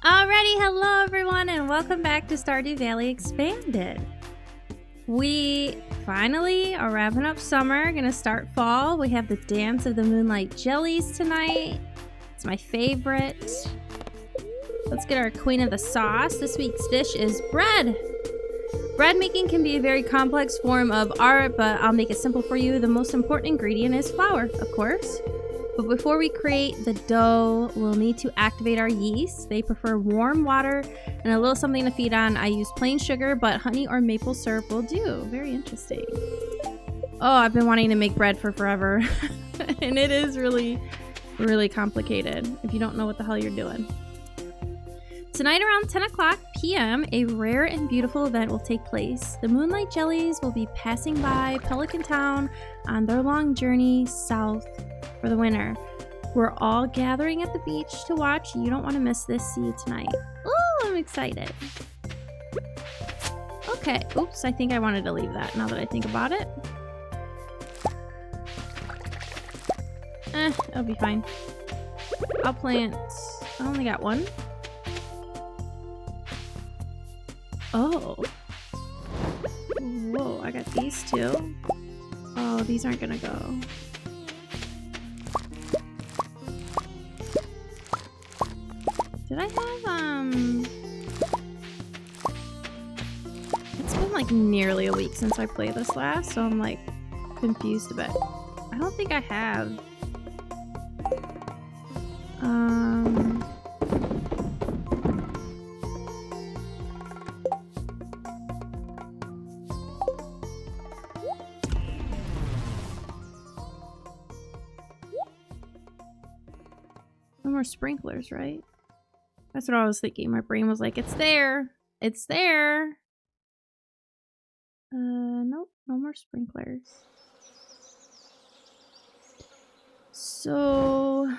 Alrighty, hello everyone, and welcome back to Stardew Valley Expanded. We finally are wrapping up summer, gonna start fall. We have the Dance of the Moonlight Jellies tonight. It's my favorite. Let's get our queen of the sauce. This week's dish is bread. Bread making can be a very complex form of art, but I'll make it simple for you. The most important ingredient is flour, of course. But before we create the dough, we'll need to activate our yeast. They prefer warm water and a little something to feed on. I use plain sugar, but honey or maple syrup will do. Very interesting. Oh, I've been wanting to make bread for forever. And it is really, really complicated if you don't know what the hell you're doing. Tonight around 10 o'clock p.m., a rare and beautiful event will take place. The Moonlight Jellies will be passing by Pelican Town on their long journey south for the winter. We're all gathering at the beach to watch. You don't want to miss this. See you tonight. Oh, I'm excited. Okay. Oops, I think I wanted to leave that now that I think about it. It'll be fine. I'll plant... I only got one. Oh. Whoa, I got these two. Oh, these aren't gonna go. Did I have, It's been like nearly a week since I played this last, so I'm like confused a bit. I don't think I have. No more sprinklers, right? That's what I was thinking. My brain was like, it's there. It's there. Nope. No more sprinklers. So...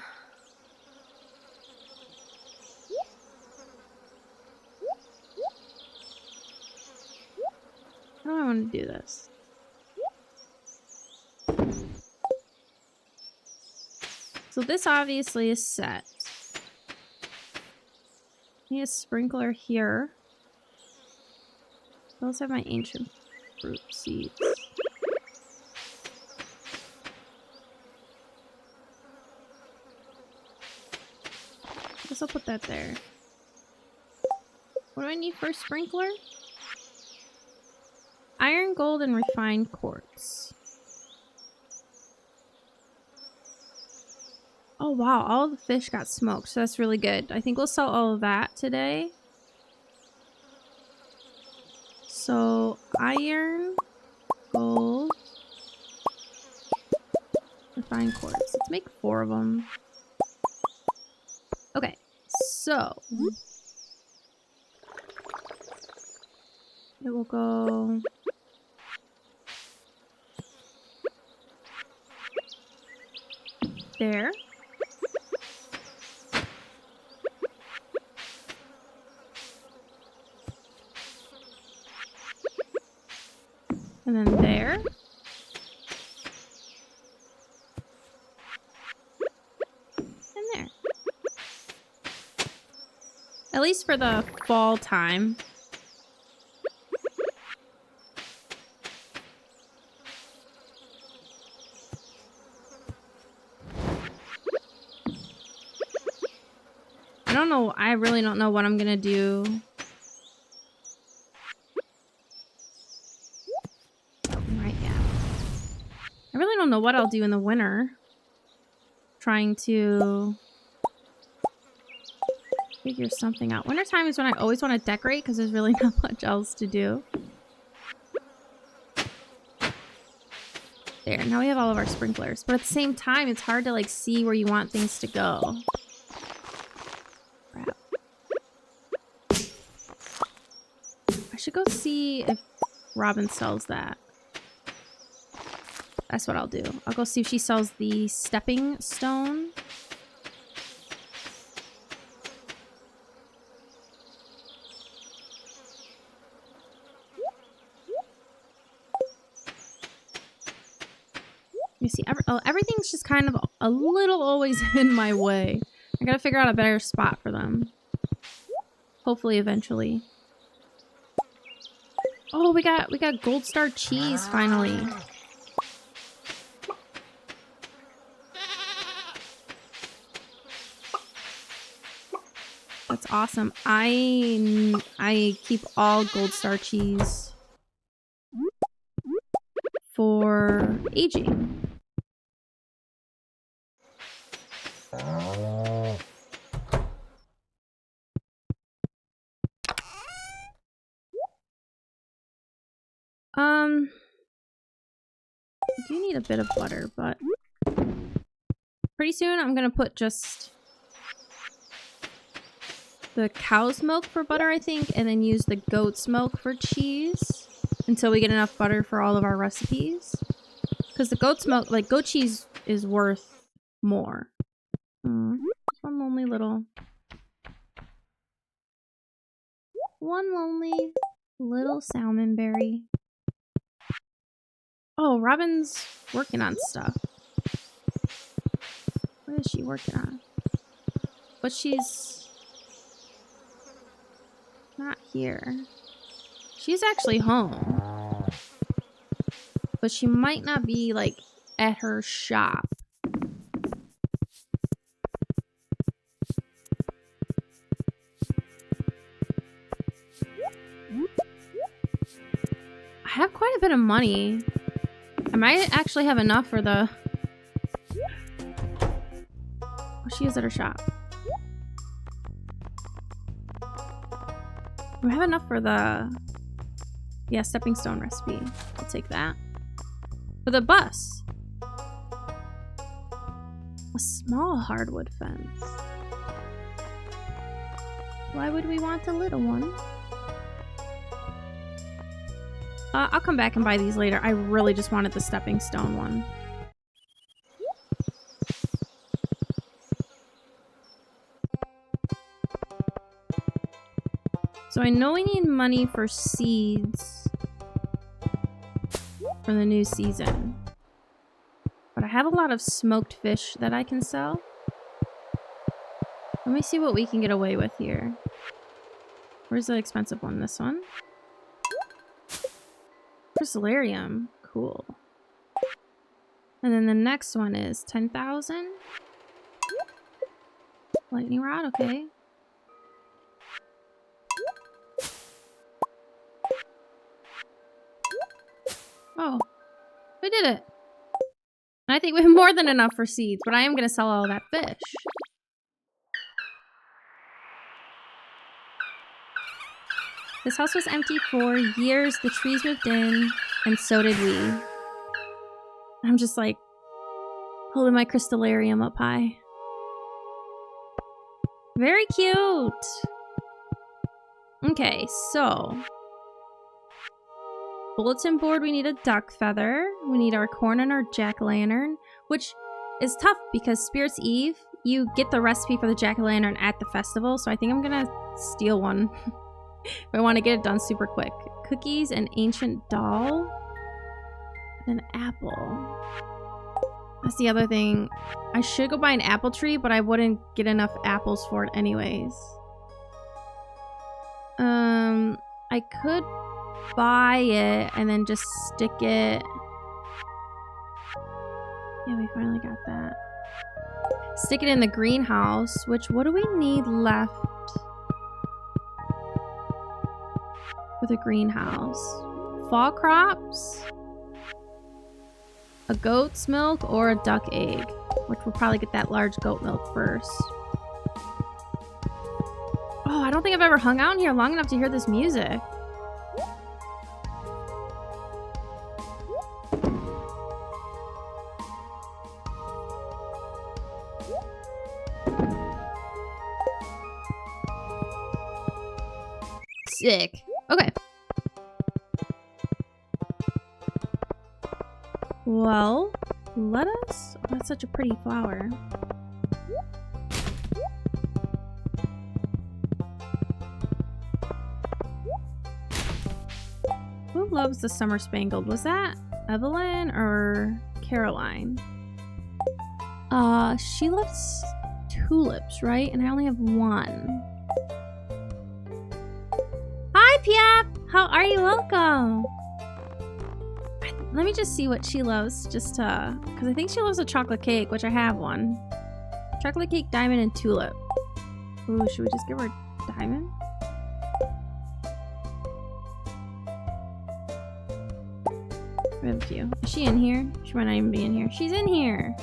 how do I want to do this? So this obviously is set. Need a sprinkler here. I also have my ancient fruit seeds. Guess I'll put that there. What do I need for a sprinkler? Iron, gold, and refined quartz. Oh wow, all of the fish got smoked, so that's really good. I think we'll sell all of that today. So, iron, gold, refined quartz. Let's make 4 of them. Okay, so it will go... there. And then there. And there. At least for the fall time. I don't know. I really don't know what I'm gonna do. I really don't know what I'll do in the winter. Trying to figure something out. Wintertime is when I always want to decorate because there's really not much else to do. There, now we have all of our sprinklers. But at the same time, it's hard to like see where you want things to go. Crap. I should go see if Robin sells that. That's what I'll do. I'll go see if she sells the stepping stone. You see, everything's just kind of a little always in my way. I gotta figure out a better spot for them. Hopefully eventually. Oh, we got Gold Star cheese finally. That's awesome. I keep all Gold Star cheese for aging. I do need a bit of butter, but pretty soon I'm gonna put just the cow's milk for butter, I think, and then use the goat's milk for cheese until we get enough butter for all of our recipes. Because the goat's milk, like goat cheese, is worth more. One lonely little salmon berry. Oh, Robin's working on stuff. What is she working on? But she's not here. She's actually home. But she might not be, like, at her shop. I have quite a bit of money. I might actually have enough for the... Oh, she is at her shop. We have enough for the... Yeah, stepping stone recipe. I'll take that. For the bus. A small hardwood fence. Why would we want a little one? I'll come back and buy these later. I really just wanted the stepping stone one. So I know we need money for seeds for the new season. But I have a lot of smoked fish that I can sell. Let me see what we can get away with here. Where's the expensive one? This one? Crystallarium. Cool. And then the next one is 10,000. Lightning rod, okay. Oh, we did it. I think we have more than enough for seeds, but I am going to sell all that fish. This house was empty for years. The trees moved in, and so did we. I'm just like holding my crystallarium up high. Very cute. Okay, so bulletin board, we need a duck feather. We need our corn and our jack-o'-lantern, which is tough because Spirit's Eve, you get the recipe for the jack-o'-lantern at the festival, so I think I'm gonna steal one if I want to get it done super quick. Cookies, an ancient doll, and an apple. That's the other thing. I should go buy an apple tree, but I wouldn't get enough apples for it anyways. I could buy it and then just stick it. Yeah, we finally got that. Stick it in the greenhouse, which what do we need left for the greenhouse? Fall crops, a goat's milk, or a duck egg, which we'll probably get that large goat milk first. Oh, I don't think I've ever hung out in here long enough to hear this music. Sick. Okay. Well, let us... Oh, that's such a pretty flower. Who loves the summer spangled? Was that Evelyn or Caroline? She loves tulips, right? And I only have one. Piap! How are you? Welcome! Let me just see what she loves, just to... Because I think she loves a chocolate cake, which I have one. Chocolate cake, diamond, and tulip. Ooh, should we just give her diamond? We have a few. Is she in here? She might not even be in here. She's in here!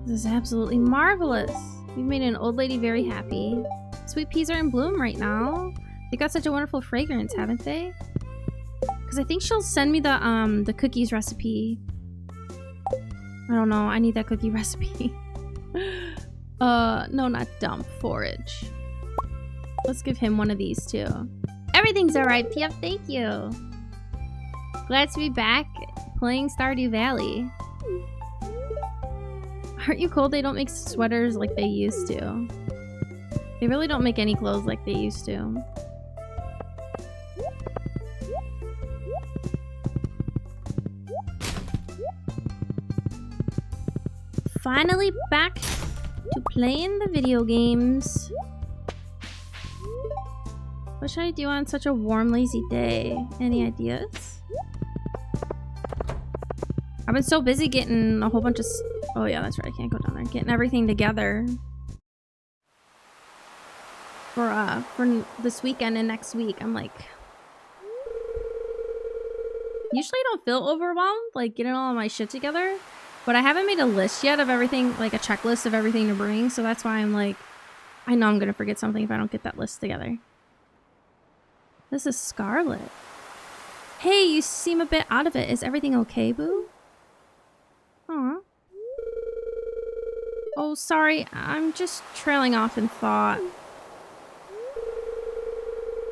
This is absolutely marvelous. You've made an old lady very happy. Sweet peas are in bloom right now. They got such a wonderful fragrance, haven't they? Because I think she'll send me the cookies recipe. I don't know. I need that cookie recipe. No, not dump. Forage. Let's give him one of these too. Everything's alright, Piaf. Thank you. Glad to be back playing Stardew Valley. Aren't you cold? They don't make sweaters like they used to. They really don't make any clothes like they used to. Finally back to playing the video games. What should I do on such a warm, lazy day? Any ideas? I've been so busy getting a whole bunch of... Oh yeah, that's right. I can't go down there. Getting everything together for this weekend and next week. I'm like... Usually I don't feel overwhelmed, like getting all of my shit together. But I haven't made a list yet of everything, like a checklist of everything to bring. So that's why I'm like, I know I'm going to forget something if I don't get that list together. This is Scarlet. Hey, you seem a bit out of it. Is everything okay, boo? Aw. Oh, sorry. I'm just trailing off in thought.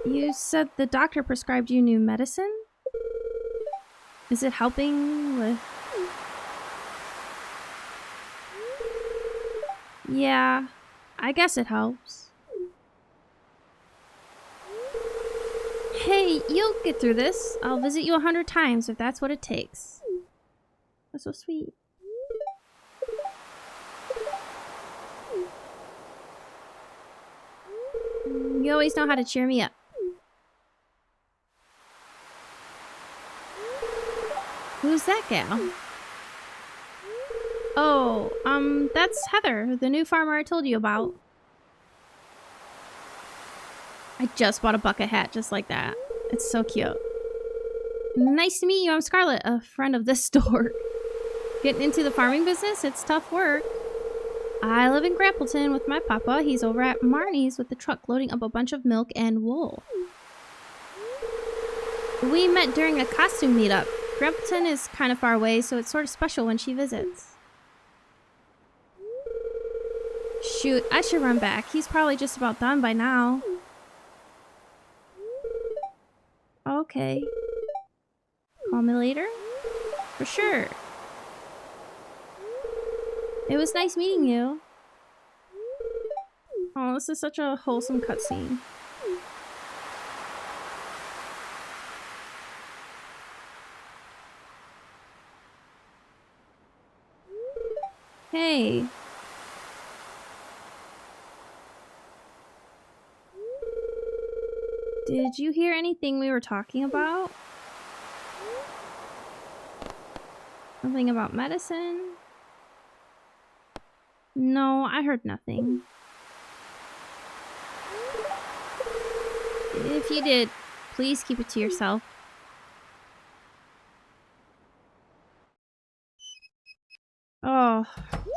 You said the doctor prescribed you new medicine? Is it helping with... Yeah, I guess it helps. Hey, you'll get through this. I'll visit you 100 times if that's what it takes. That's so sweet. You always know how to cheer me up. Who's that gal? Oh, that's Heather, the new farmer I told you about. I just bought a bucket hat just like that. It's so cute. Nice to meet you. I'm Scarlet, a friend of this store. Getting into the farming business, it's tough work. I live in Grappleton with my papa. He's over at Marnie's with the truck loading up a bunch of milk and wool. We met during a costume meetup. Grappleton is kind of far away, so it's sort of special when she visits. Shoot, I should run back. He's probably just about done by now. Okay. Call me later? For sure. It was nice meeting you. Oh, this is such a wholesome cutscene. Hey. Did you hear anything we were talking about? Something about medicine? No, I heard nothing. If you did, please keep it to yourself. Oh,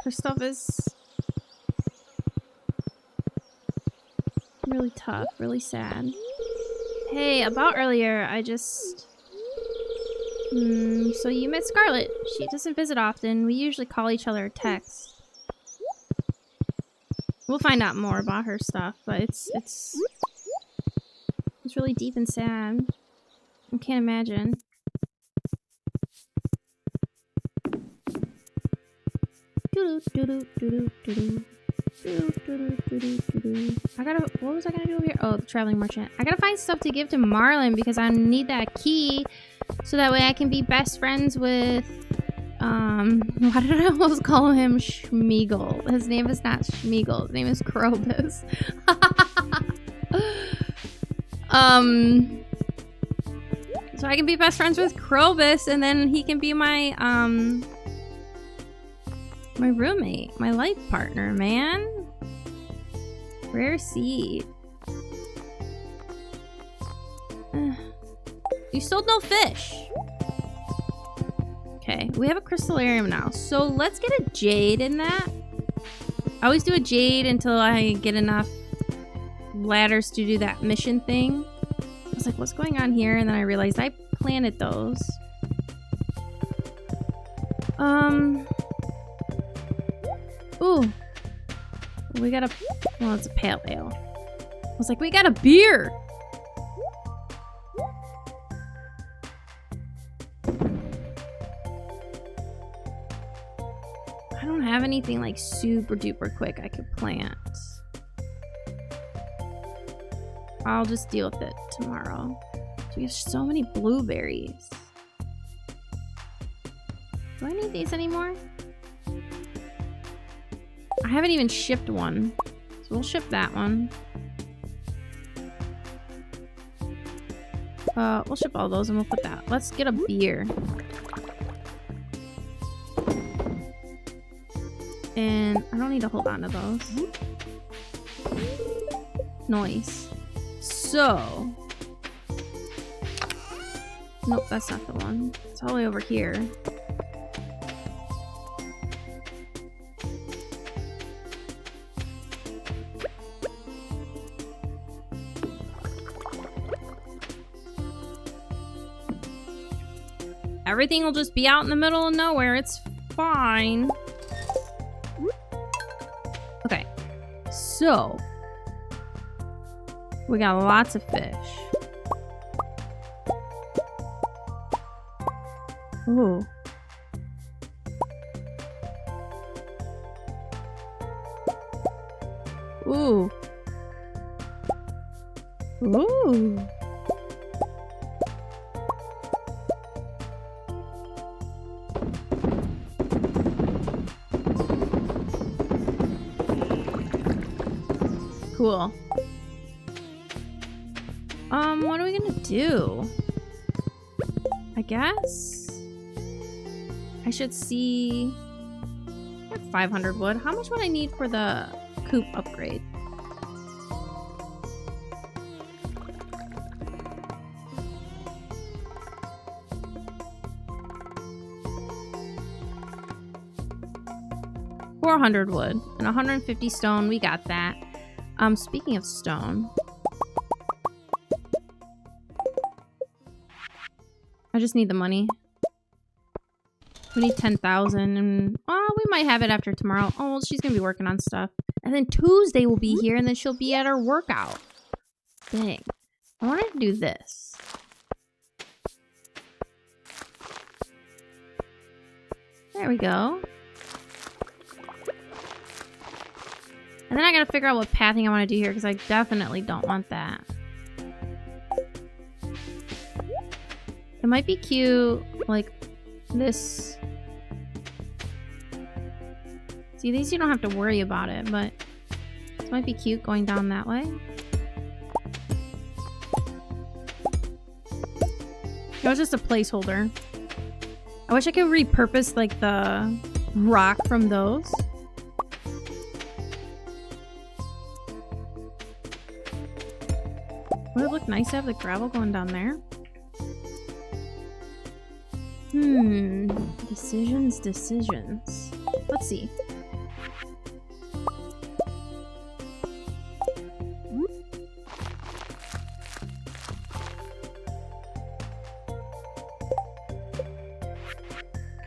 her stuff is really tough, really sad. Hey, about earlier, I just... so you met Scarlet. She doesn't visit often. We usually call each other or text. We'll find out more about her stuff, but it's really deep and sad. I can't imagine. What was I gonna do over here? Oh, the traveling merchant. I gotta find stuff to give to Marlin because I need that key so that way I can be best friends with why did I almost call him Schmeagle? His name is not Schmeagle, his name is Krobus. So I can be best friends with Krobus, and then he can be my my roommate, my life partner, man. Rare seed. You sold no fish. Okay, we have a crystallarium now. So let's get a jade in that. I always do a jade until I get enough ladders to do that mission thing. I was like, what's going on here? And then I realized I planted those. Ooh. We got a... Well, it's a pale ale. I was like, we got a beer! I don't have anything like super duper quick I could plant. I'll just deal with it tomorrow. We have so many blueberries. Do I need these anymore? I haven't even shipped one. So we'll ship that one. We'll ship all those and we'll put that. Let's get a beer. And I don't need to hold on to those. Nice. So. Nope, that's not the one. It's all the way over here. Everything will just be out in the middle of nowhere. It's fine. Okay. So. We got lots of fish. Ooh. Ooh. Ooh. Cool. What are we gonna do? I guess I should see. I have 500 wood. How much would I need for the coop upgrade? $400 wood and 150 stone. We got that. Speaking of stone, I just need the money. We need 10,000 and we might have it after tomorrow. Oh, well, she's gonna be working on stuff. And then Tuesday will be here and then she'll be at her workout. Dang. I wanted to do this. There we go. And then I gotta figure out what pathing I want to do here because I definitely don't want that. It might be cute, like this. See, these you don't have to worry about it, but this might be cute going down that way. It was just a placeholder. I wish I could repurpose like the rock from those. Would it look nice to have the gravel going down there? Decisions. Let's see.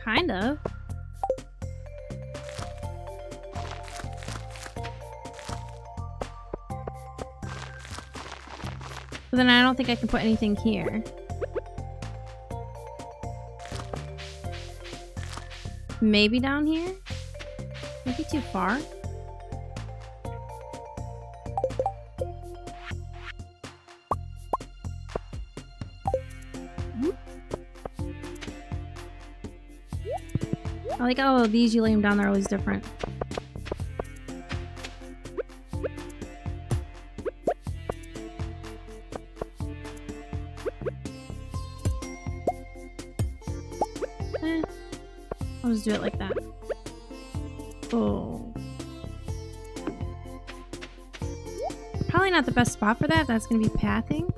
Kind of. But then I don't think I can put anything here. Maybe down here? Might be too far. I like all of these, you lay them down, they're always different. I'll just do it like that. Oh. Probably not the best spot for that. That's going to be pathing.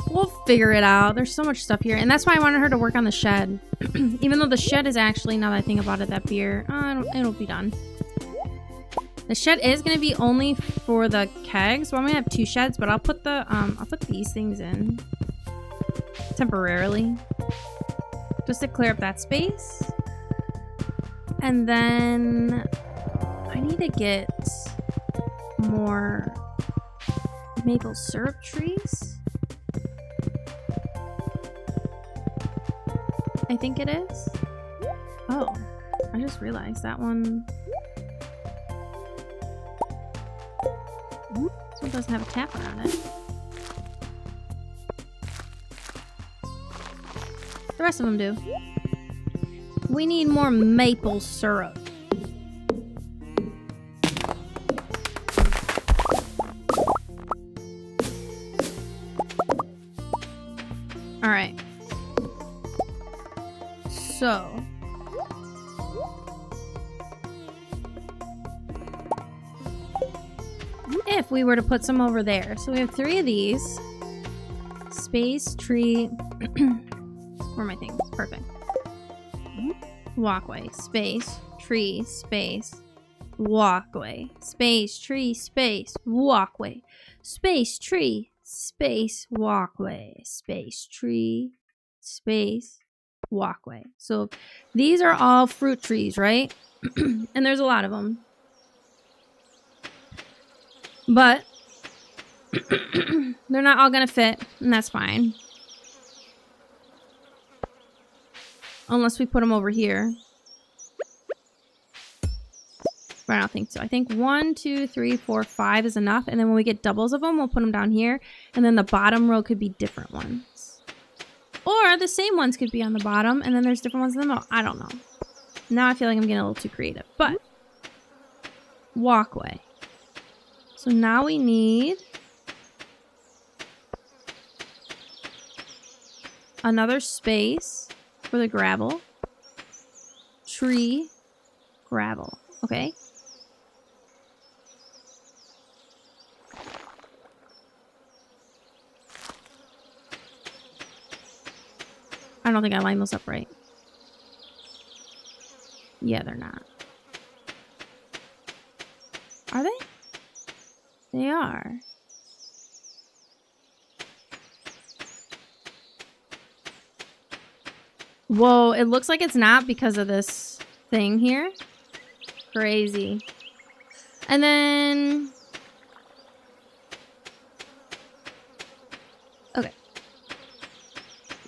We'll figure it out. There's so much stuff here. And that's why I wanted her to work on the shed. Even though the shed is actually, now that I think about it, that beer, it'll be done. The shed is going to be only for the kegs. Well, I'm going to have 2 sheds, but I'll put these things in temporarily. Just to clear up that space. And then I need to get more maple syrup trees. I think it is. Oh, I just realized that one. This one doesn't have a tap around it. The rest of them do. We need more maple syrup. All right. So. If we were to put some over there. So we have 3 of these. Space, tree. Where are my things? Perfect. Walkway, space, tree, space, walkway, space, tree, space, walkway, space, tree, space, walkway, space, tree, space, walkway. So these are all fruit trees, right? And there's a lot of them. But they're not all gonna fit, and that's fine. Unless we put them over here. But I don't think so. I think 1, 2, 3, 4, 5 is enough. And then when we get doubles of them, we'll put them down here. And then the bottom row could be different ones. Or the same ones could be on the bottom. And then there's different ones in the middle. I don't know. Now I feel like I'm getting a little too creative. But walkway. So now we need another space for the gravel. Tree, gravel. Okay. I don't think I lined those up right. Yeah, they're not. Are they? They are. Whoa, it looks like it's not because of this thing here. Crazy. And then... Okay.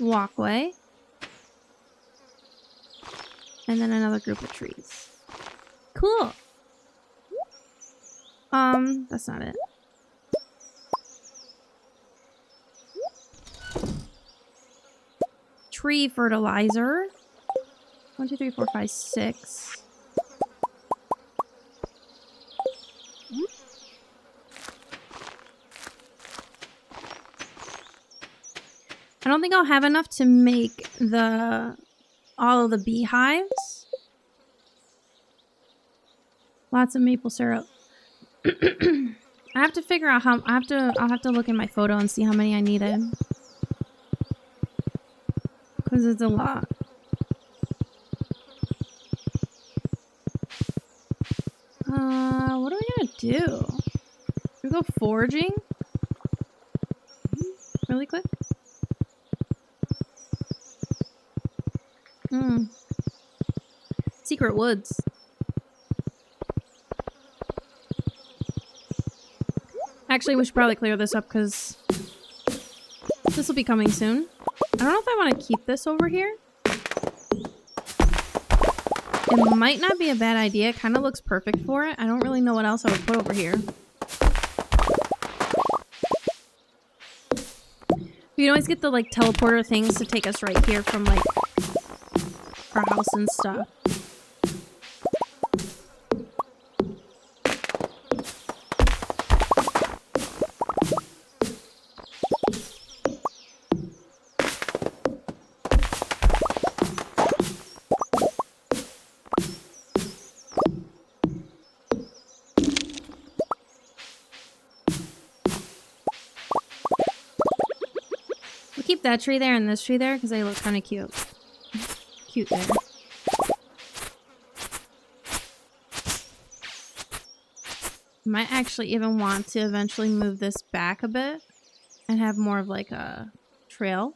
Walkway. And then another group of trees. Cool. That's not it. Tree fertilizer. 1, 2, 3, 4, 5, 6. I don't think I'll have enough to make all of the beehives. Lots of maple syrup. I have to figure out how. I'll have to look in my photo and see how many I needed. Because it's a lot. What are we gonna do? Should we go foraging? Really quick? Secret woods. Actually, we should probably clear this up because this will be coming soon. I don't know if I want to keep this over here. It might not be a bad idea. It kind of looks perfect for it. I don't really know what else I would put over here. We can always get the like teleporter things to take us right here from like our house and stuff. keep that tree there and this tree there because they look kind of cute. Cute there. Might actually even want to eventually move this back a bit and have more of like a trail.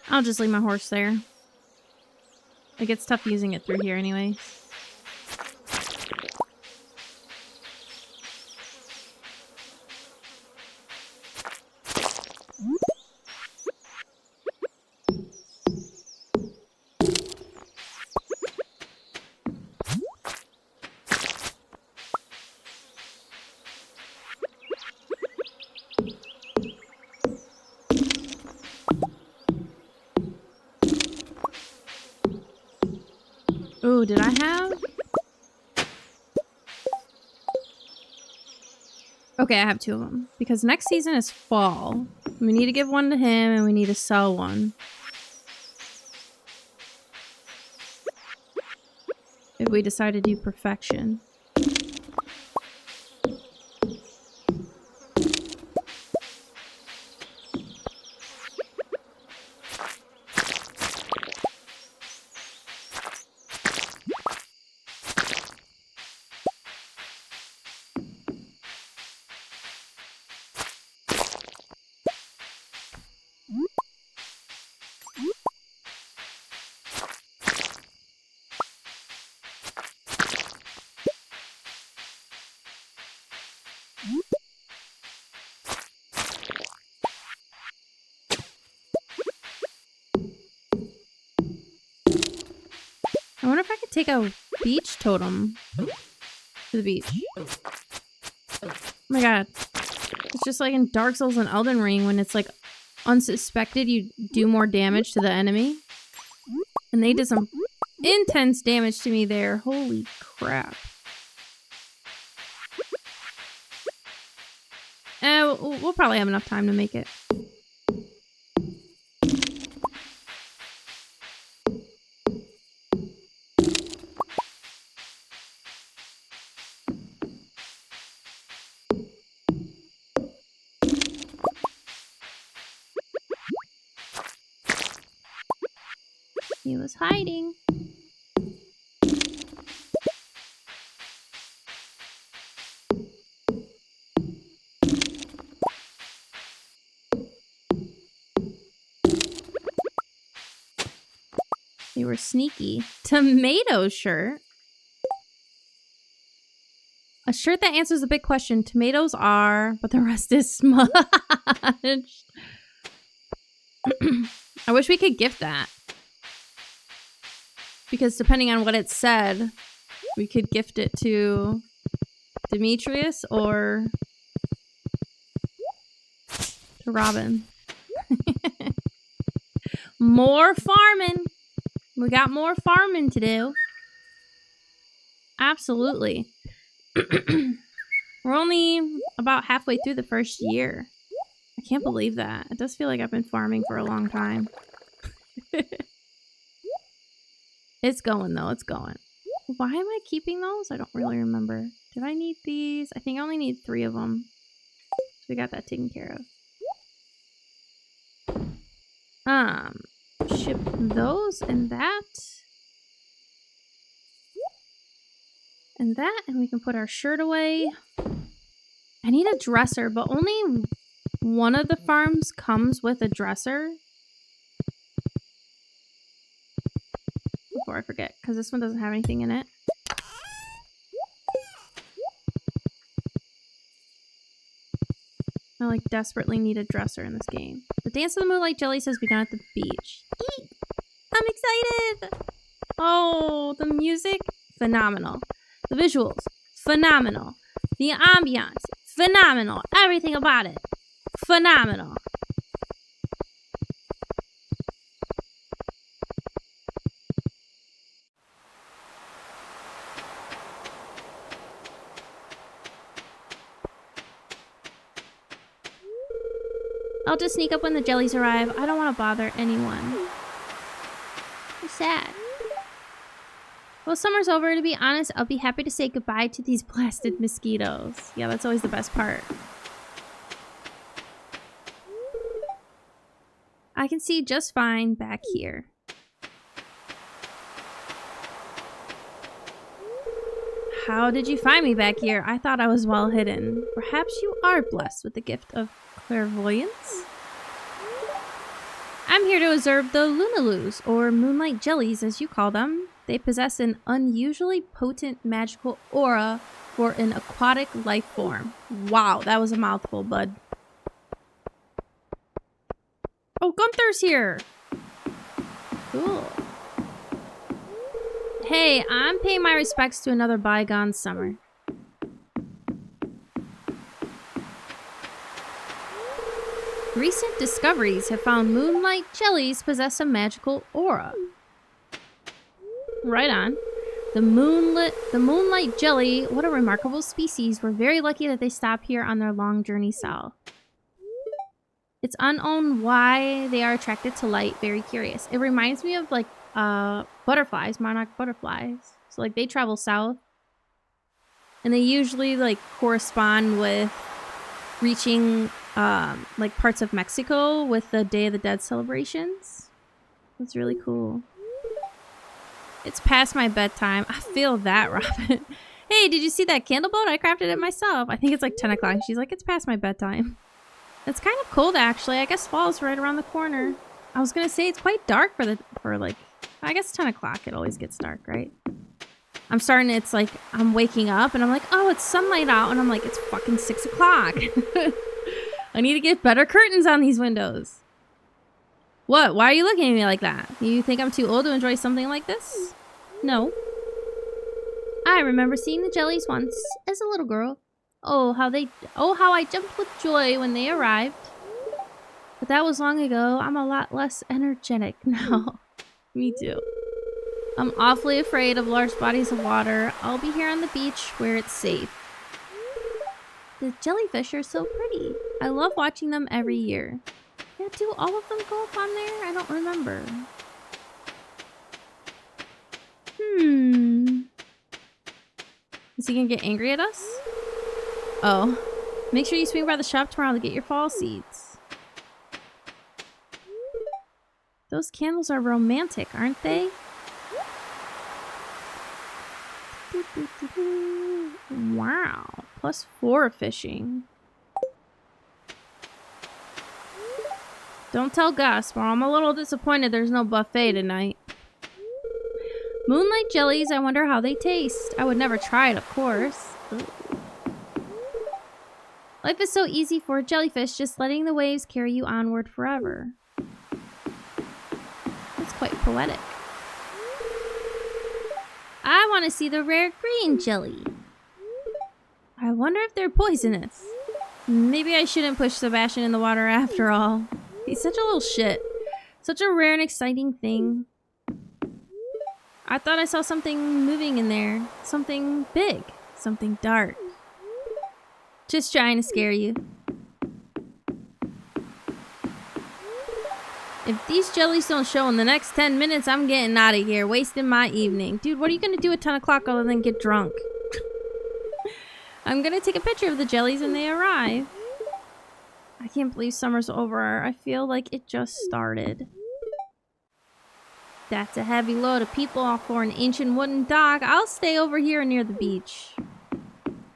I'll just leave my horse there. It gets tough using it through here anyway. Ooh, did I have? Okay, I have 2 of them. Because next season is fall. We need to give one to him and we need to sell one. If we decide to do perfection. I wonder if I could take a beach totem to the beach. Oh my god. It's just like in Dark Souls and Elden Ring when it's like unsuspected, you do more damage to the enemy. And they did some intense damage to me there. Holy crap. We'll probably have enough time to make it. He was hiding. They were sneaky. Tomato shirt? A shirt that answers a big question. Tomatoes are, but the rest is smudged. I wish we could gift that. Because depending on what it said, we could gift it to Demetrius or to Robin. More farming. We got more farming to do. Absolutely. We're only about halfway through the first year. I can't believe that. It does feel like I've been farming for a long time. It's going though, it's going. Why am I keeping those? I don't really remember. Did I need these? I think I only need 3 of them. So we got that taken care of. Ship those and that. And that, and we can put our shirt away. I need a dresser, but only one of the farms comes with a dresser. Before I forget, because this one doesn't have anything in it. I like desperately need a dresser in this game. The Dance of the Moonlight Jelly says be done at the beach. Eek! I'm excited! Oh, the music, phenomenal. The visuals, phenomenal. The ambiance, phenomenal. Everything about it, phenomenal. I'll just sneak up when the jellies arrive. I don't want to bother anyone. I'm sad. Well, summer's over. To be honest, I'll be happy to say goodbye to these blasted mosquitoes. Yeah, that's always the best part. I can see just fine back here. How did you find me back here? I thought I was well hidden. Perhaps you are blessed with the gift of clairvoyance? I'm here to observe the Lunaloos, or moonlight jellies as you call them. They possess an unusually potent magical aura for an aquatic life form. Wow, that was a mouthful, bud. Oh, Gunther's here! Cool. Hey, I'm paying my respects to another bygone summer. Recent discoveries have found moonlight jellies possess a magical aura. Right on. The moonlight jelly, what a remarkable species. We're very lucky that they stopped here on their long journey south. It's unknown why they are attracted to light. Very curious. It reminds me of like butterflies, monarch butterflies. So like they travel south. And they usually like correspond with reaching like parts of Mexico with the Day of the Dead celebrations. That's really cool. It's past my bedtime. I feel that, Robin. Hey, did you see that candle boat? I crafted it myself. I think it's like 10 o'clock. She's like, it's past my bedtime. It's kind of cold, actually. I guess fall's right around the corner. I was gonna say it's quite dark for like, I guess 10 o'clock. It always gets dark, right? It's like, I'm waking up and I'm like, oh, it's sunlight out. And I'm like, it's fucking 6 o'clock. I need to get better curtains on these windows. What? Why are you looking at me like that? You think I'm too old to enjoy something like this? No. I remember seeing the jellies once as a little girl. Oh, how I jumped with joy when they arrived. But that was long ago. I'm a lot less energetic now. Me too. I'm awfully afraid of large bodies of water. I'll be here on the beach where it's safe. The jellyfish are so pretty. I love watching them every year. Yeah, do all of them go up on there? I don't remember. Is he gonna get angry at us? Oh. Make sure you swing by the shop tomorrow to get your fall seeds. Those candles are romantic, aren't they? Wow. +4 fishing. Don't tell Gus, but I'm a little disappointed there's no buffet tonight. Moonlight jellies, I wonder how they taste. I would never try it, of course. Ooh. Life is so easy for a jellyfish, just letting the waves carry you onward forever. That's quite poetic. I want to see the rare green jelly. I wonder if they're poisonous. Maybe I shouldn't push Sebastian in the water after all. He's such a little shit. Such a rare and exciting thing. I thought I saw something moving in there. Something big. Something dark. Just trying to scare you. If these jellies don't show in the next 10 minutes, I'm getting out of here. Wasting my evening. Dude, what are you going to do at 10 o'clock other than get drunk? I'm going to take a picture of the jellies when they arrive. I can't believe summer's over. I feel like it just started. That's a heavy load of people for an ancient wooden dock. I'll stay over here near the beach.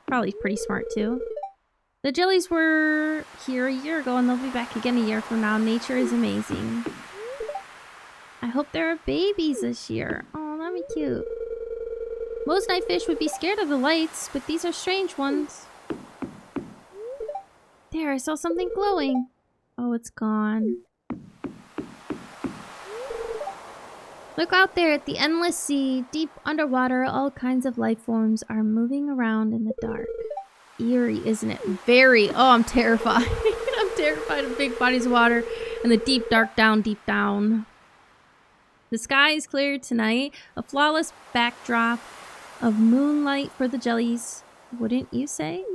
Probably pretty smart too. The jellies were here a year ago and they'll be back again a year from now. Nature is amazing. I hope there are babies this year. Oh, that'd be cute. Most night fish would be scared of the lights, but these are strange ones. There, I saw something glowing. Oh, it's gone. Look out there at the endless sea. Deep underwater, all kinds of life forms are moving around in the dark. Eerie, isn't it? Very. Oh, I'm terrified. I'm terrified of big bodies of water and the deep, dark down, deep down. The sky is clear tonight. A flawless backdrop of moonlight for the jellies. Wouldn't you say?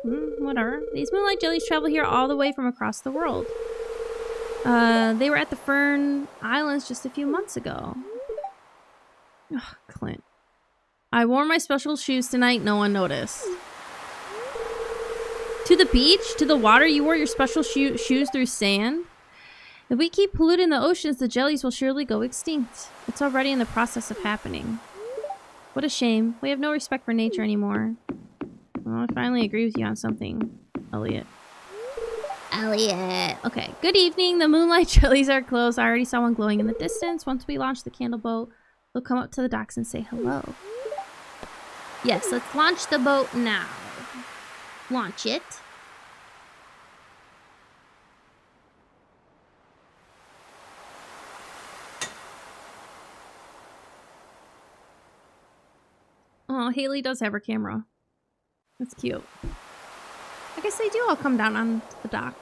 Whatever. These moonlight jellies travel here all the way from across the world. They were at the Fern Islands just a few months ago. Ugh, Clint. I wore my special shoes tonight. No one noticed. To the beach? To the water? You wore your special shoes through sand? If we keep polluting the oceans, the jellies will surely go extinct. It's already in the process of happening. What a shame. We have no respect for nature anymore. Well, I finally agree with you on something, Elliot. Elliot. Okay. Good evening. The moonlight jellies are closed. I already saw one glowing in the distance. Once we launch the candle boat, we'll come up to the docks and say hello. Yes, let's launch the boat now. Launch it. Oh, Haley does have her camera. That's cute. I guess they do all come down on the dock.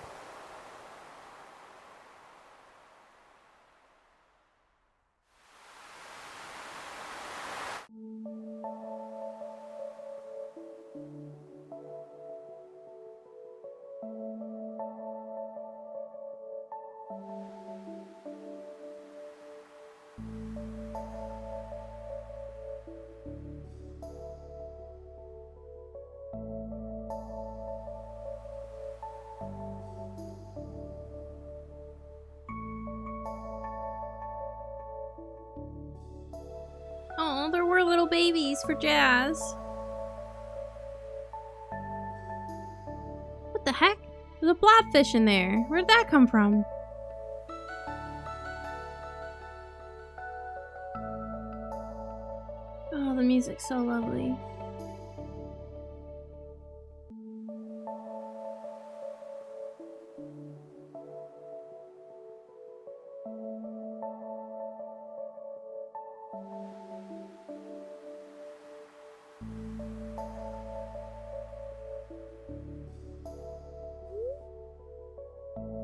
Oh, there were little babies for Jazz. What the heck? There's a blobfish in there. Where'd that come from? Oh, the music's so lovely.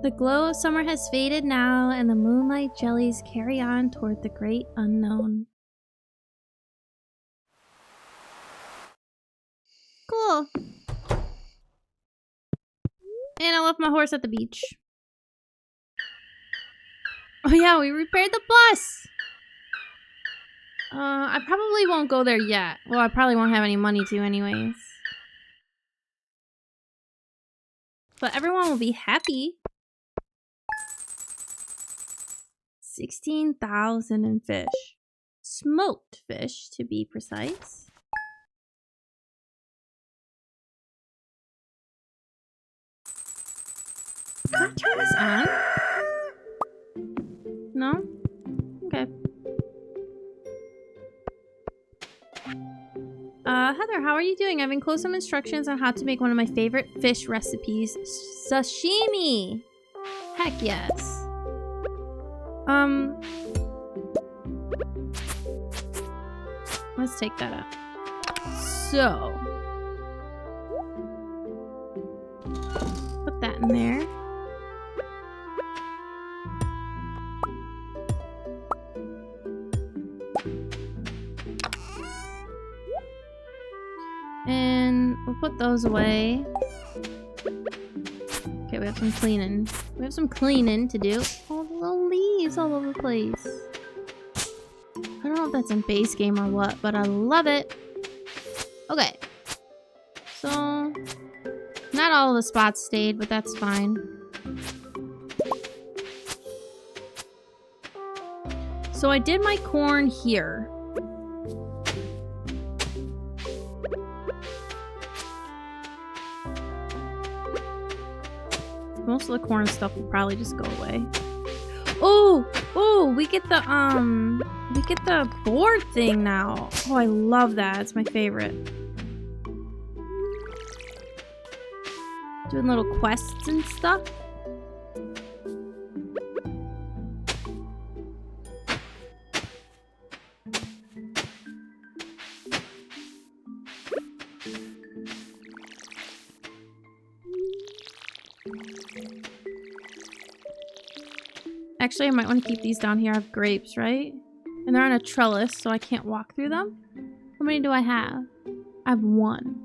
The glow of summer has faded now, and the moonlight jellies carry on toward the great unknown. Cool. And I left my horse at the beach. Oh yeah, we repaired the bus! I probably won't go there yet. Well, I probably won't have any money to anyways. But everyone will be happy. 16,000 in fish. Smoked fish, to be precise. Can I turn this on? No? Okay. Heather, how are you doing? I've enclosed some instructions on how to make one of my favorite fish recipes, sashimi. Heck yes. Let's take that out. So, put that in there. And we'll put those away. Okay, we have some cleaning. We have some cleaning to do. All the little leaves all over the place. I don't know if that's in base game or what, but I love it. Okay. So, not all of the spots stayed, but that's fine. So I did my corn here. Most of the corn stuff will probably just go away. Oh, we get the board thing now. Oh, I love that. It's my favorite. Doing little quests and stuff. Actually, I might want to keep these down here. I have grapes, right? And they're on a trellis, so I can't walk through them. How many do I have? I have one.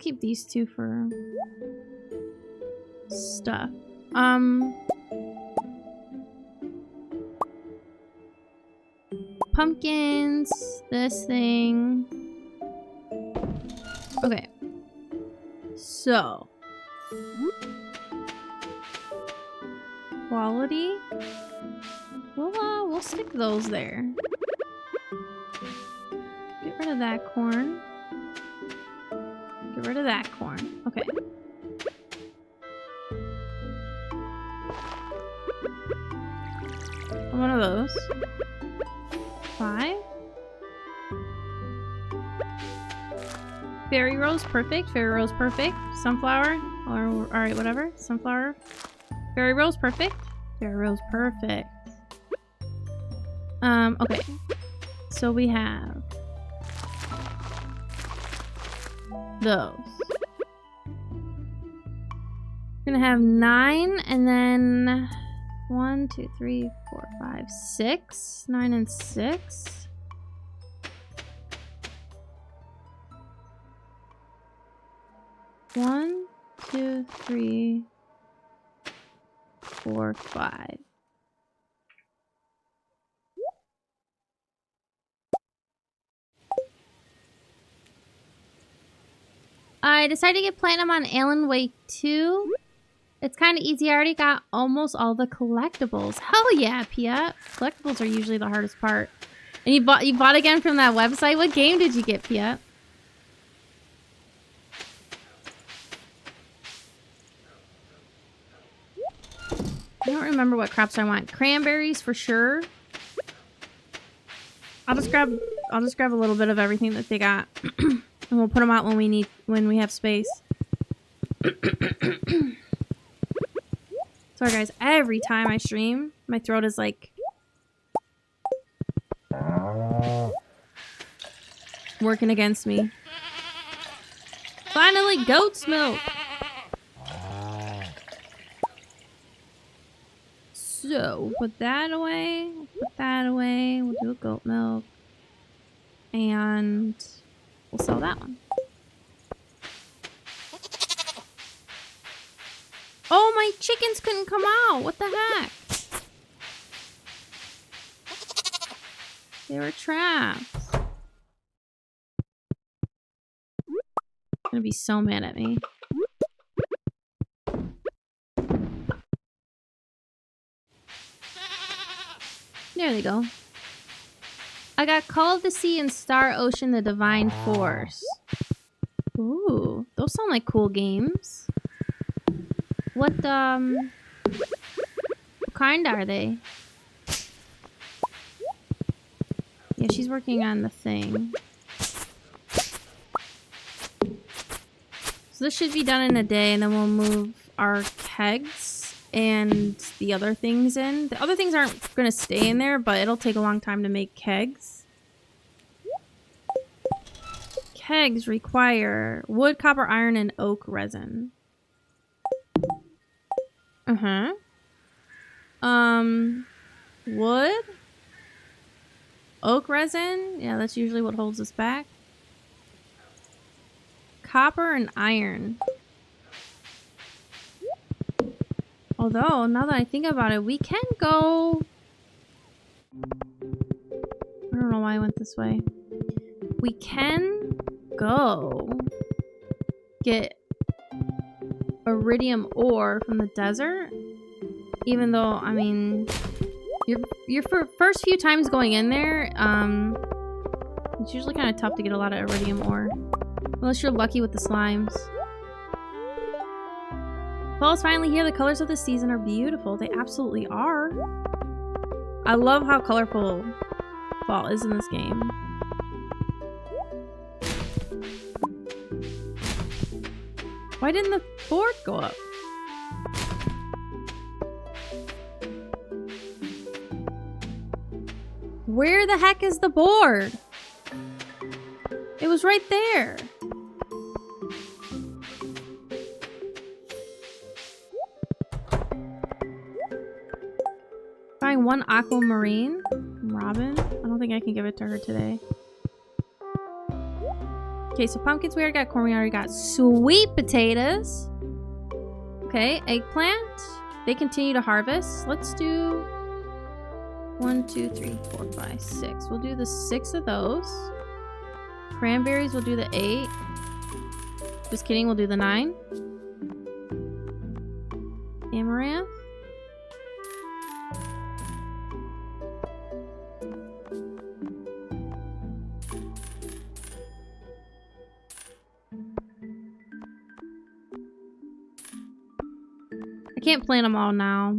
keep these two for stuff. Pumpkins, this thing. Okay. So. Quality. We'll stick those there. Get rid of that corn. Get rid of that corn. Okay. One of those. 5. Fairy rose, perfect. Fairy rose, perfect. Sunflower, or alright, whatever. Sunflower. Fairy rose, perfect. Fairy rose, perfect. Okay. So we have those. We're gonna have 9 and then 1, 2, 3, 4, 5, 6. 9 and 6. One, 2, 3, 4, 5. I decided to get platinum on Alan Wake 2. It's kind of easy. I already got almost all the collectibles. Hell yeah, Pia. Collectibles are usually the hardest part. And you bought again from that website? What game did you get, Pia? I don't remember what crops I want. Cranberries for sure. I'll just grab a little bit of everything that they got. And we'll put them out when we have space. Sorry guys, every time I stream, my throat is like working against me. Finally, goat's milk. So, put that away. Put that away. We'll do a goat milk. And we'll sell that one. Oh, my chickens couldn't come out. What the heck? They were trapped. They're gonna be so mad at me. There they go. I got Call of the Sea and Star Ocean the Divine Force. Ooh, those sound like cool games. What kind are they? Yeah, she's working on the thing. So this should be done in a day, and then we'll move our kegs and the other things in. The other things aren't going to stay in there, but it'll take a long time to make kegs. Kegs require wood, copper, iron, and oak resin. Wood? Oak resin? Yeah, that's usually what holds us back. Copper and iron. Although, now that I think about it, we can go... I don't know why I went this way. We can go get iridium ore from the desert. Even though, I mean, your first few times going in there, it's usually kind of tough to get a lot of iridium ore. Unless you're lucky with the slimes. Fall is finally here. The colors of the season are beautiful. They absolutely are. I love how colorful fall is in this game. Why didn't the board go up? Where the heck is the board? It was right there. Buying one aquamarine from Robin. I don't think I can give it to her today. Okay, so pumpkins we already got, corn we already got. Sweet potatoes. Okay, eggplant. They continue to harvest. Let's do 1, 2, 3, 4, 5, 6. We'll do the 6 of those. Cranberries, we'll do the 8. Just kidding, we'll do the 9. Amaranth. I can't plant them all now.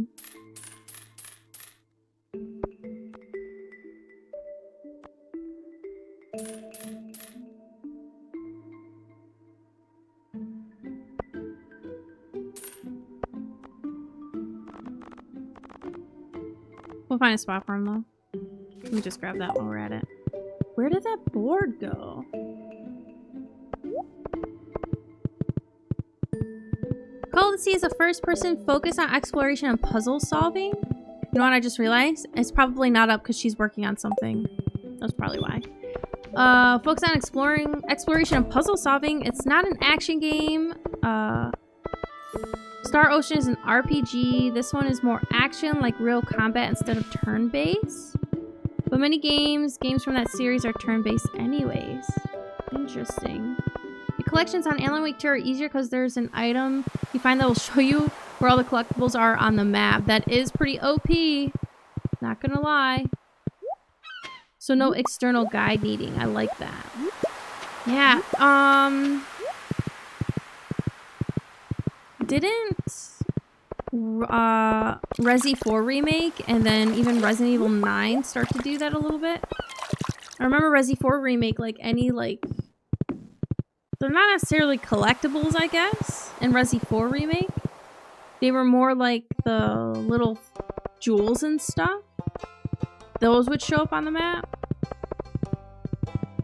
We'll find a spot for him though. Let me just grab that while we're at it. Where did that board go? Call of the Sea is a first-person focus on exploration and puzzle solving. You know what I just realized? It's probably not up because she's working on something. That's probably why. Focus on exploration and puzzle solving. It's not an action game. Star Ocean is an RPG. This one is more action, like real combat instead of turn-based. But many games from that series are turn-based anyways. Interesting. The collections on Alan Wake 2 are easier because there's an item you find that will show you where all the collectibles are on the map. That is pretty OP. Not gonna lie. So no external guide needing. I like that. Yeah, didn't Resi 4 remake and then even Resident Evil 9 start to do that a little bit? I remember Resi 4 remake, like any like, they're not necessarily collectibles, I guess, in Resi 4 remake. They were more like the little jewels and stuff. Those would show up on the map.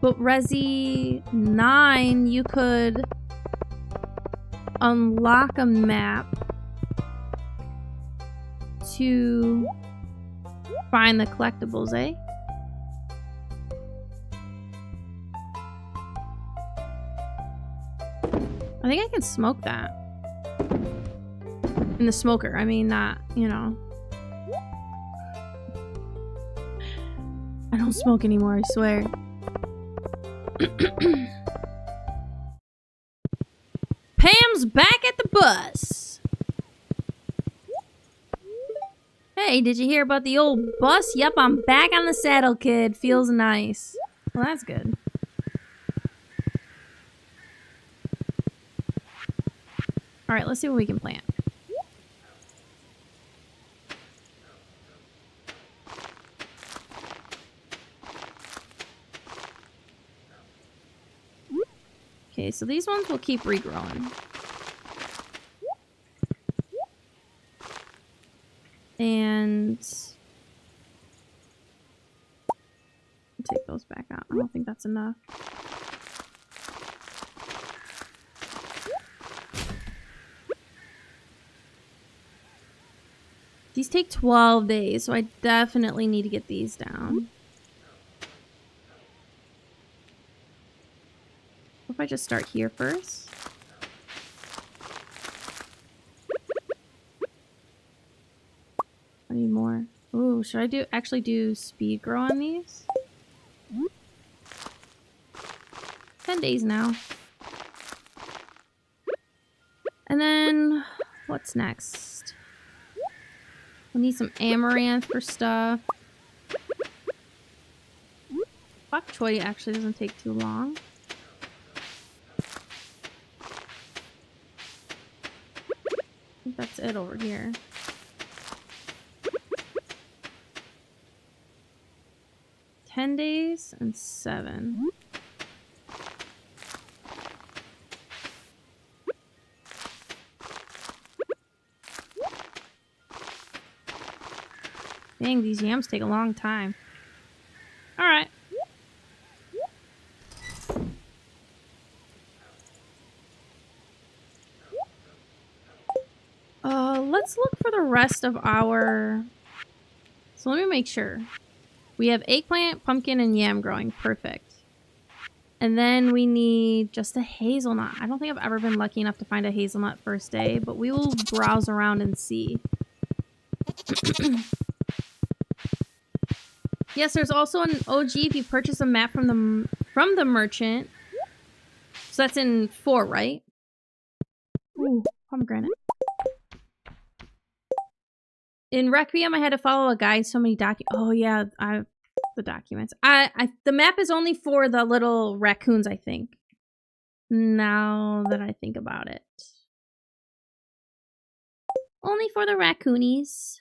But Resi 9, you could unlock a map to find the collectibles, eh? I think I can smoke that. In the smoker, I mean, not, you know. I don't smoke anymore, I swear. Pam's back at the bus. Hey, did you hear about the old bus? Yep, I'm back on the saddle, kid. Feels nice. Well, that's good. Alright, let's see what we can plant. Okay, so these ones will keep regrowing. And take those back out. I don't think that's enough. These take 12 days, so I definitely need to get these down. What if I just start here first? I need more. Ooh, should I actually do speed grow on these? 10 days now. And then, what's next? We need some amaranth for stuff. Bok choy actually doesn't take too long. I think that's it over here. $10 days and 7. Dang, these yams take a long time. Alright. Let's look for the rest of our... So let me make sure. We have eggplant, pumpkin, and yam growing. Perfect. And then we need just a hazelnut. I don't think I've ever been lucky enough to find a hazelnut first day, but we will browse around and see. Yes, there's also an OG if you purchase a map from the merchant. So that's in 4, right? Ooh, pomegranate. In Requiem, I had to follow a guide. So many Oh yeah, the documents. The map is only for the little raccoons, I think. Now that I think about it, only for the raccoonies.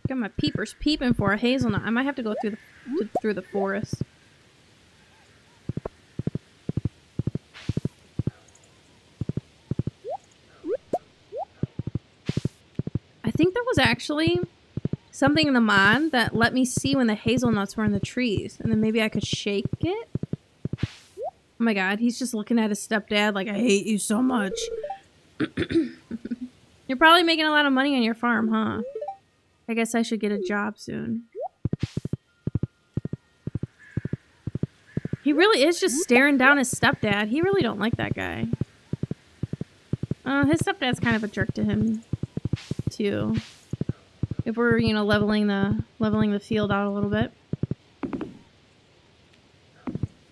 Got my peepers peeping for a hazelnut. I might have to go through the forest. I think there was actually something in the mod that let me see when the hazelnuts were in the trees, and then maybe I could shake it. Oh my god, he's just looking at his stepdad like, I hate you so much. You're probably making a lot of money on your farm, huh? I guess I should get a job soon. He really is just staring down his stepdad. He really don't like that guy. His stepdad's kind of a jerk to him, too. If we're, you know, leveling the field out a little bit.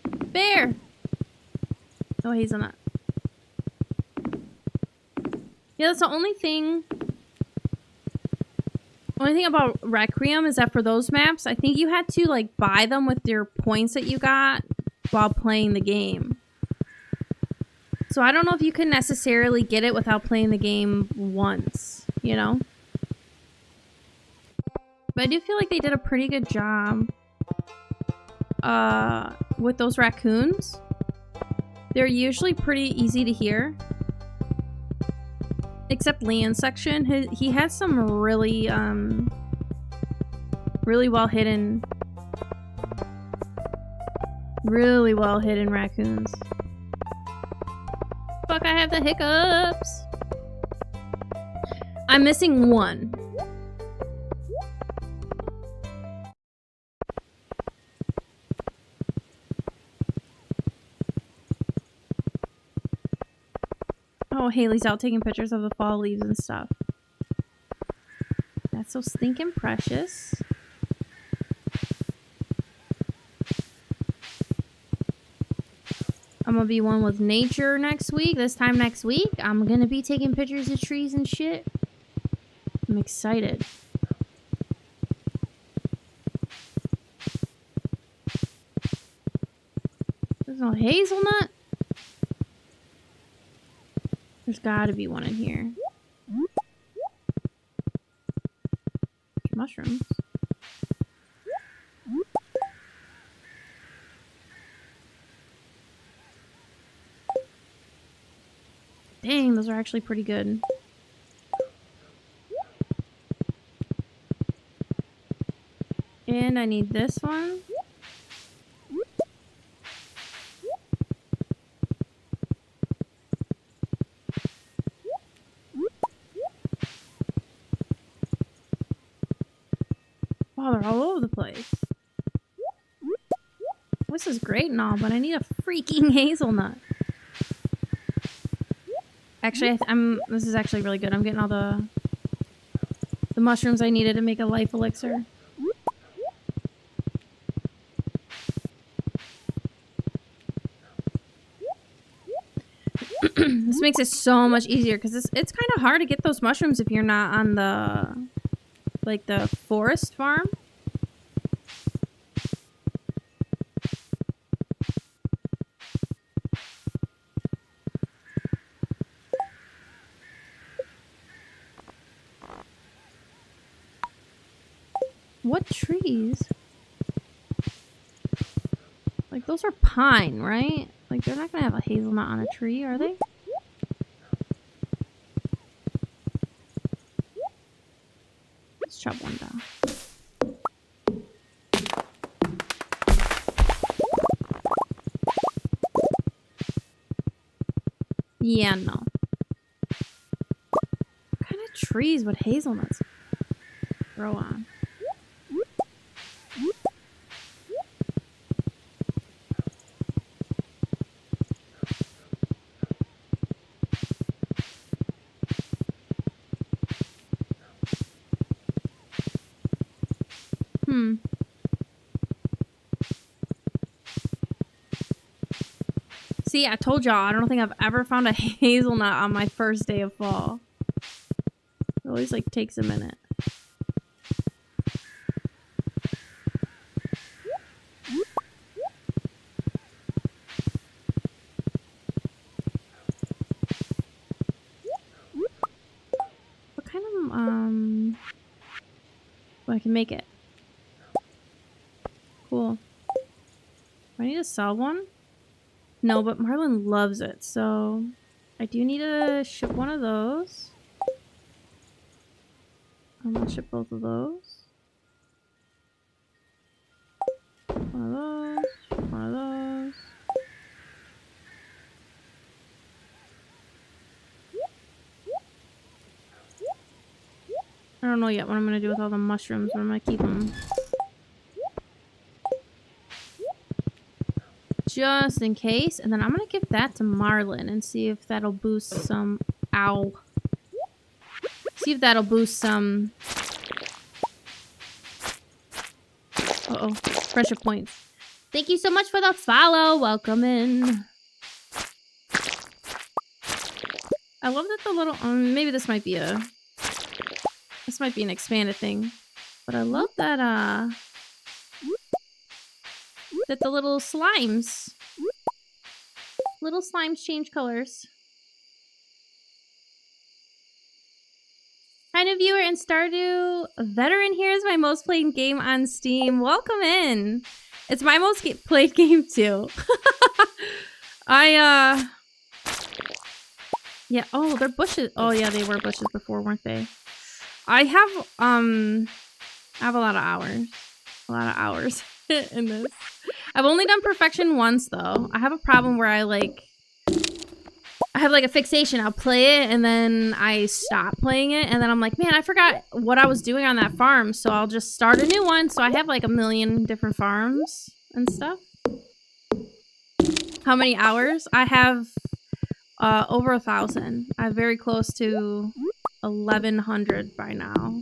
Bear! Oh, hazelnut. Yeah, that's the only thing about Requiem is that for those maps, I think you had to, like, buy them with your points that you got while playing the game. So I don't know if you can necessarily get it without playing the game once, you know? But I do feel like they did a pretty good job with those raccoons. They're usually pretty easy to hear. Except Leon's section. He has some really well hidden raccoons. Fuck, I have the hiccups. I'm missing one. Oh, Haley's out taking pictures of the fall leaves and stuff. That's so stinking precious. I'm gonna be one with nature next week. This time next week, I'm gonna be taking pictures of trees and shit. I'm excited. There's no hazelnut. There's gotta be one in here. Mushrooms. Dang, those are actually pretty good. And I need this one. Wow, they're all over the place. This is great and all, but I need a freaking hazelnut. Actually, this is actually really good. I'm getting all the mushrooms I needed to make a life elixir. This makes it so much easier because it's kind of hard to get those mushrooms if you're not on the forest farm. What trees? Like, those are pine, right? Like, they're not gonna have a hazelnut on a tree, are they? Let's chop one down. Yeah, no. What kind of trees would hazelnuts grow on? Hmm. See, I told y'all, I don't think I've ever found a hazelnut on my first day of fall. It always, like, takes a minute. What kind of, well, I can make it. Cool. Do I need to sell one? No, but Marlon loves it, so I do need to ship one of those. I'm gonna ship both of those. One of those. One of those. I don't know yet what I'm gonna do with all the mushrooms, but I'm gonna keep them. Just in case. And then I'm gonna give that to Marlon and see if that'll boost some... Ow. See if that'll boost some... Uh-oh. Pressure points. Thank you so much for the follow. Welcome in. I love that the little... maybe this might be a... This might be an expanded thing. But I love that, that the little slimes... Little slimes change colors. Hi, new viewer and Stardew. Veteran here is my most played game on Steam. Welcome in. It's my most played game too. Yeah. Oh, they're bushes. Oh yeah, they were bushes before, weren't they? I have a lot of hours. A lot of hours in this. I've only done perfection once though. I have a problem where I have like a fixation. I'll play it and then I stop playing it and then I'm like, man, I forgot what I was doing on that farm, so I'll just start a new one. So I have like a million different farms and stuff. How many hours? I have over 1,000. I'm very close to 1,100 by now.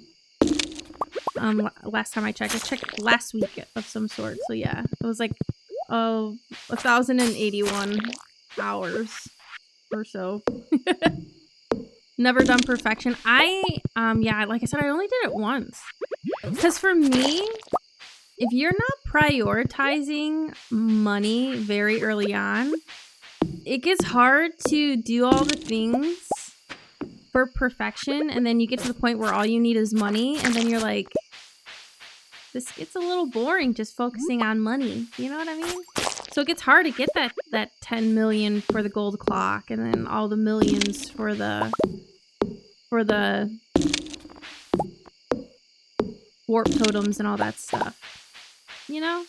Last time I checked last week of some sort. So yeah, it was like 1,081 hours or so. Never done perfection. Yeah, like I said, I only did it once. Because for me, if you're not prioritizing money very early on, it gets hard to do all the things for perfection, and then you get to the point where all you need is money, and then you're like, this gets a little boring just focusing on money. You know what I mean? So it gets hard to get that 10 million for the gold clock, and then all the millions for the warp totems and all that stuff. You know?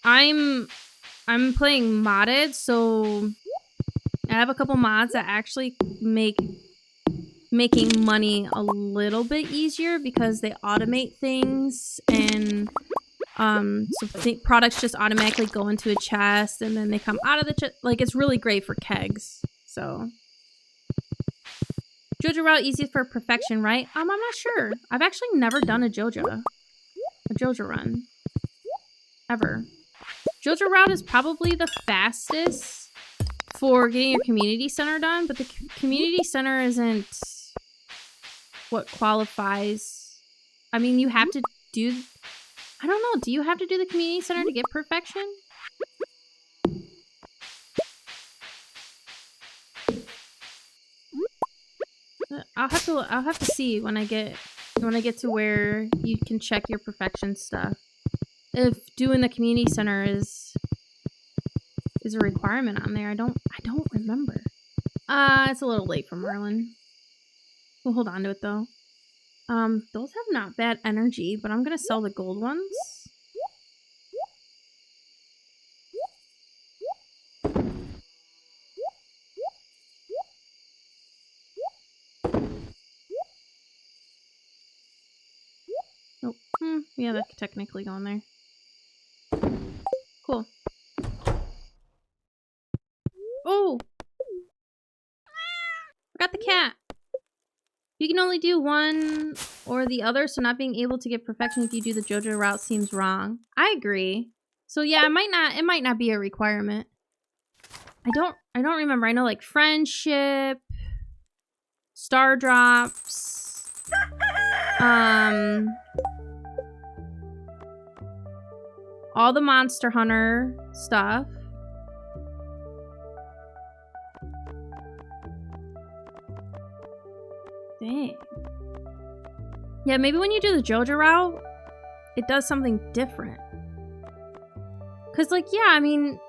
I'm playing modded, so I have a couple mods that actually make making money a little bit easier because they automate things, and so products just automatically go into a chest and then they come out of the chest. Like, it's really great for kegs. So JoJo route easy for perfection, right? I'm not sure. I've actually never done a JoJo run ever. JoJo route is probably the fastest for getting your community center done, but the community center isn't what qualifies. I mean, you have to do... I don't know. Do you have to do the community center to get perfection? I'll have to see when I get to where you can check your perfection stuff. If doing the community center is a requirement on there. I don't remember. It's a little late for Merlin. We'll hold on to it though. Those have not bad energy, but I'm gonna sell the gold ones. Nope. Yeah, that could technically go in there. Cool. Oh! Forgot the cat. You can only do one or the other, so not being able to get perfection if you do the JoJo route seems wrong. I agree. So yeah, it might not be a requirement. I don't remember. I know like friendship, star drops, all the Monster Hunter stuff. Dang. Yeah, maybe when you do the JoJo route, it does something different. Cause like, yeah, I mean,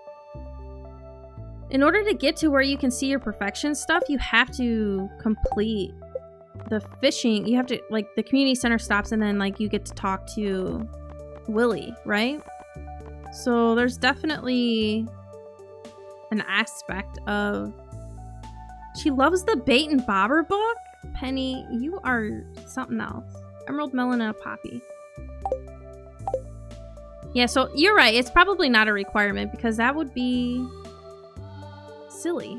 in order to get to where you can see your perfection stuff, you have to complete the fishing. You have to, like, the community center stops and then, like, you get to talk to Willy, right? So there's definitely an aspect of... She loves the Bait and Bobber book? Penny, you are something else. Emerald melon and a poppy. Yeah, so you're right. It's probably not a requirement because that would be... silly.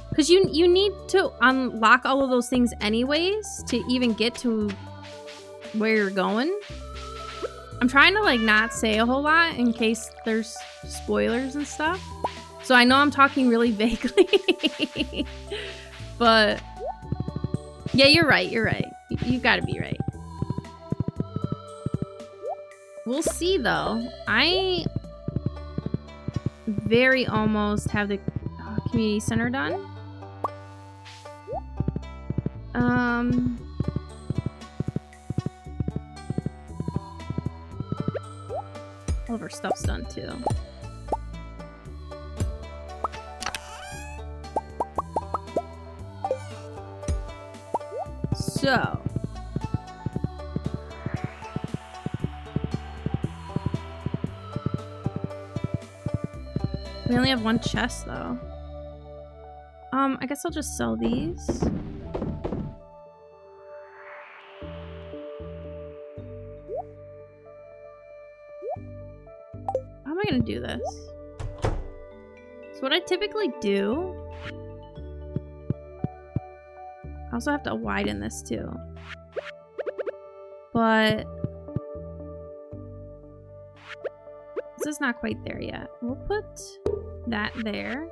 Because you need to unlock all of those things anyways to even get to where you're going. I'm trying to like not say a whole lot in case there's spoilers and stuff. So I know I'm talking really vaguely. But yeah, you're right. You're right. You gotta be right. We'll see though. I very almost have the community center done. All of our stuff's done too. So we only have one chest though. I guess I'll just sell these. How am I gonna do this? So what I typically do, I also have to widen this too. But this is not quite there yet. We'll put that there.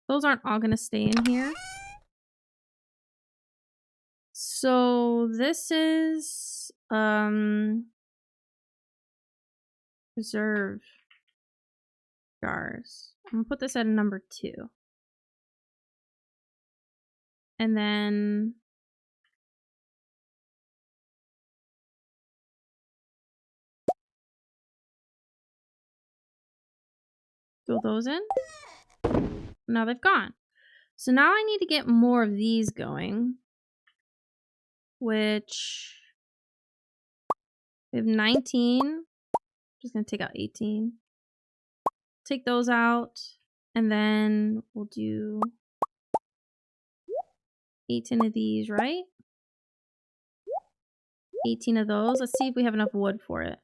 Those aren't all gonna stay in here. So this is reserve jars. I'm gonna put this at a number 2. And then throw those in. Now they've gone. So now I need to get more of these going. Which we have 19. Just gonna take out 18. Take those out. And then we'll do 18 of these, right? 18 of those. Let's see if we have enough wood for it.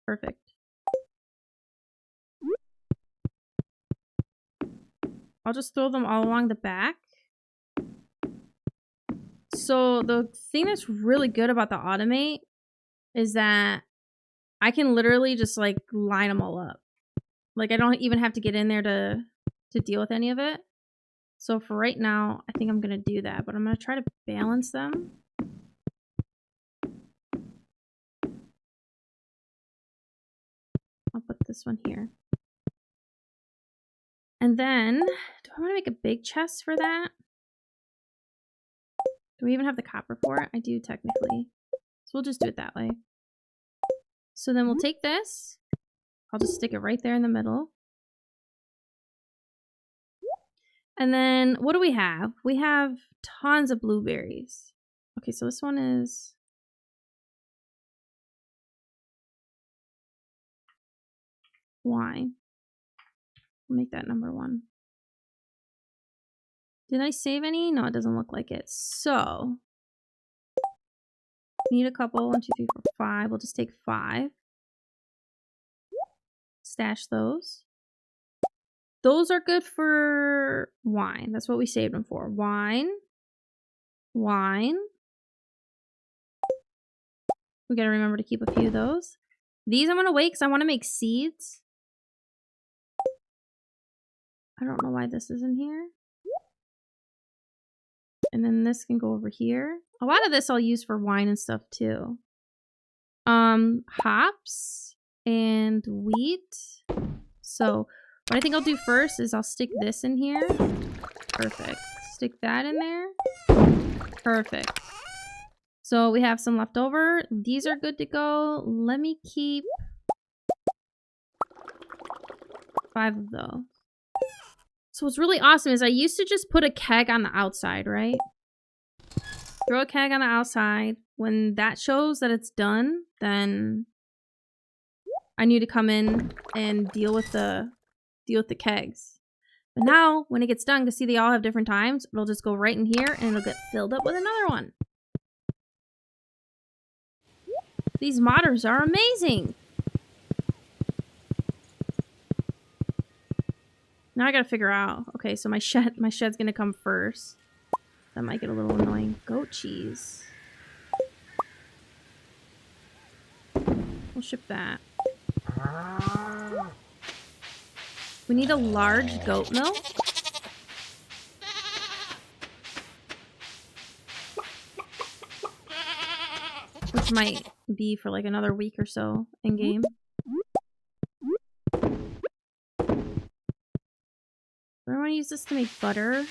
Perfect. I'll just throw them all along the back. So the thing that's really good about the automate is that I can literally just like line them all up. Like I don't even have to get in there to deal with any of it. So for right now, I think I'm gonna do that, but I'm gonna try to balance them. I'll put this one here. And then, do I want to make a big chest for that? Do we even have the copper for it? I do technically. So we'll just do it that way. So then we'll take this. I'll just stick it right there in the middle. And then what do we have? We have tons of blueberries. Okay, so this one is... wine. We'll make that number 1. Did I save any? No, it doesn't look like it. So, need a couple. 1, 2, 3, 4, 5. We'll just take 5. Stash those. Those are good for wine. That's what we saved them for. Wine. Wine. We gotta remember to keep a few of those. These I'm gonna wait because I want to make seeds. I don't know why this is in here. And then this can go over here. A lot of this I'll use for wine and stuff too. Hops and wheat. So what I think I'll do first is I'll stick this in here. Perfect. Stick that in there. Perfect. So we have some left over. These are good to go. Let me keep 5 of those. So what's really awesome is I used to just put a keg on the outside, right? Throw a keg on the outside. When that shows that it's done, then I need to come in and deal with the kegs. But now, when it gets done, because see they all have different times, it'll just go right in here and it'll get filled up with another one. These modders are amazing. Now I gotta figure out. Okay, so my shed's gonna come first. That might get a little annoying. Goat cheese. We'll ship that. We need a large goat milk. Which might be for like another week or so in game. I want to use this to make butter.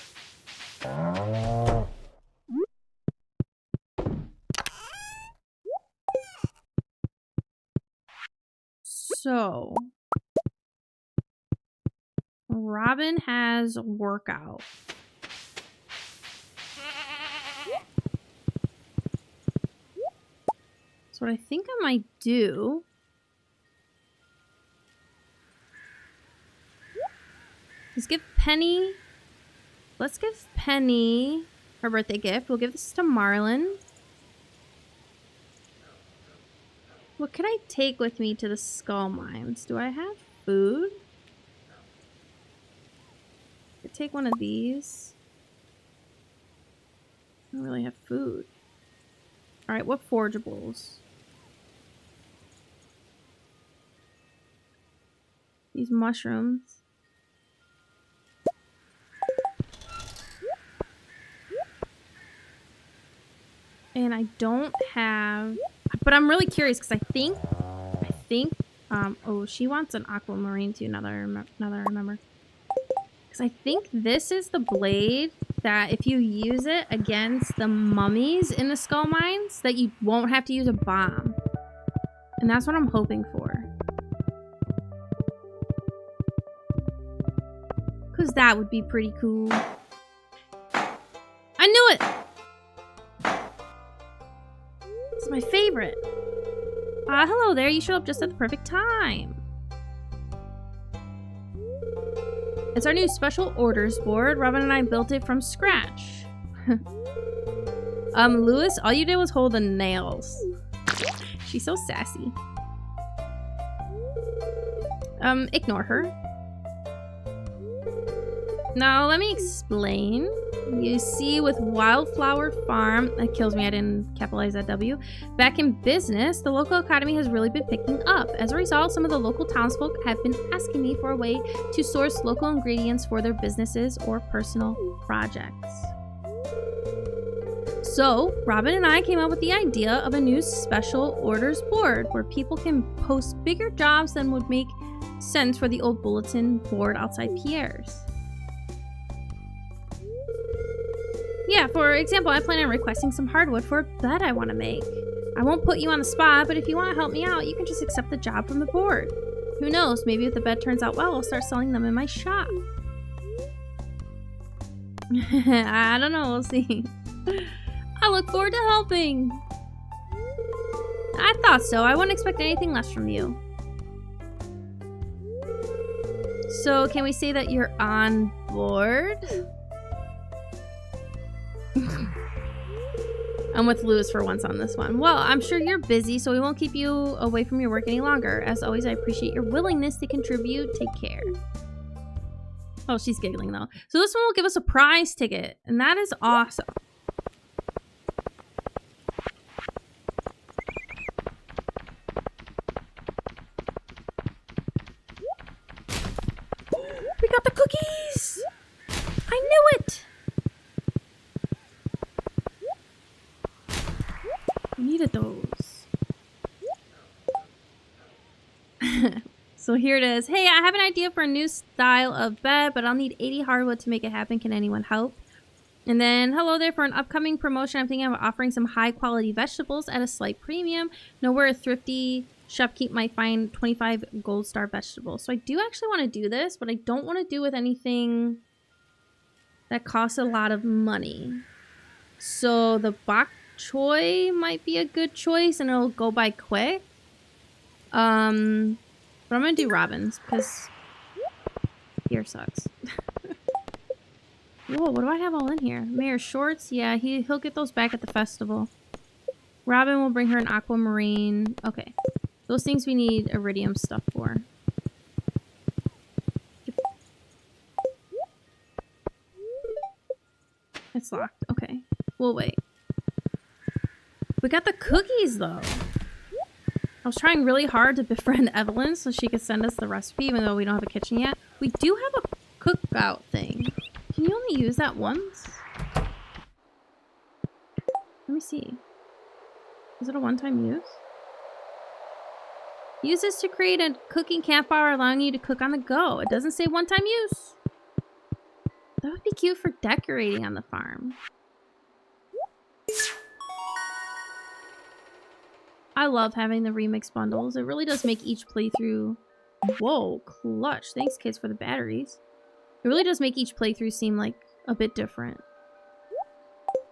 So Robin has workout. So what I think I might do is give Penny, let's give Penny her birthday gift. We'll give this to Marlin. What can I take with me to the skull mines? Do I have food? I could take one of these. I don't really have food. Alright, what forageables? These mushrooms. And I don't have... But I'm really curious because I think... oh, she wants an aquamarine too, now that I remember. Because I think this is the blade that if you use it against the mummies in the skull mines, that you won't have to use a bomb. And that's what I'm hoping for. Because that would be pretty cool. I knew it! It's my favorite. Hello there. You showed up just at the perfect time. It's our new special orders board. Robin and I built it from scratch. Lewis, all you did was hold the nails. She's so sassy. Ignore her. Now, let me explain. You see, with Wildflower Farm, that kills me, I didn't capitalize that W, back in business, the local economy has really been picking up. As a result, some of the local townsfolk have been asking me for a way to source local ingredients for their businesses or personal projects. So, Robin and I came up with the idea of a new special orders board where people can post bigger jobs than would make sense for the old bulletin board outside Pierre's. Yeah, for example, I plan on requesting some hardwood for a bed I want to make. I won't put you on the spot, but if you want to help me out, you can just accept the job from the board. Who knows, maybe if the bed turns out well, I'll start selling them in my shop. I don't know, we'll see. I look forward to helping. I thought so, I wouldn't expect anything less from you. So can we say that you're on board? I'm with Lewis for once on this one. Well, I'm sure you're busy, so we won't keep you away from your work any longer. As always, I appreciate your willingness to contribute. Take care. Oh, she's giggling though. So this one will give us a prize ticket, and that is awesome. We got the cookies! I knew it! We needed those. So here it is. Hey, I have an idea for a new style of bed, but I'll need 80 hardwood to make it happen. Can anyone help? And then, hello there. For an upcoming promotion, I'm thinking of offering some high-quality vegetables at a slight premium. Know where a thrifty shopkeep might find 25 gold star vegetables. So I do actually want to do this, but I don't want to do with anything that costs a lot of money. So the bok choy might be a good choice, and it'll go by quick. But I'm gonna do robins because here sucks. Whoa, what do I have all in here? Mayor shorts, yeah, he'll get those back at the festival. Robin will bring her an aquamarine. Okay, those things we need iridium stuff for. It's locked. Okay, we'll wait. We got the cookies though. I was trying really hard to befriend Evelyn so she could send us the recipe, even though we don't have a kitchen yet. We do have a cookout thing. Can you only use that once? Let me see. Is it a one-time use? Use this to create a cooking campfire, allowing you to cook on the go. It doesn't say one-time use. That would be cute for decorating on the farm. I love having the remix bundles. It really does make each playthrough... Whoa, clutch. Thanks, kids, for the batteries. It really does make each playthrough seem like a bit different.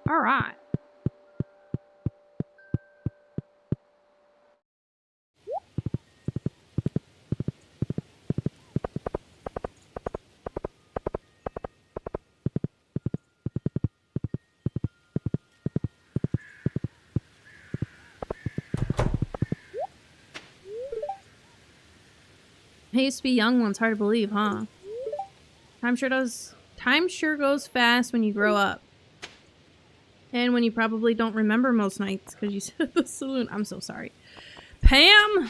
Alright. I used to be young once. Hard to believe, huh? Time sure goes fast when you grow up. And when you probably don't remember most nights because you sit at the saloon. I'm so sorry. Pam! I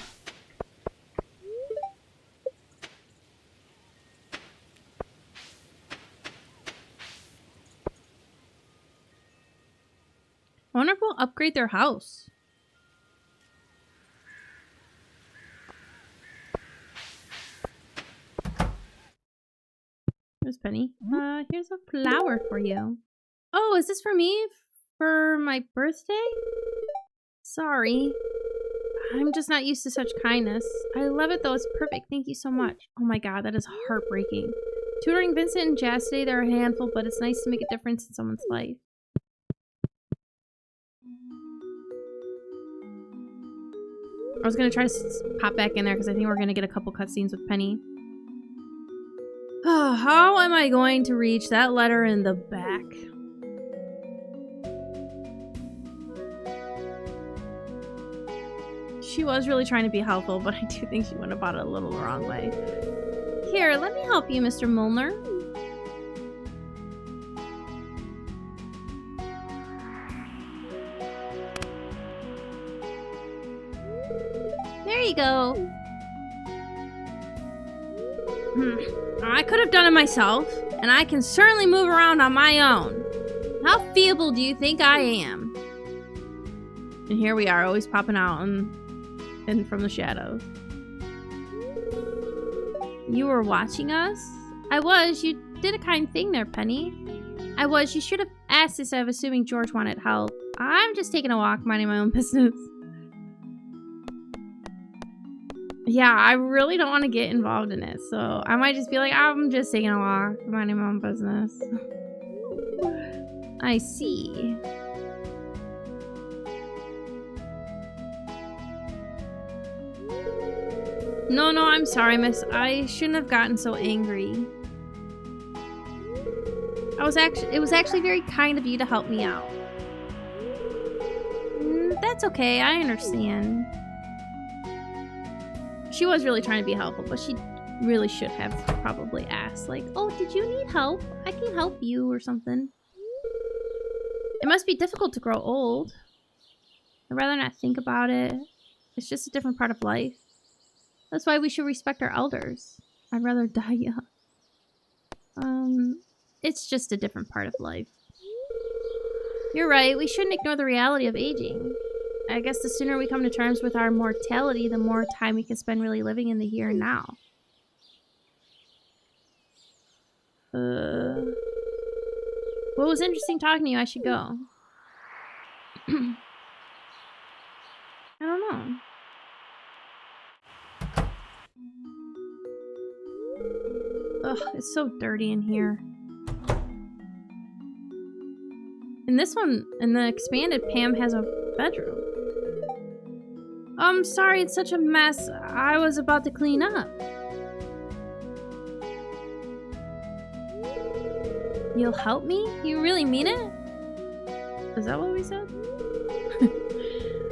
wonder if we'll upgrade their house. Here's Penny. Here's a flower for you. Oh, is this for me? For my birthday? Sorry. I'm just not used to such kindness. I love it though. It's perfect. Thank you so much. Oh my god, that is heartbreaking. Tutoring Vincent and Jazz today, they're a handful, but it's nice to make a difference in someone's life. I was gonna try to pop back in there because I think we're gonna get a couple cutscenes with Penny. Oh, how am I going to reach that letter in the back? She was really trying to be helpful, but I do think she went about it a little the wrong way. Here, let me help you, Mr. Milner. There you go. I could have done it myself, and I can certainly move around on my own. How feeble do you think I am? And here we are, always popping out and from the shadows. You were watching us? I was. You did a kind thing there, Penny. I was. You should have asked instead of assuming George wanted help. I'm just taking a walk, minding my own business. Yeah, I really don't want to get involved in it, so I might just be like, I'm just taking a walk, minding my own business. I see. No, I'm sorry, miss. I shouldn't have gotten so angry. It was actually very kind of you to help me out. That's okay, I understand. She was really trying to be helpful, but she really should have probably asked, like, oh, did you need help? I can help you or something. It must be difficult to grow old. I'd rather not think about it. It's just a different part of life. That's why we should respect our elders. I'd rather die young. It's just a different part of life. You're right, we shouldn't ignore the reality of aging. I guess the sooner we come to terms with our mortality, the more time we can spend really living in the here and now. Well, it was interesting talking to you. I should go. I don't know. Ugh, it's so dirty in here. In this one, in the expanded, Pam has a bedroom. I'm sorry, it's such a mess. I was about to clean up. You'll help me? You really mean it? Is that what we said?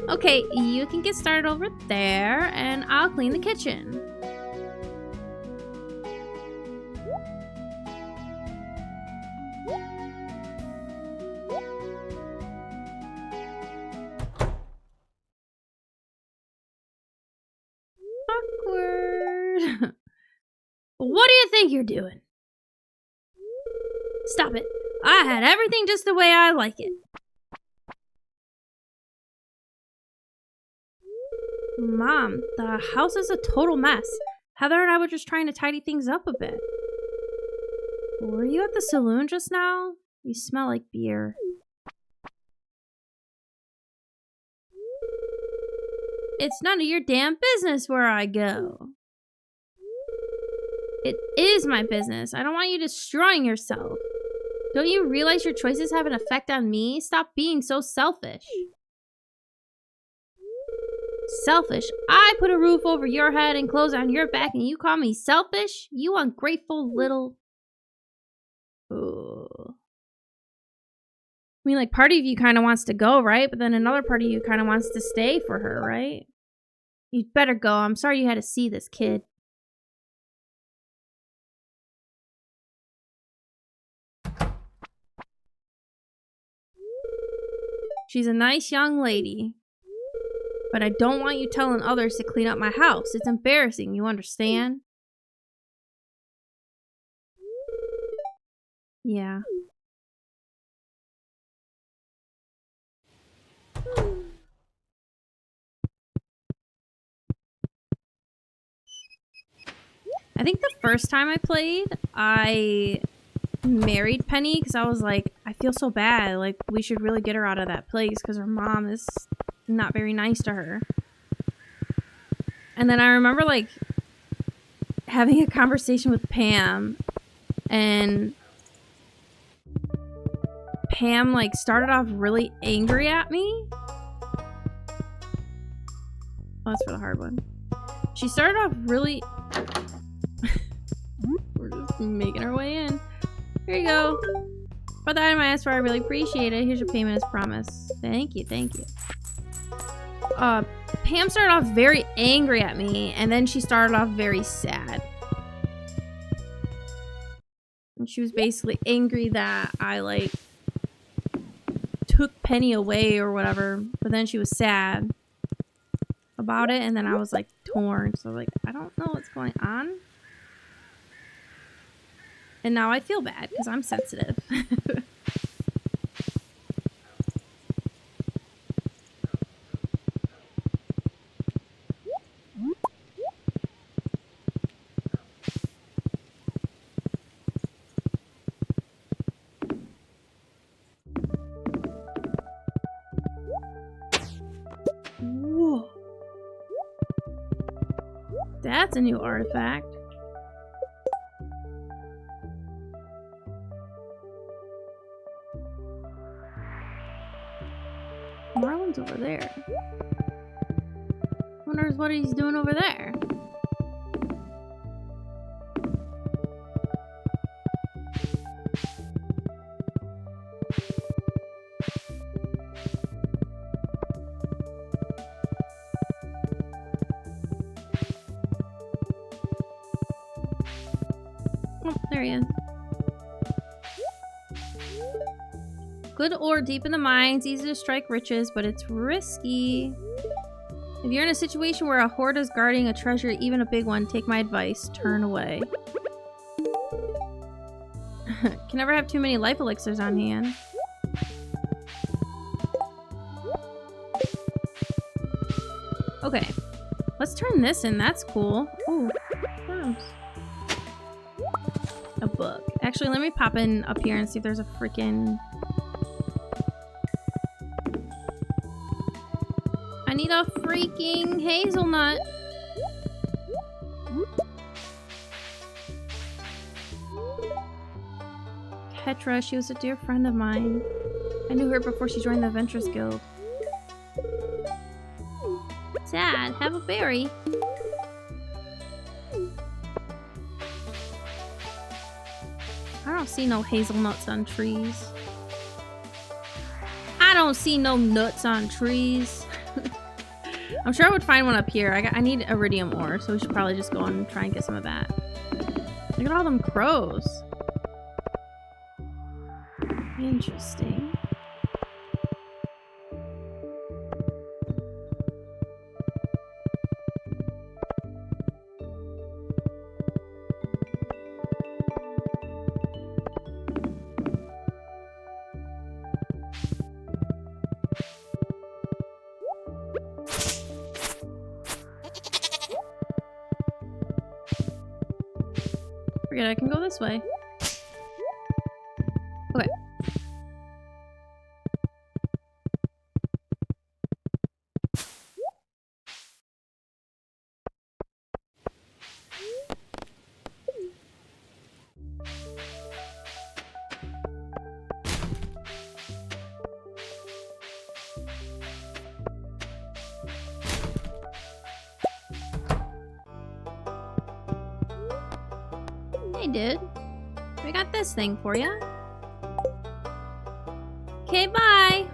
Okay, you can get started over there, and I'll clean the kitchen. Awkward. What do you think you're doing? Stop it. I had everything just the way I like it. Mom, the house is a total mess. Heather and I were just trying to tidy things up a bit. Were you at the saloon just now? You smell like beer. It's none of your damn business where I go. It is my business. I don't want you destroying yourself. Don't you realize your choices have an effect on me? Stop being so selfish. Selfish? I put a roof over your head and clothes on your back and you call me selfish? You ungrateful little... Ugh. I mean, like, part of you kind of wants to go, right? But then another part of you kind of wants to stay for her, right? You'd better go. I'm sorry you had to see this kid. She's a nice young lady. But I don't want you telling others to clean up my house. It's embarrassing, you understand? Yeah. I think the first time I played, I married Penny because I was like, I feel so bad. Like, we should really get her out of that place because her mom is not very nice to her. And then I remember, like, having a conversation with Pam, and Pam, like, started off really angry at me. Oh, that's for the hard one. She started off really... We're just making our way in. Here you go. For the item I asked for, I really appreciate it. Here's your payment as promised. Thank you, thank you. Pam started off very angry at me, and then she started off very sad. And she was basically angry that I, like, took Penny away or whatever, but then she was sad about it, and then I was, like, torn. So, like, I don't know what's going on. And now I feel bad because I'm sensitive. Whoa. That's a new artifact. Marlon's over there. Wonders what he's doing over there. there he is. Good ore deep in the mines, easy to strike riches, but it's risky. If you're in a situation where a horde is guarding a treasure, even a big one, take my advice, turn away. Can never have too many life elixirs on hand. Okay, let's turn this in. That's cool. Ooh, worms. A book. Actually, let me pop in up here and see if there's a freaking... I need a freaking hazelnut. Petra, she was a dear friend of mine. I knew her before she joined the Adventurers Guild. Sad, have a berry. I don't see no hazelnuts on trees. I don't see no nuts on trees. I'm sure I would find one up here. I need iridium ore, so we should probably just go and try and get some of that. Look at all them crows. Interesting. Forget I can go this way. Okay. Hey, dude. We got this thing for you. Okay, bye.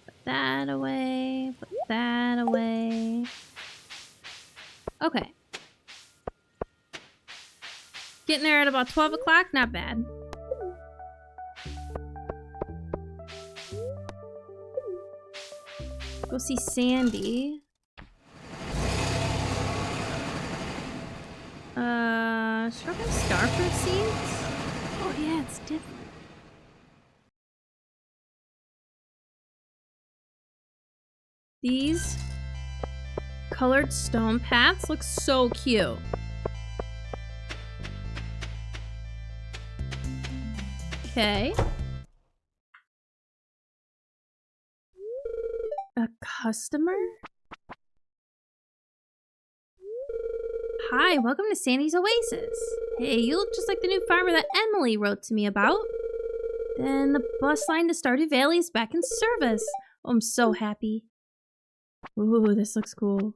Put that away. Put that away. Okay. Getting there at about 12 o'clock. Not bad. Go see Sandy. Should I have starfruit seeds? Oh yeah, it's different. These colored stone paths look so cute. Okay. A customer? Hi, welcome to Sandy's Oasis. Hey, you look just like the new farmer that Emily wrote to me about. Then the bus line to Stardew Valley is back in service. Oh, I'm so happy. Ooh, this looks cool.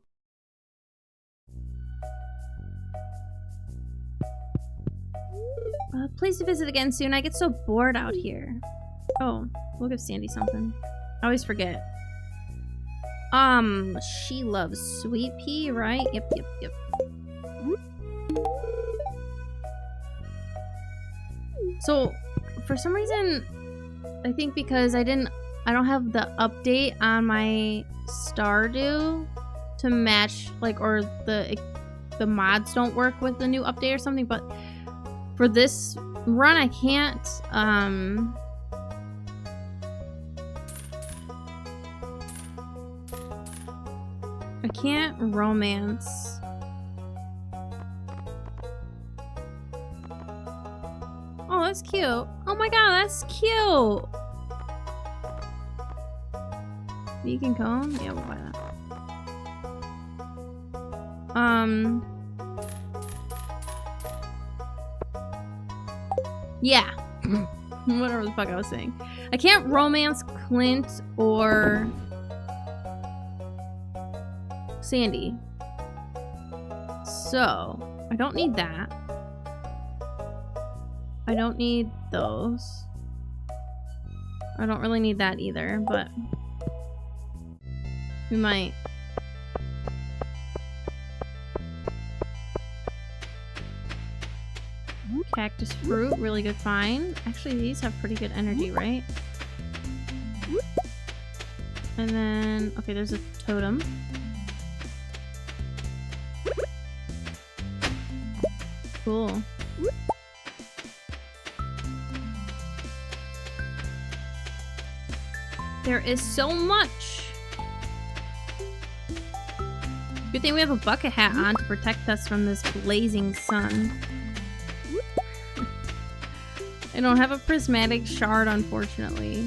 Please visit again soon. I get so bored out here. Oh, we'll give Sandy something. I always forget. She loves sweet pea, right? Yep. So, for some reason, I think because I don't have the update on my Stardew to match, like, or the mods don't work with the new update or something, but for this run, I can't, romance. Oh, that's cute. Oh my god, that's cute. Vegan cone? Yeah, we'll buy that. Yeah. Whatever the fuck I was saying. I can't romance Clint or Sandy. So, I don't need that. I don't need those. I don't really need that either, but we might. Cactus fruit, really good find. Actually, these have pretty good energy, right? And then, okay, there's a totem. Cool. There is so much. Good thing we have a bucket hat on to protect us from this blazing sun. I don't have a prismatic shard, unfortunately.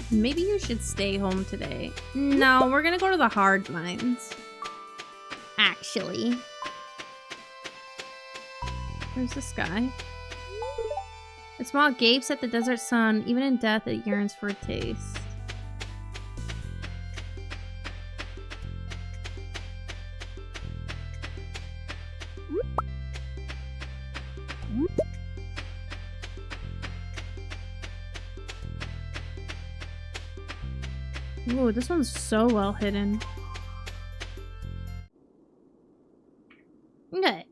Maybe you should stay home today. No, we're gonna go to the hard mines. Actually. Where's this guy? A small gapes at the desert sun. Even in death, it yearns for a taste. Ooh, this one's so well hidden. Okay.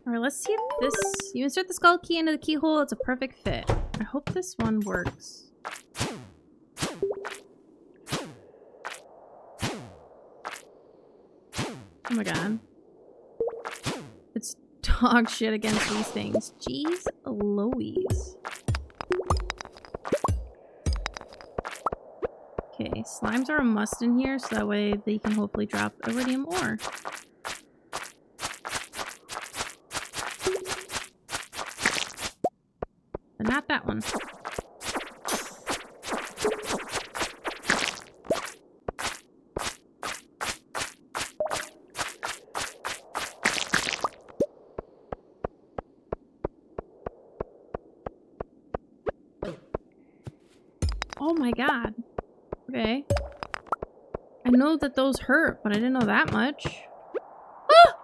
Alright, let's see if this... You insert the skull key into the keyhole, it's a perfect fit. I hope this one works. Oh my god. It's dog shit against these things. Jeez Louise. Okay, slimes are a must in here, so that way they can hopefully drop iridium ore. But not that one. Oh my god. Okay. I know that those hurt, but I didn't know that much. Ah!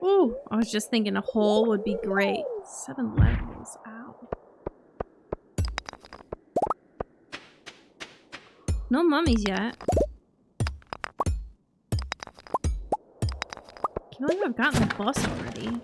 Ooh, I was just thinking a hole would be great. 7 levels, ow. No mummies yet. Can't believe I've gotten the bus already.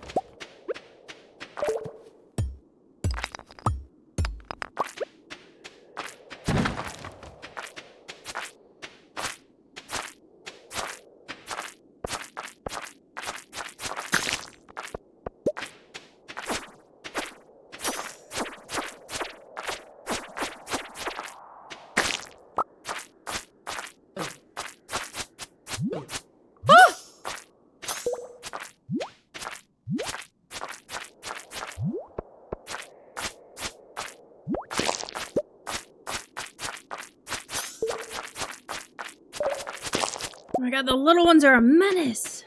Oh my god, the little ones are a menace!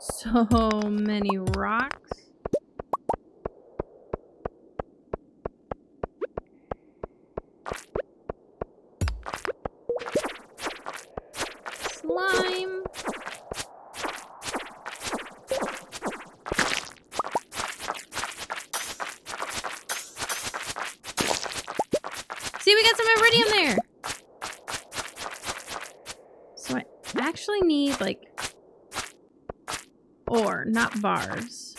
So many rocks. Slime. See, we got some iridium there. So I actually need, like, ore, not bars.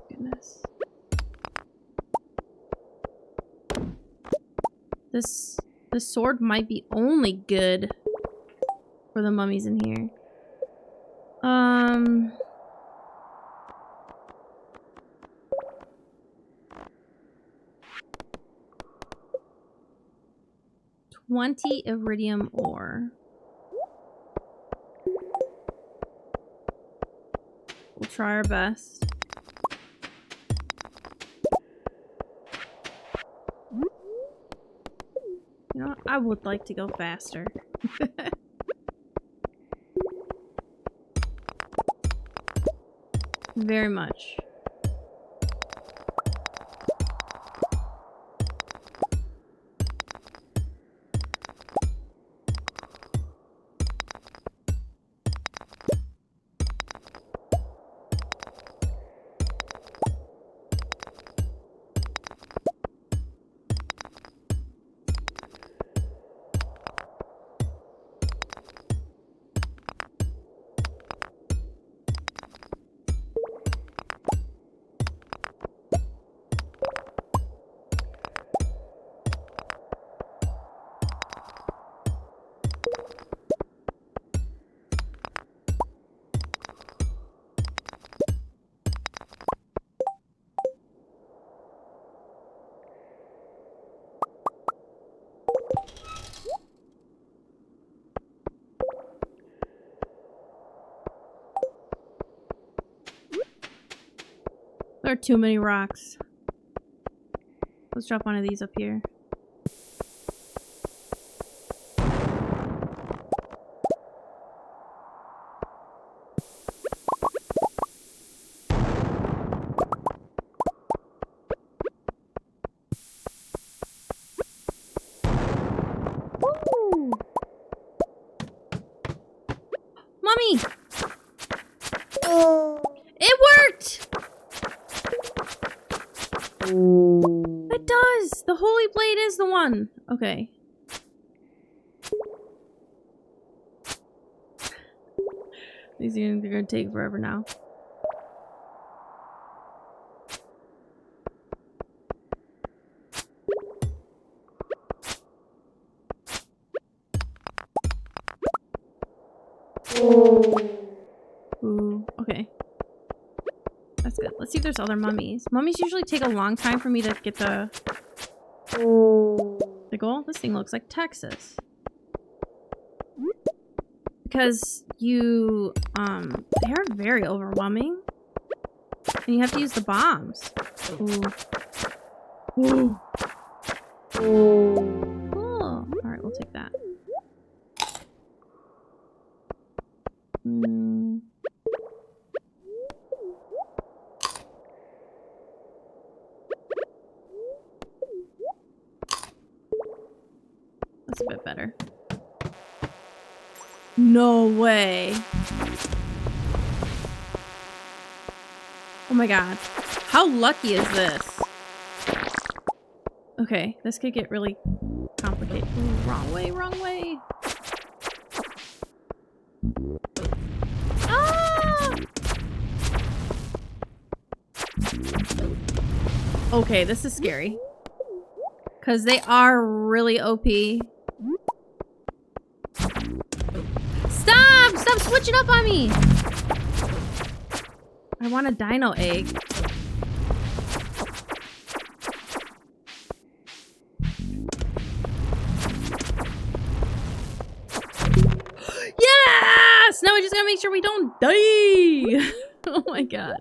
Goodness. This sword might be only good for the mummies in here. 20 iridium ore. We'll try our best. You know what? I would like to go faster. Very much. There are too many rocks. Let's drop one of these up here. Woo! Mommy! It worked! It does! The holy blade is the one! Okay. These are gonna take forever now. Ooh, okay. That's good. Let's see if there's other mummies. Mummies usually take a long time for me to get the goal. This thing looks like Texas. Because you, they're very overwhelming. And you have to use the bombs. Ooh. Ooh. Cool. Alright, we'll take that. That's a bit better. No way. Oh my god. How lucky is this? Okay, this could get really complicated. Ooh, wrong way, wrong way. Ah! Okay, this is scary. Because they are really OP. Stop! Stop switching up on me! I want a dino egg. Yes! Now we just gotta make sure we don't die! Oh my god.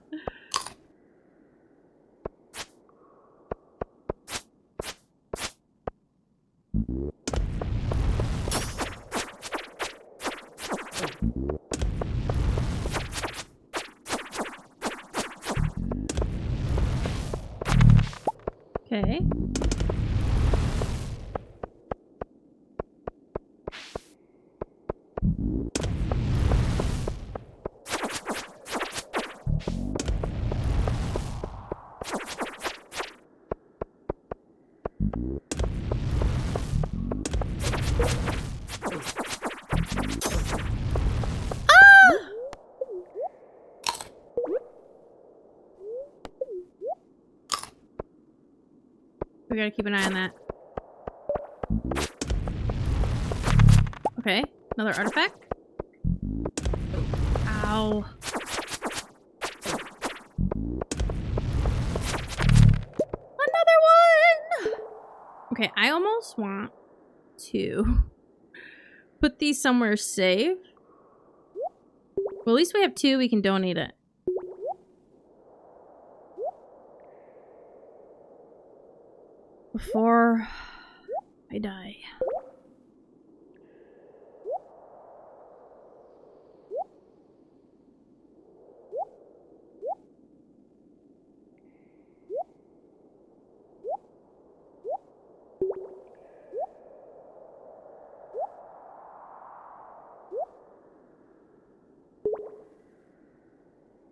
Okay. We gotta keep an eye on that. Okay, another artifact. Ow. Another one! Okay, I almost want to put these somewhere safe. Well, at least we have 2, we can donate it. Before I die.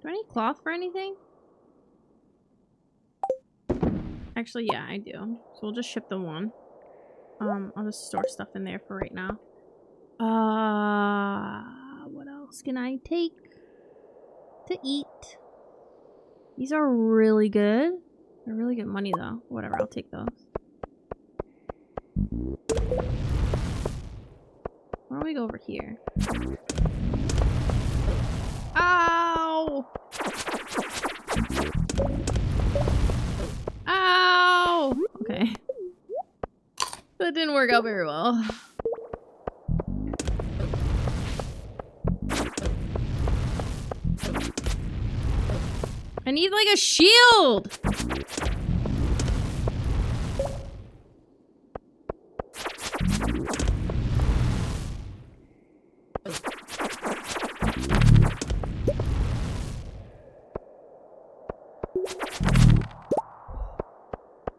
Do I need cloth for anything? Actually, yeah, I do. So we'll just ship the 1. I'll just store stuff in there for right now. What else can I take to eat? These are really good. They're really good money though. Whatever, I'll take those. Why don't we go over here? Ow! Ow! Okay. That didn't work out very well. I need like a shield!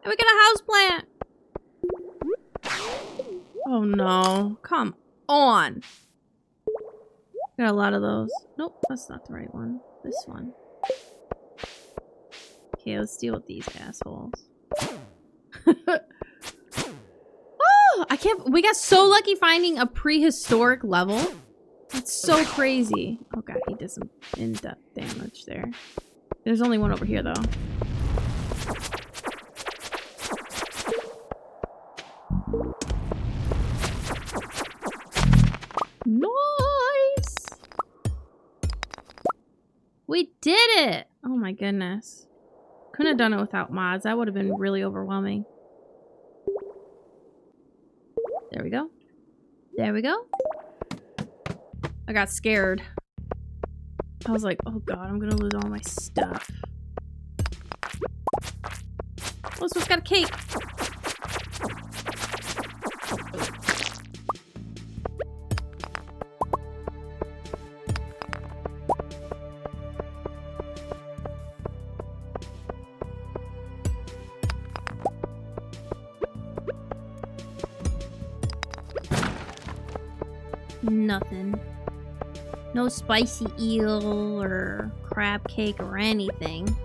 And we got a house plant! Oh no. Come on. Got a lot of those. Nope, that's not the right one. This one. Okay, let's deal with these assholes. Oh, I can't. We got so lucky finding a prehistoric level. That's so crazy. Oh god, he did some in-depth damage there. There's only one over here though. Nice! We did it! Oh my goodness. Couldn't have done it without mods. That would have been really overwhelming. There we go. There we go. I got scared. I was like, oh god, I'm gonna lose all my stuff. Oh, this one's got a cake. Nothing. No spicy eel or crab cake or anything.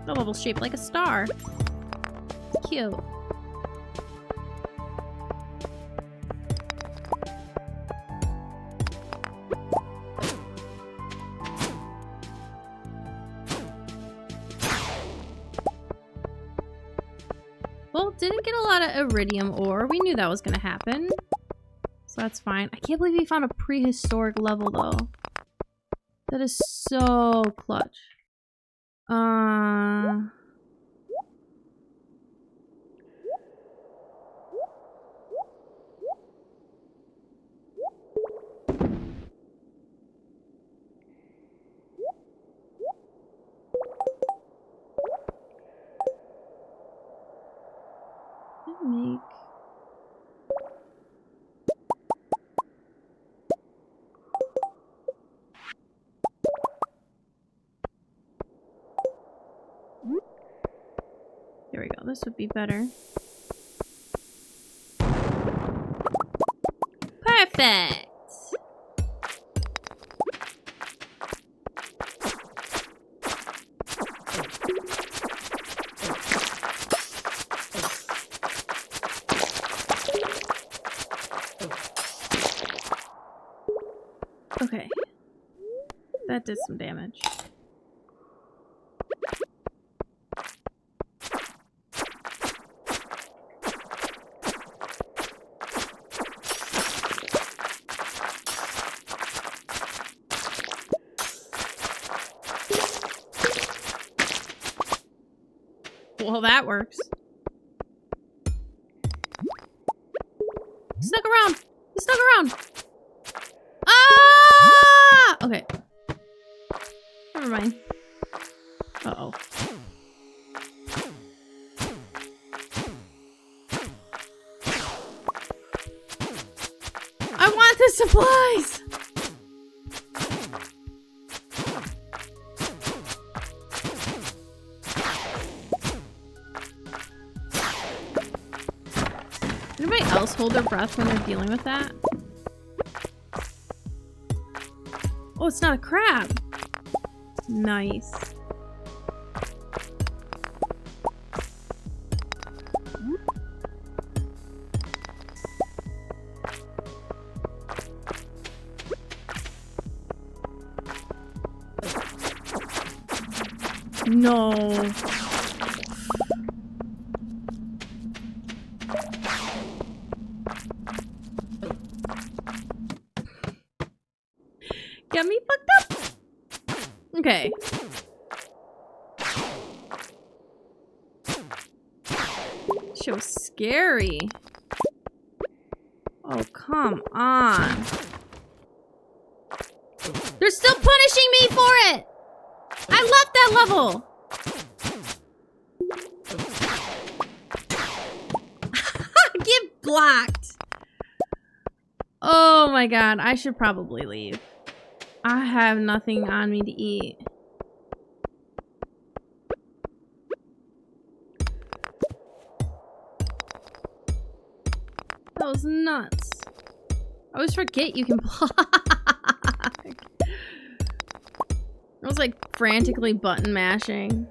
The level's shaped like a star. It's cute. Well, didn't get a lot of iridium ore. We knew that was gonna happen. So that's fine. I can't believe we found a prehistoric level though. That is so clutch. make... There we go. This would be better. Perfect! Okay. That did some damage. Well, that works. He snuck around! He snuck around! Ah! Okay. Never mind. Uh-oh. I want the supplies! Anybody else hold their breath when they're dealing with that? Oh, it's not a crab. Nice. No. Get me fucked up. Okay. Shit was scary. Oh, come on. They're still punishing me for it! I left that level! Get blocked! Oh my god, I should probably leave. I have nothing on me to eat. That was nuts. I always forget you can block. I was like frantically button mashing.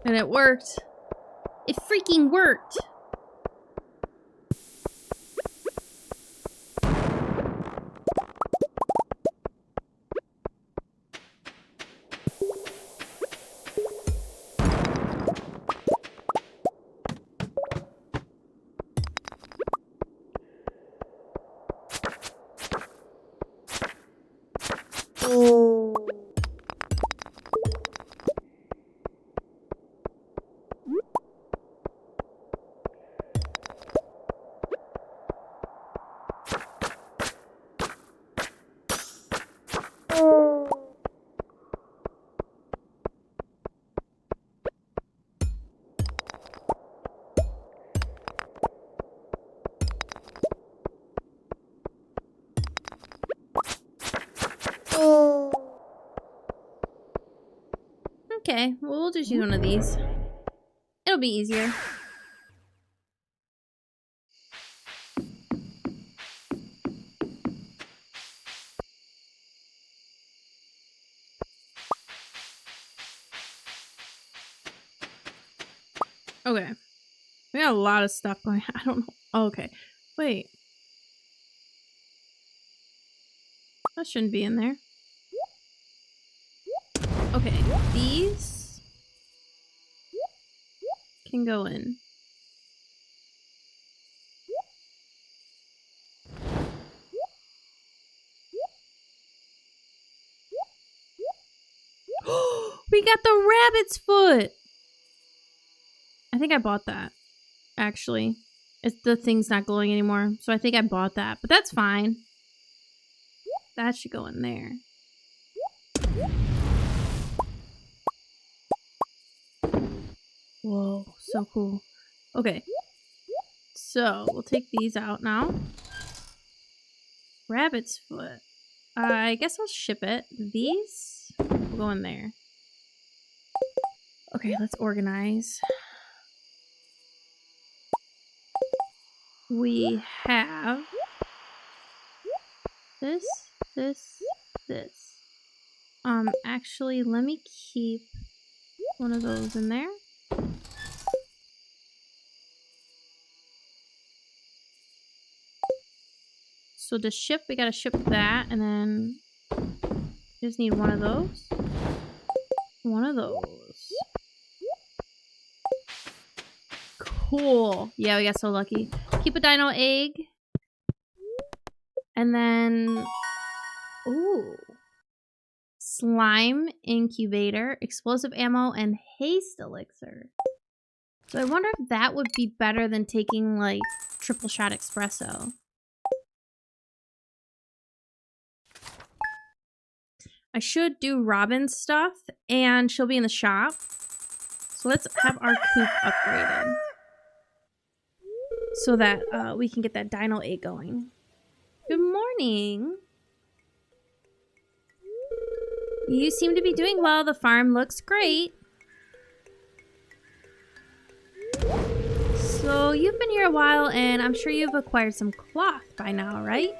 And it worked. It freaking worked. Okay, well, we'll just use one of these. It'll be easier. Okay. We got a lot of stuff going on. I don't know. Oh, okay. Wait. That shouldn't be in there. Okay, these can go in. We got the rabbit's foot! I think I bought that, actually. The thing's not glowing anymore, so I think I bought that. But that's fine. That should go in there. Whoa, so cool. Okay. So we'll take these out now. Rabbit's foot. I guess I'll ship it. These will go in there. Okay, let's organize. We have this. Actually, let me keep one of those in there. So to ship, we gotta ship that, and then just need one of those. One of those. Cool. Yeah, we got so lucky. Keep a dino egg. And then... Ooh. Slime incubator, explosive ammo, and haste elixir. So I wonder if that would be better than taking, like, triple shot espresso. I should do Robin's stuff, and she'll be in the shop. So let's have our coop upgraded. So that we can get that dino egg going. Good morning. You seem to be doing well. The farm looks great. So you've been here a while, and I'm sure you've acquired some cloth by now, right?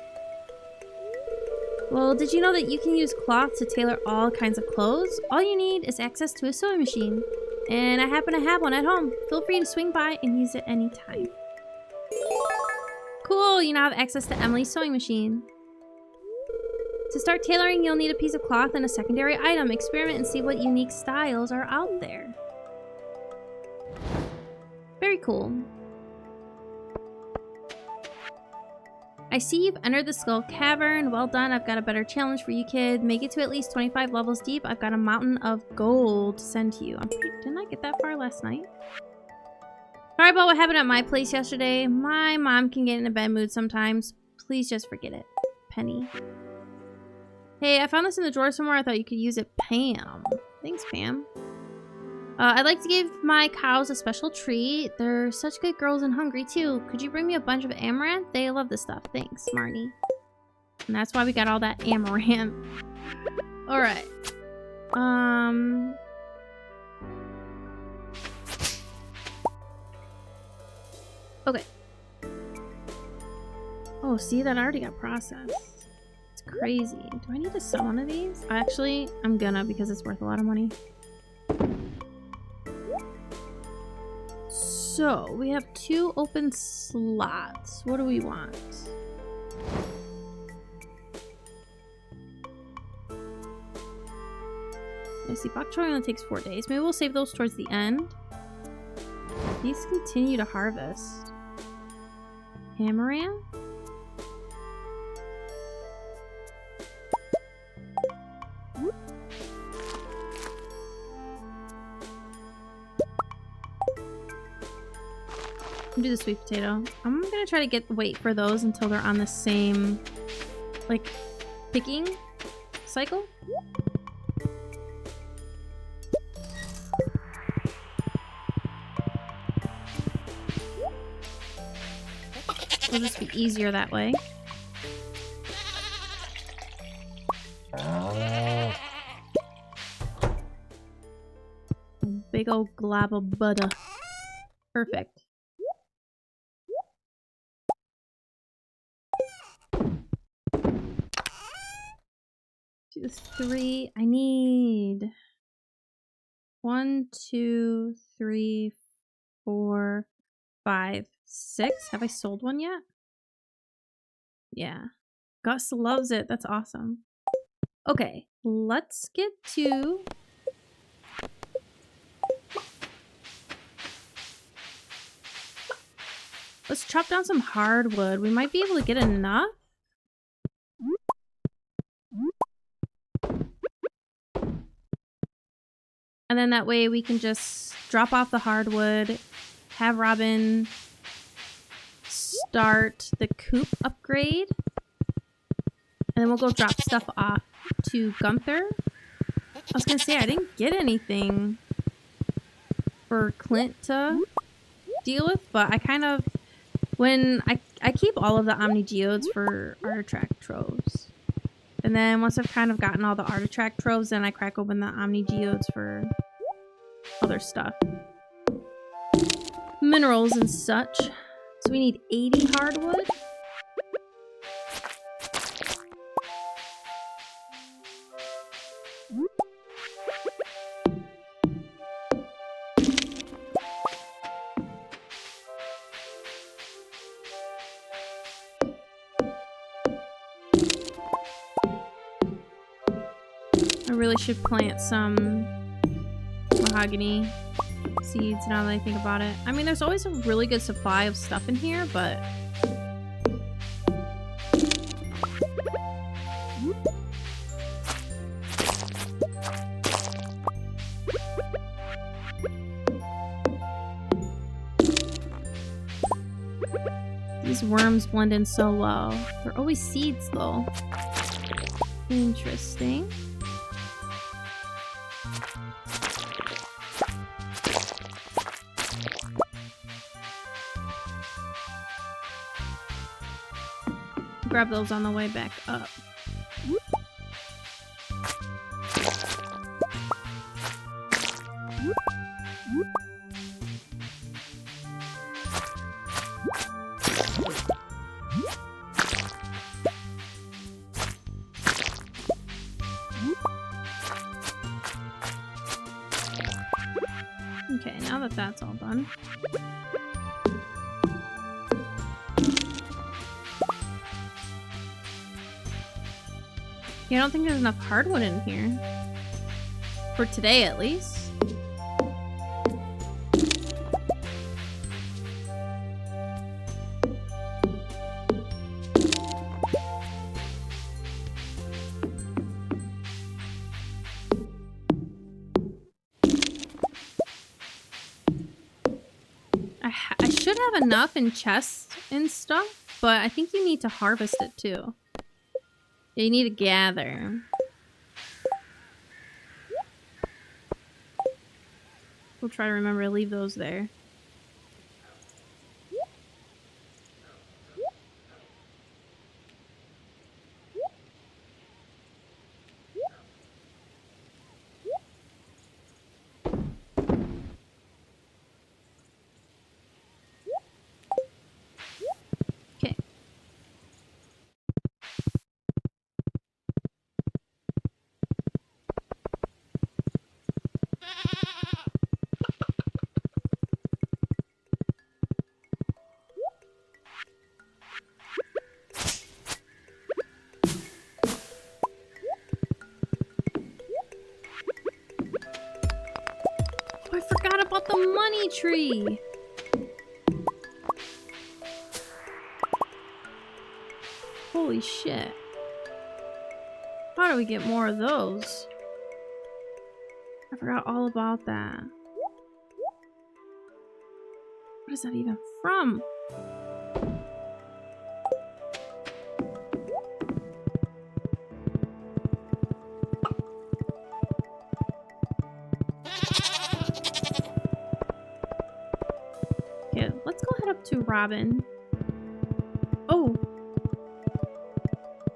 Well, did you know that you can use cloth to tailor all kinds of clothes? All you need is access to a sewing machine. And I happen to have one at home. Feel free to swing by and use it anytime. Cool, you now have access to Emily's sewing machine. To start tailoring, you'll need a piece of cloth and a secondary item. Experiment and see what unique styles are out there. Very cool. I see you've entered the Skull Cavern. Well done. I've got a better challenge for you, kid. Make it to at least 25 levels deep. I've got a mountain of gold to send to you. Didn't I get that far last night? Sorry about what happened at my place yesterday. My mom can get in a bad mood sometimes. Please just forget it. Penny. Hey, I found this in the drawer somewhere. I thought you could use it. Pam. Thanks, Pam. I'd like to give my cows a special treat. They're such good girls and hungry, too. Could you bring me a bunch of amaranth? They love this stuff. Thanks, Marnie. And that's why we got all that amaranth. Alright. Okay. Oh, see, that already got processed. It's crazy. Do I need to sell one of these? Actually, I'm gonna because it's worth a lot of money. So, we have 2 open slots. What do we want? Let's see, bok choy only takes 4 days. Maybe we'll save those towards the end. These continue to harvest. Amaranth? Do the sweet potato. I'm gonna try to wait for those until they're on the same, like, picking cycle. It'll just be easier that way. Big old glob of butter. Perfect. Do 3. I need 1, 2, 3, 4, 5, 6. Have I sold one yet? Yeah. Gus loves it. That's awesome. Okay, let's get to... Let's chop down some hardwood. We might be able to get enough. And then that way we can just drop off the hardwood, have Robin start the coop upgrade, and then we'll go drop stuff off to Gunther. I was gonna say, I didn't get anything for Clint to deal with, but I kind of When I keep all of the Omni Geodes for artifact troves. And then once I've kind of gotten all the artifact troves, then I crack open the Omni Geodes for other stuff. Minerals and such. So we need 80 hardwood. I really should plant some mahogany seeds now that I think about it. I mean, there's always a really good supply of stuff in here, but... These worms blend in so well. They're always seeds, though. Interesting. Grab those on the way back up. Okay, now that that's all done. Yeah, I don't think there's enough hardwood in here. For today, at least. I should have enough in chests and stuff, but I think you need to harvest it too. You need to gather. We'll try to remember to leave those there. Okay. Oh, I forgot about the money tree. Holy shit. How do we get more of those? I forgot all about that. What is that even from? Okay, let's go head up to Robin. Oh!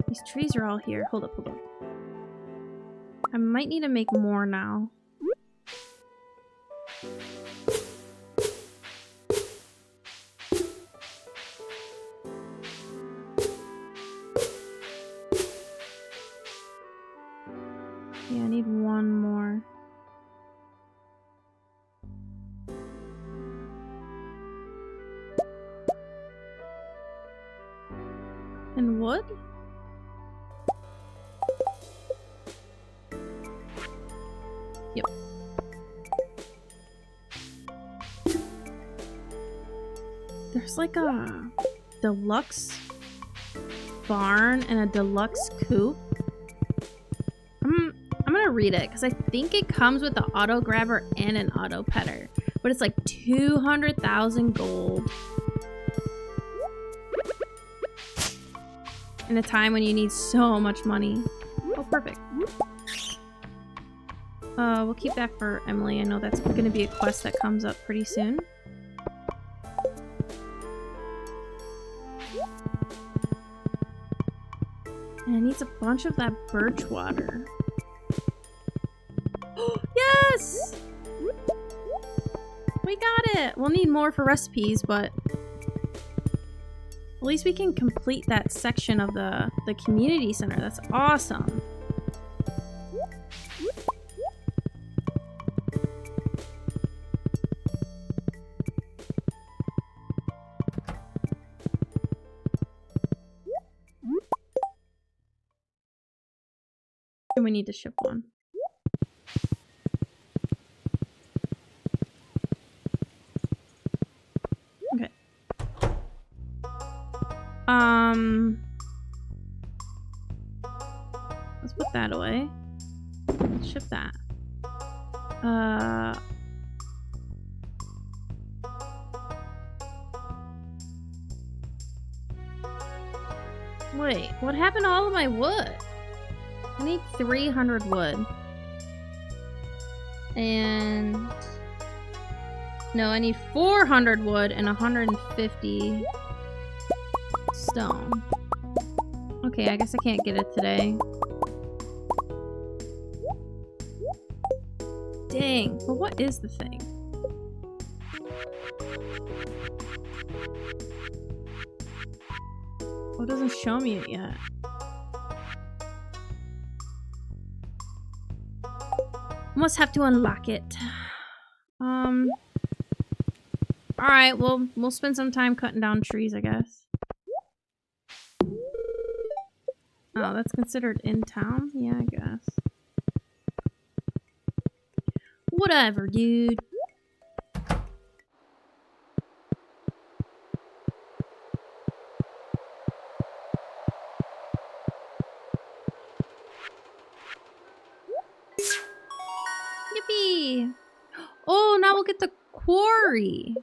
These trees are all here. Hold up, hold up. I might need to make more now. Yeah, I need one more. And wood? Yep. There's like a deluxe barn and a deluxe coop. I'm gonna read it because I think it comes with the auto grabber and an auto petter, but it's like 200,000 gold in a time when you need so much money. Oh, perfect. We'll keep that for Emily. I know that's gonna be a quest that comes up pretty soon. And it needs a bunch of that birch water. Yes! We got it! We'll need more for recipes, but at least we can complete that section of the community center. That's awesome. And we need to ship one. Okay. Let's put that away. Let's ship that. Wait, what happened to all of my wood? I need 300 wood. And... no, I need 400 wood and 150 stone. Okay, I guess I can't get it today. Dang, but what is the thing? Oh, it doesn't show me it yet. Must have to unlock it. Alright, well, we'll spend some time cutting down trees, I guess. Oh, that's considered in town? Yeah, I guess. Whatever, dude. Yippee! Oh, now we'll get the quarry.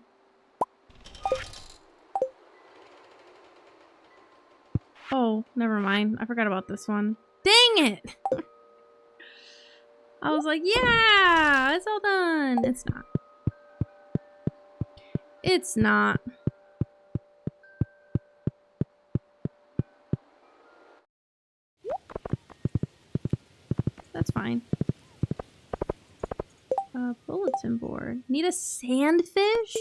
Oh, never mind. I forgot about this one. Dang it! I was like, yeah, it's all done. It's not. It's not. That's fine. Bulletin board. Need a sandfish?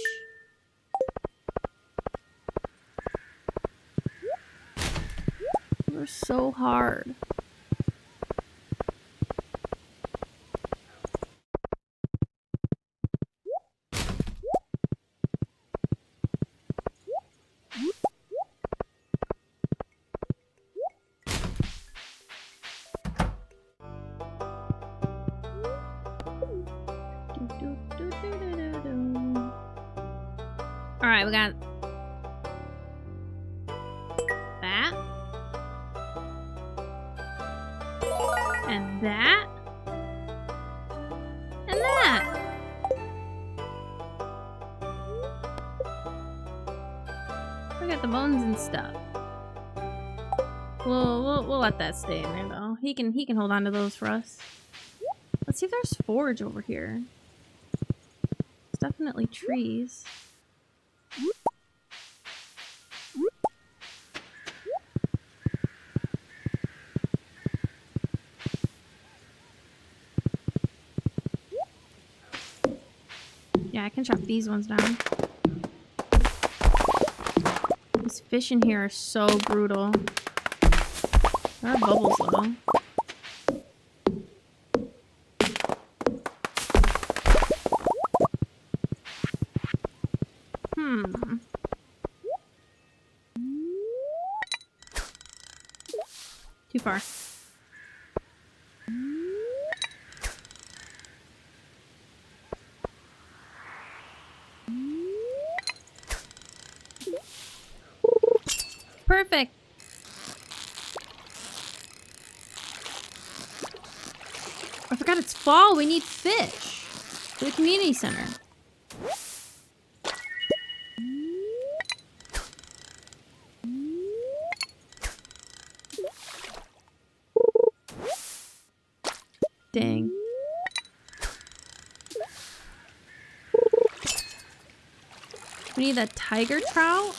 They're so hard. Alright, we got that. And that. And that. We got the bones and stuff. We'll let that stay in there though. He can hold on to those for us. Let's see if there's forage over here. It's definitely trees. Yeah, I can chop these ones down. These fish in here are so brutal. There are bubbles though. Too far. Perfect. I forgot it's fall. We need fish for the community center. Dang. We need a tiger trout.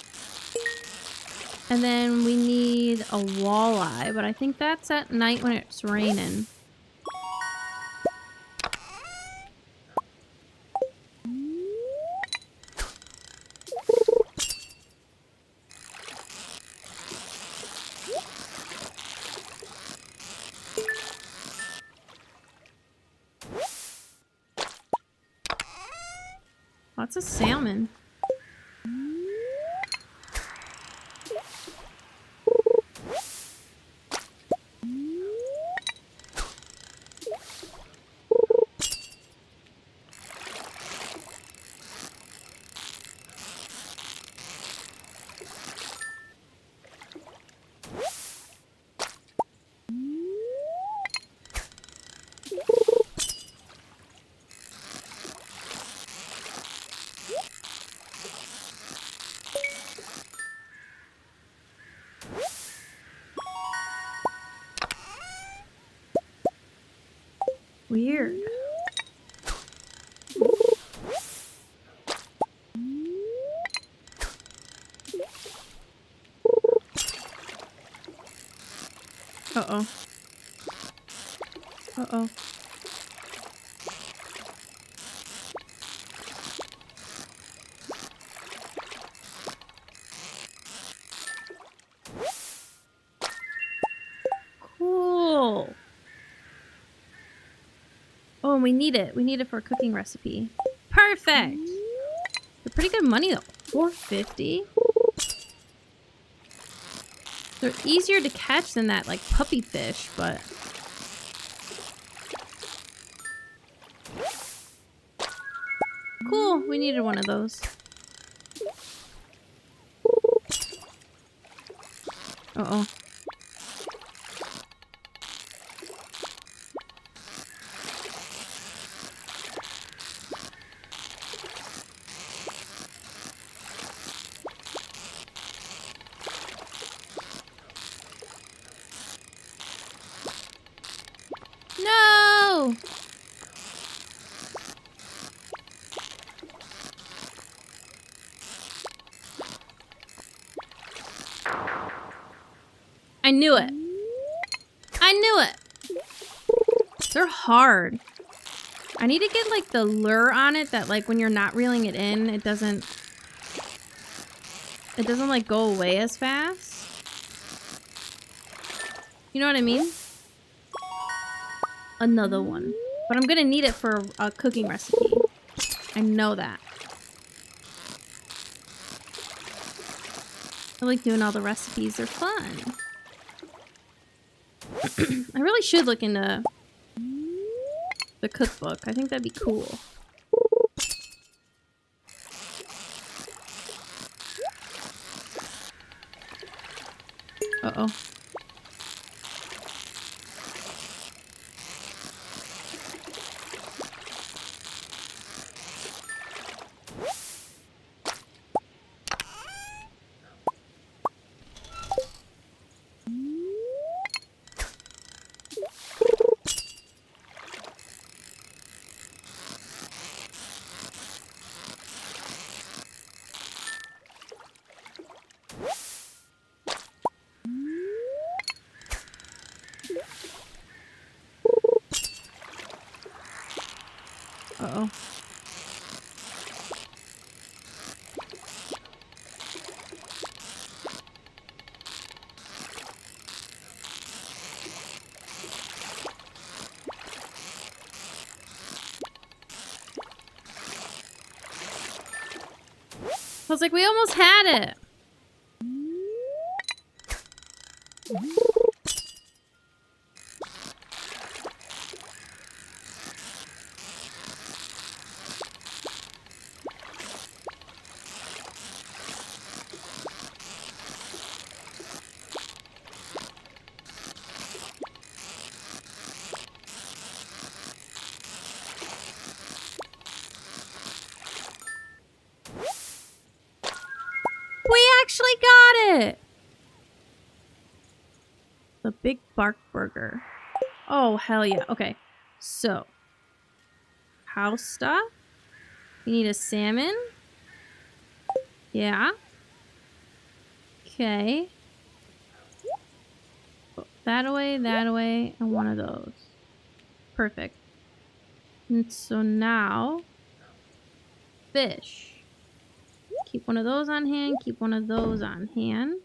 And then we need a walleye, but I think that's at night when it's raining. Lots of salmon. Weird. Uh-oh. Uh-oh. Cool. Oh, and we need it. We need it for a cooking recipe. Perfect. They're pretty good money though. $4.50. They're easier to catch than that, like, puppy fish, but... Cool. We needed one of those. Uh-oh. No! I knew it. I knew it. They're hard. I need to get like the lure on it that like when you're not reeling it in, it doesn't like go away as fast. You know what I mean? Another one. But I'm gonna need it for a cooking recipe. I know that. I like doing all the recipes. They're fun. I really should look into the cookbook. I think that'd be cool. Uh-oh. Uh-oh. I was like, we almost had it. We actually got it! The big bark burger. Oh, hell yeah. Okay. So, house stuff. We need a salmon. Yeah. Okay. that away, and one of those. Perfect. And so now, fish. Keep one of those on hand, keep one of those on hand.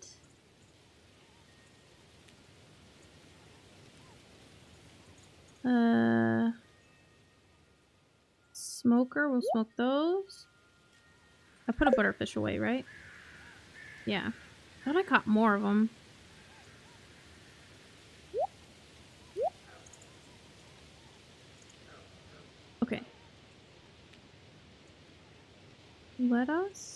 Smoker, we'll smoke those. I put a butterfish away, right? Yeah. I thought I caught more of them. Okay. Let us...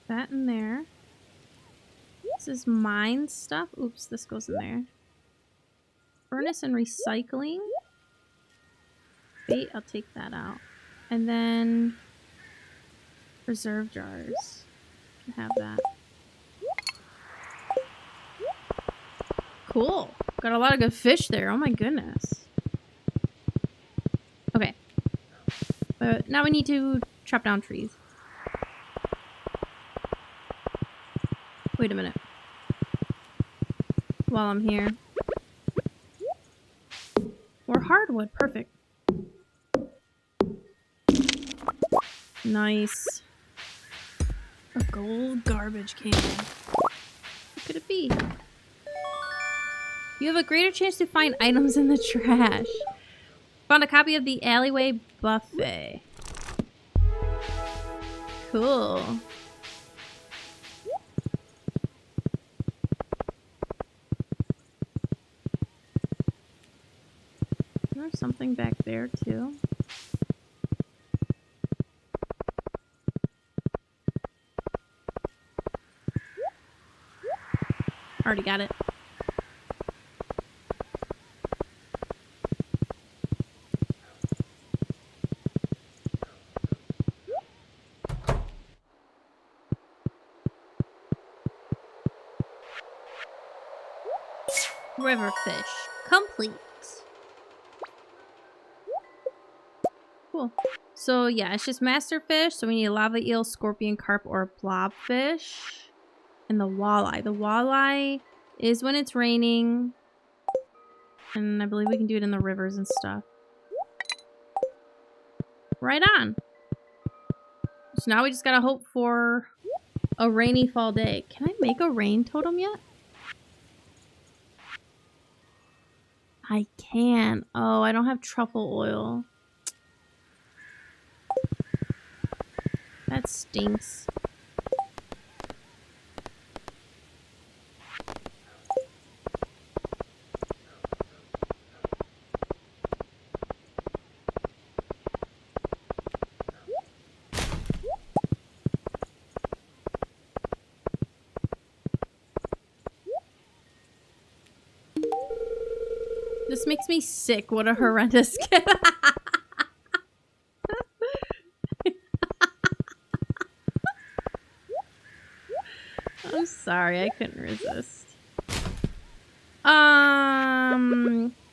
that in there. This is mine stuff. Oops, this goes in there. Furnace and recycling. Bait, I'll take that out. And then reserve jars. Can have that. Cool. Got a lot of good fish there. Oh my goodness. Okay. But now we need to chop down trees. Wait a minute. While I'm here. More hardwood. Perfect. Nice. A gold garbage can. What could it be? You have a greater chance to find items in the trash. Found a copy of the Alleyway Buffet. Cool. There's something back there too. Already got it. River fish complete. Cool. So yeah, it's just master fish. So we need a lava eel, scorpion, carp, or blobfish. And the walleye. The walleye is when it's raining. And I believe we can do it in the rivers and stuff. Right on. So now we just gotta hope for a rainy fall day. Can I make a rain totem yet? I can. Oh, I don't have truffle oil. That stinks. This makes me sick. What a horrendous kid. I'm sorry, I couldn't resist.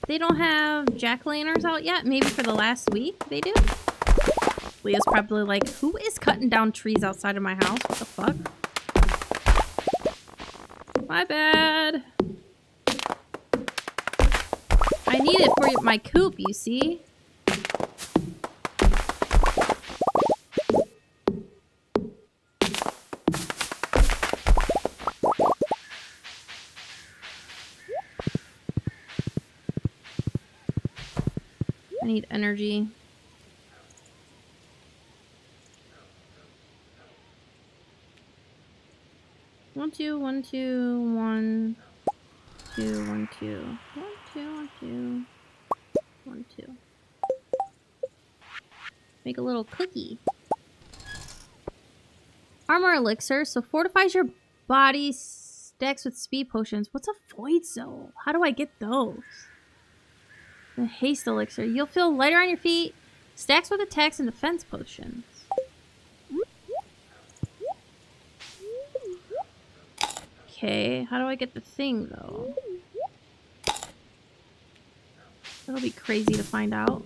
They don't have jack-o'-lanterns out yet. Maybe for the last week they do. Leah's probably like, who is cutting down trees outside of my house? What the fuck? My bad. I need it for my coop, you see? I need energy. One, two, 1, 2, 1, 2, 1, 2. 1, 2, 1, 2. 1, 2. Make a little cookie. Armor elixir, so fortifies your body, stacks with speed potions. What's a void soul? How do I get those? The haste elixir, you'll feel lighter on your feet. Stacks with attacks and defense potions. Okay, how do I get the thing though? That'll be crazy to find out.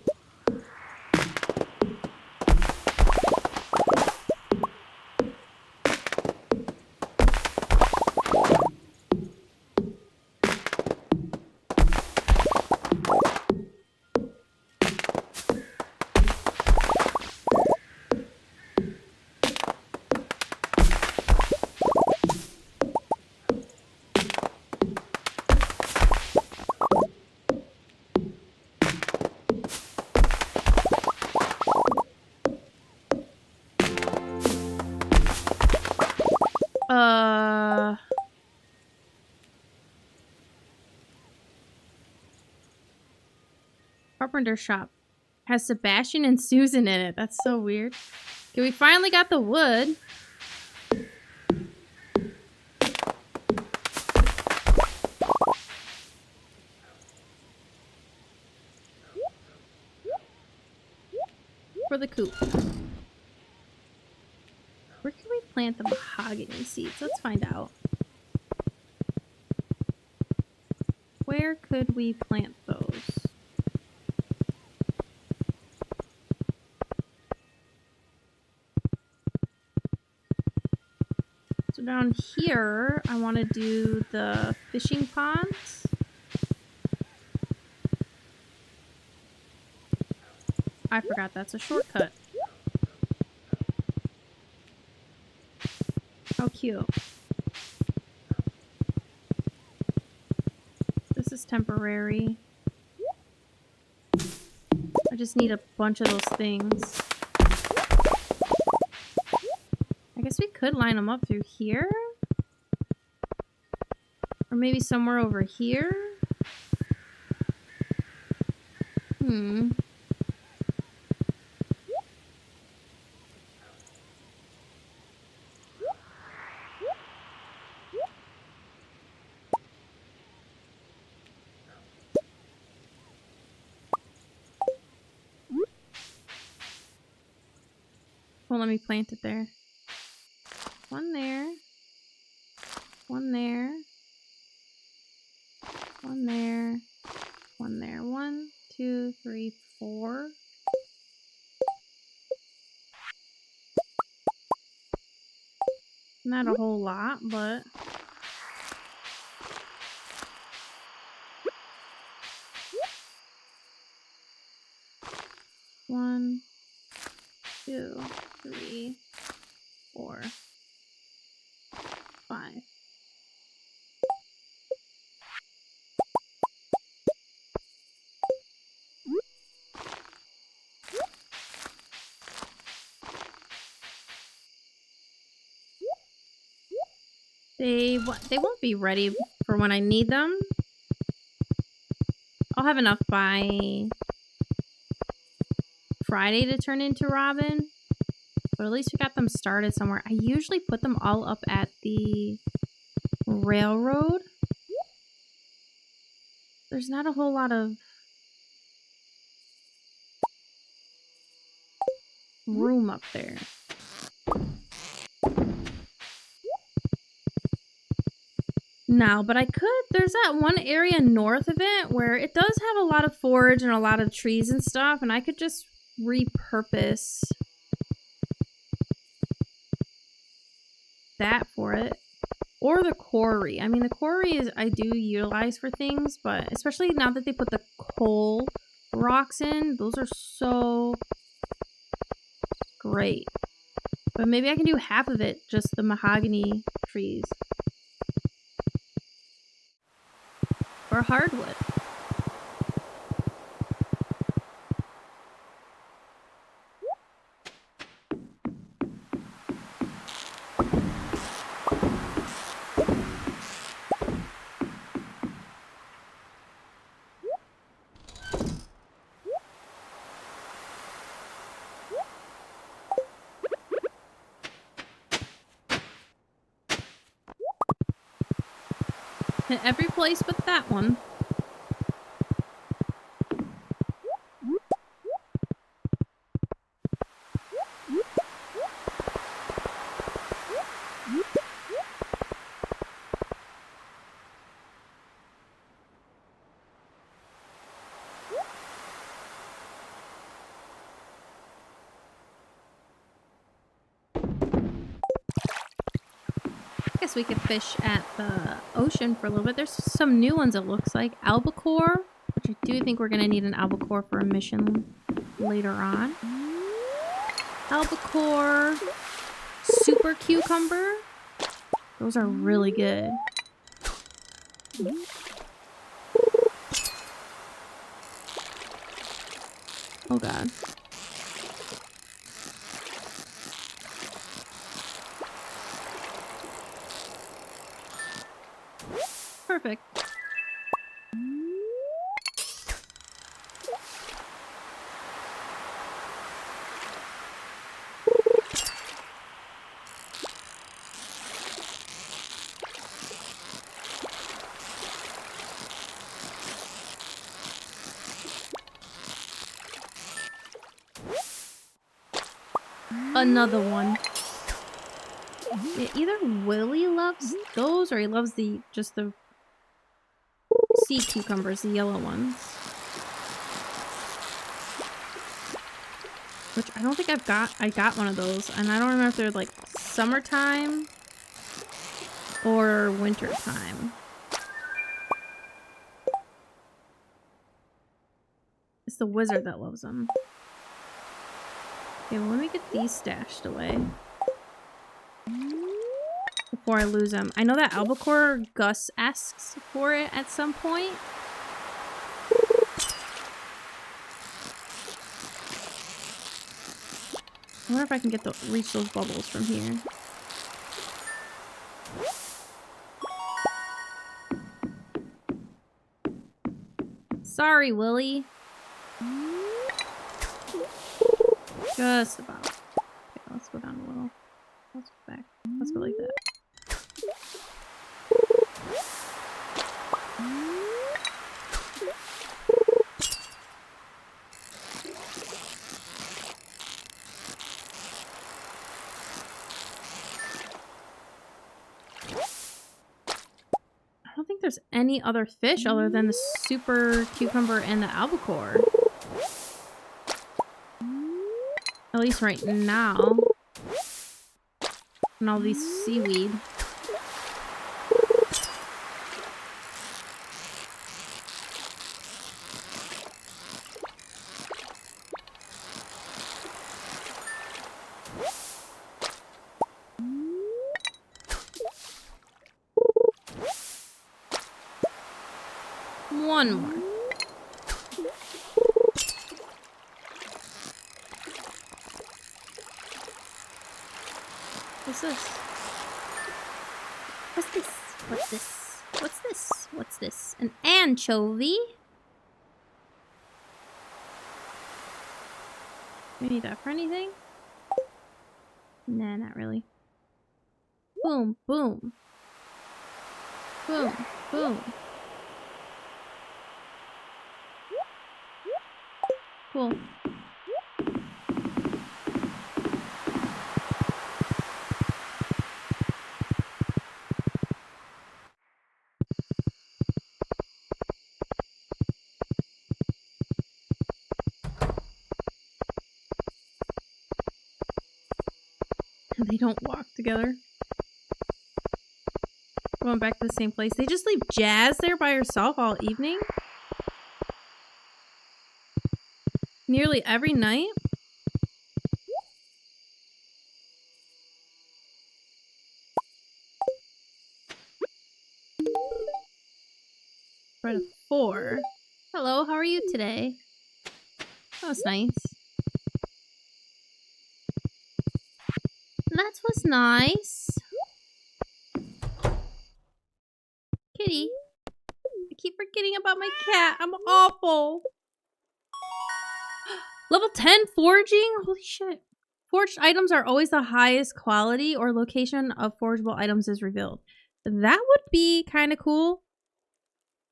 Carpenter shop has Sebastian and Susan in it. That's so weird. Okay, we finally got the wood. For the coop. Where can we plant the mahogany seeds? Let's find out. Where could we plant those? So down here, I want to do the fishing ponds. I forgot that's a shortcut. How cute. This is temporary. I just need a bunch of those things. I guess we could line them up through here. Or maybe somewhere over here. Well, let me plant it there. One there. One there. One there. One there. 1, 2, 3, 4. Not a whole lot, but... One, 2, 3, 4, 5. They won't be ready for when I need them. I'll have enough by Friday to turn into Robin. But at least we got them started somewhere. I usually put them all up at the railroad. There's not a whole lot of room up there. No, but I could. There's that one area north of it where it does have a lot of forage and a lot of trees and stuff, and I could just repurpose that for it. Or the quarry. I mean, the quarry is I do utilize for things, but especially now that they put the coal rocks in, those are so great. But maybe I can do half of it, just the mahogany trees. Or hardwood. Hit every place but that one. We could fish at the ocean for a little bit. There's some new ones, it looks like. Albacore, which I do think we're going to need an albacore for a mission later on. Albacore, super cucumber. Those are really good. Oh god. Another one. Yeah, either Willie loves those or he loves just the sea cucumbers, the yellow ones. Which I don't think I got one of those, and I don't remember if they're like summertime or wintertime. It's the wizard that loves them. Okay, well, let me get these stashed away before I lose them. I know that albacore Gus asks for it at some point. I wonder if I can reach those bubbles from here. Sorry, Willie. Just about. Okay, let's go down a little. Let's go back. Let's go like that. I don't think there's any other fish other than the super cucumber and the albacore. At least right now. And all these seaweed. One more. What's this? What's this? What's this? What's this? What's this? An anchovy? Do you need that for anything? Nah, not really. Boom, boom. Boom, boom. Cool. They don't walk together. Going back to the same place. They just leave Jazz there by herself all evening? Nearly every night? Right at 4. Hello, how are you today? That was nice. That was nice. Kitty. I keep forgetting about my cat. I'm awful. Level 10 foraging? Holy shit. Forged items are always the highest quality or location of forgeable items is revealed. That would be kind of cool.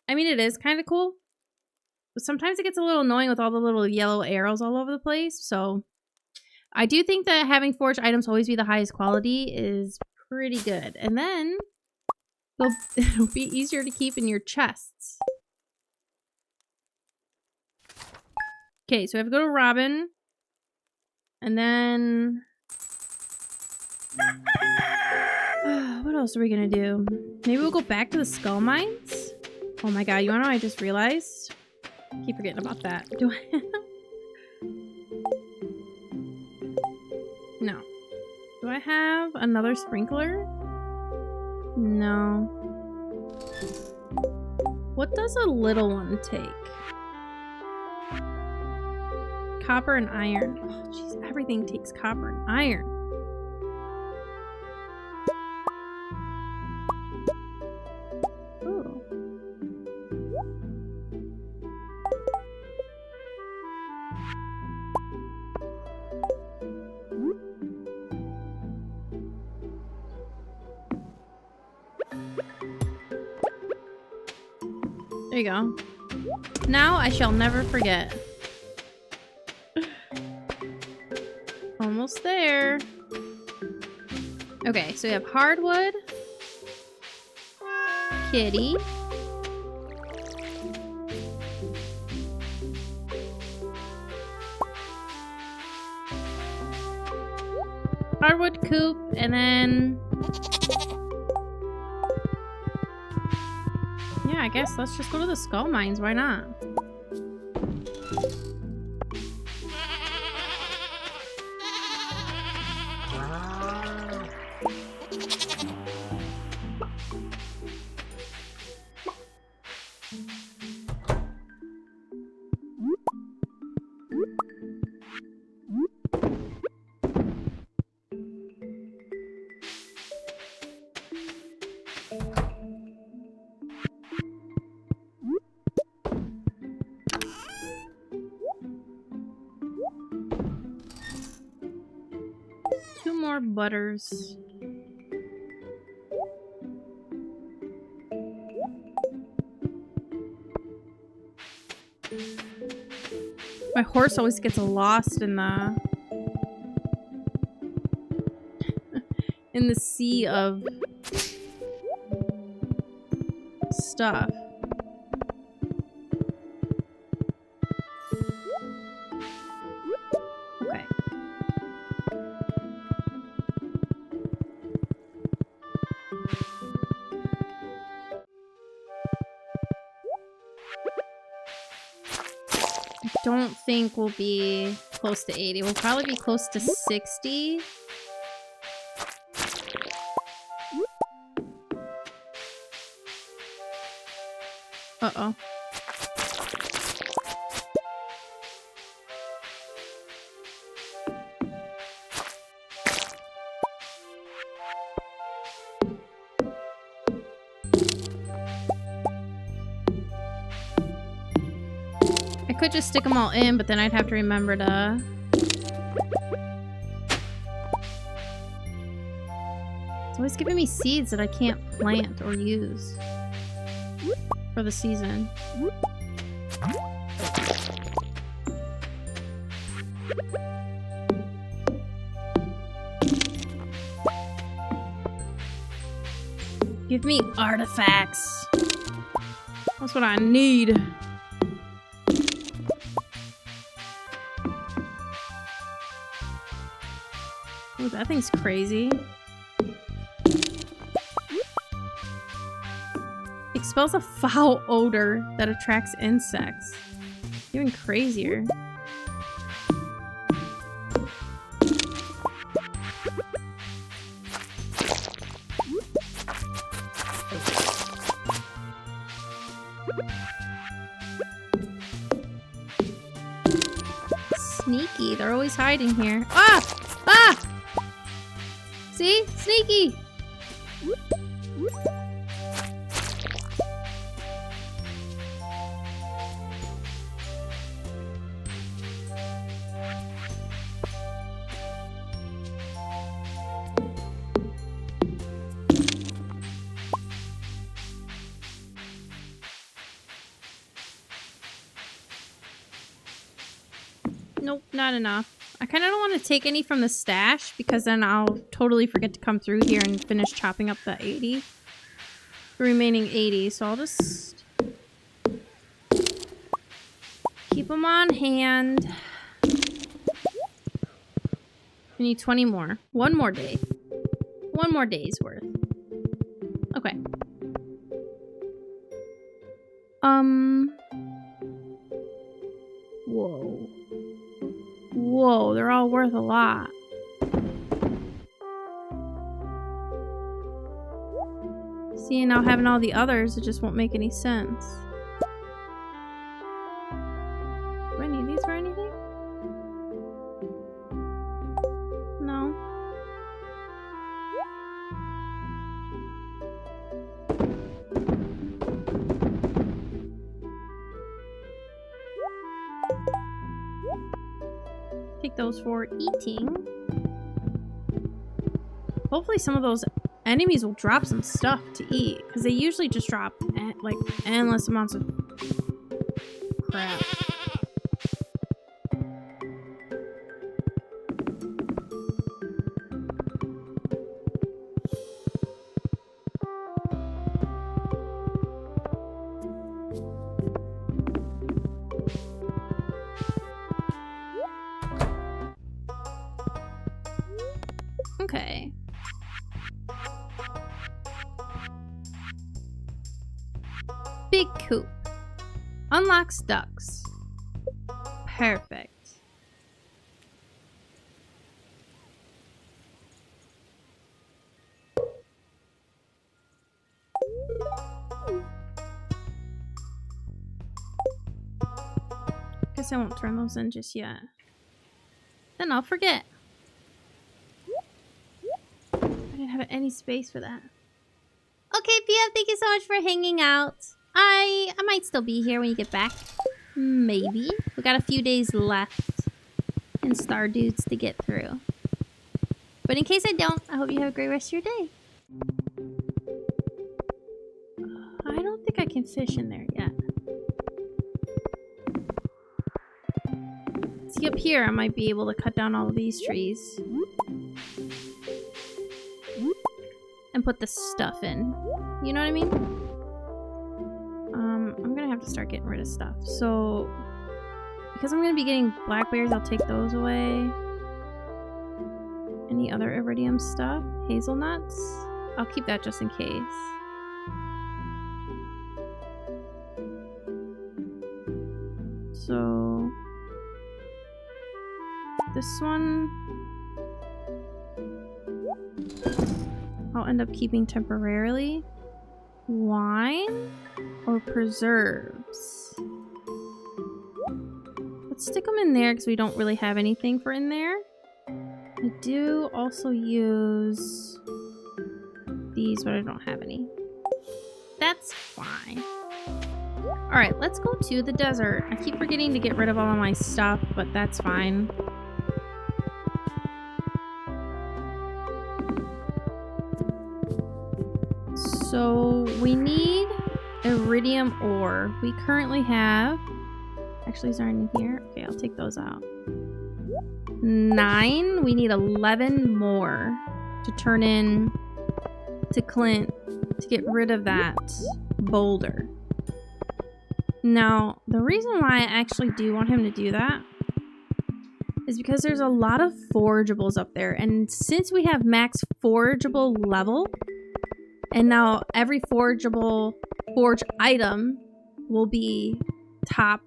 I mean, it is kind of cool. But sometimes it gets a little annoying with all the little yellow arrows all over the place. So I do think that having forged items always be the highest quality is pretty good. And then it'll be easier to keep in your chests. Okay, so we have to go to Robin. And then... what else are we gonna do? Maybe we'll go back to the skull mines? Oh my god, you wanna know what I just realized? I keep forgetting about that. Do I have... No. Do I have another sprinkler? No. What does a little one take? Copper and iron. Oh, jeez, everything takes copper and iron. Oh. There you go. Now I shall never forget. Almost almost there. Okay, so we have hardwood, kitty, hardwood coop, and then yeah, I guess let's just go to the skull mines. Why not? More butters. My horse always gets lost in the in the sea of stuff. Okay. Don't think we'll be close to 80. We'll probably be close to 60. Uh-oh. I could just stick them all in, but then I'd have to remember to... It's always giving me seeds that I can't plant or use for the season. Give me artifacts. That's what I need. Oh, that thing's crazy. Expels a foul odor that attracts insects. Even crazier. Sneaky, they're always hiding here. Ah! Ah! See? Sneaky! Nope, not enough. I kind of don't want to take any from the stash because then I'll totally forget to come through here and finish chopping up the 80. The remaining 80, so I'll just keep them on hand. I need 20 more. One more day. One more day's worth. Okay. Whoa. Whoa, they're all worth a lot. See, now having all the others, it just won't make any sense. Do I need these for anything? No. Take those for eating. Hopefully some of those enemies will drop some stuff to eat, because they usually just drop like endless amounts of crap. Okay. Big coop. Unlocks ducks. Perfect. Guess I won't turn those in just yet. Then I'll forget. I didn't have any space for that. Okay, Pia, thank you so much for hanging out. I might still be here when you get back. Maybe. We got a few days left in Stardew to get through. But in case I don't, I hope you have a great rest of your day. I don't think I can fish in there yet. See, up here I might be able to cut down all of these trees. And put the stuff in. You know what I mean? I'm gonna have to start getting rid of stuff. So, because I'm gonna be getting blackberries, I'll take those away. Any other iridium stuff? Hazelnuts? I'll keep that just in case. So, this one I'll end up keeping temporarily. Wine or preserves? Let's stick them in there because we don't really have anything for in there. I do also use these, but I don't have any. That's fine. Alright, let's go to the desert. I keep forgetting to get rid of all of my stuff, but that's fine. So we need iridium ore. We currently have... Actually, is there any here? Okay, I'll take those out. 9. We need 11 more to turn in to Clint to get rid of that boulder. Now, the reason why I actually do want him to do that is because there's a lot of forageables up there. And since we have max forageable level, and now every forageable forge item will be top,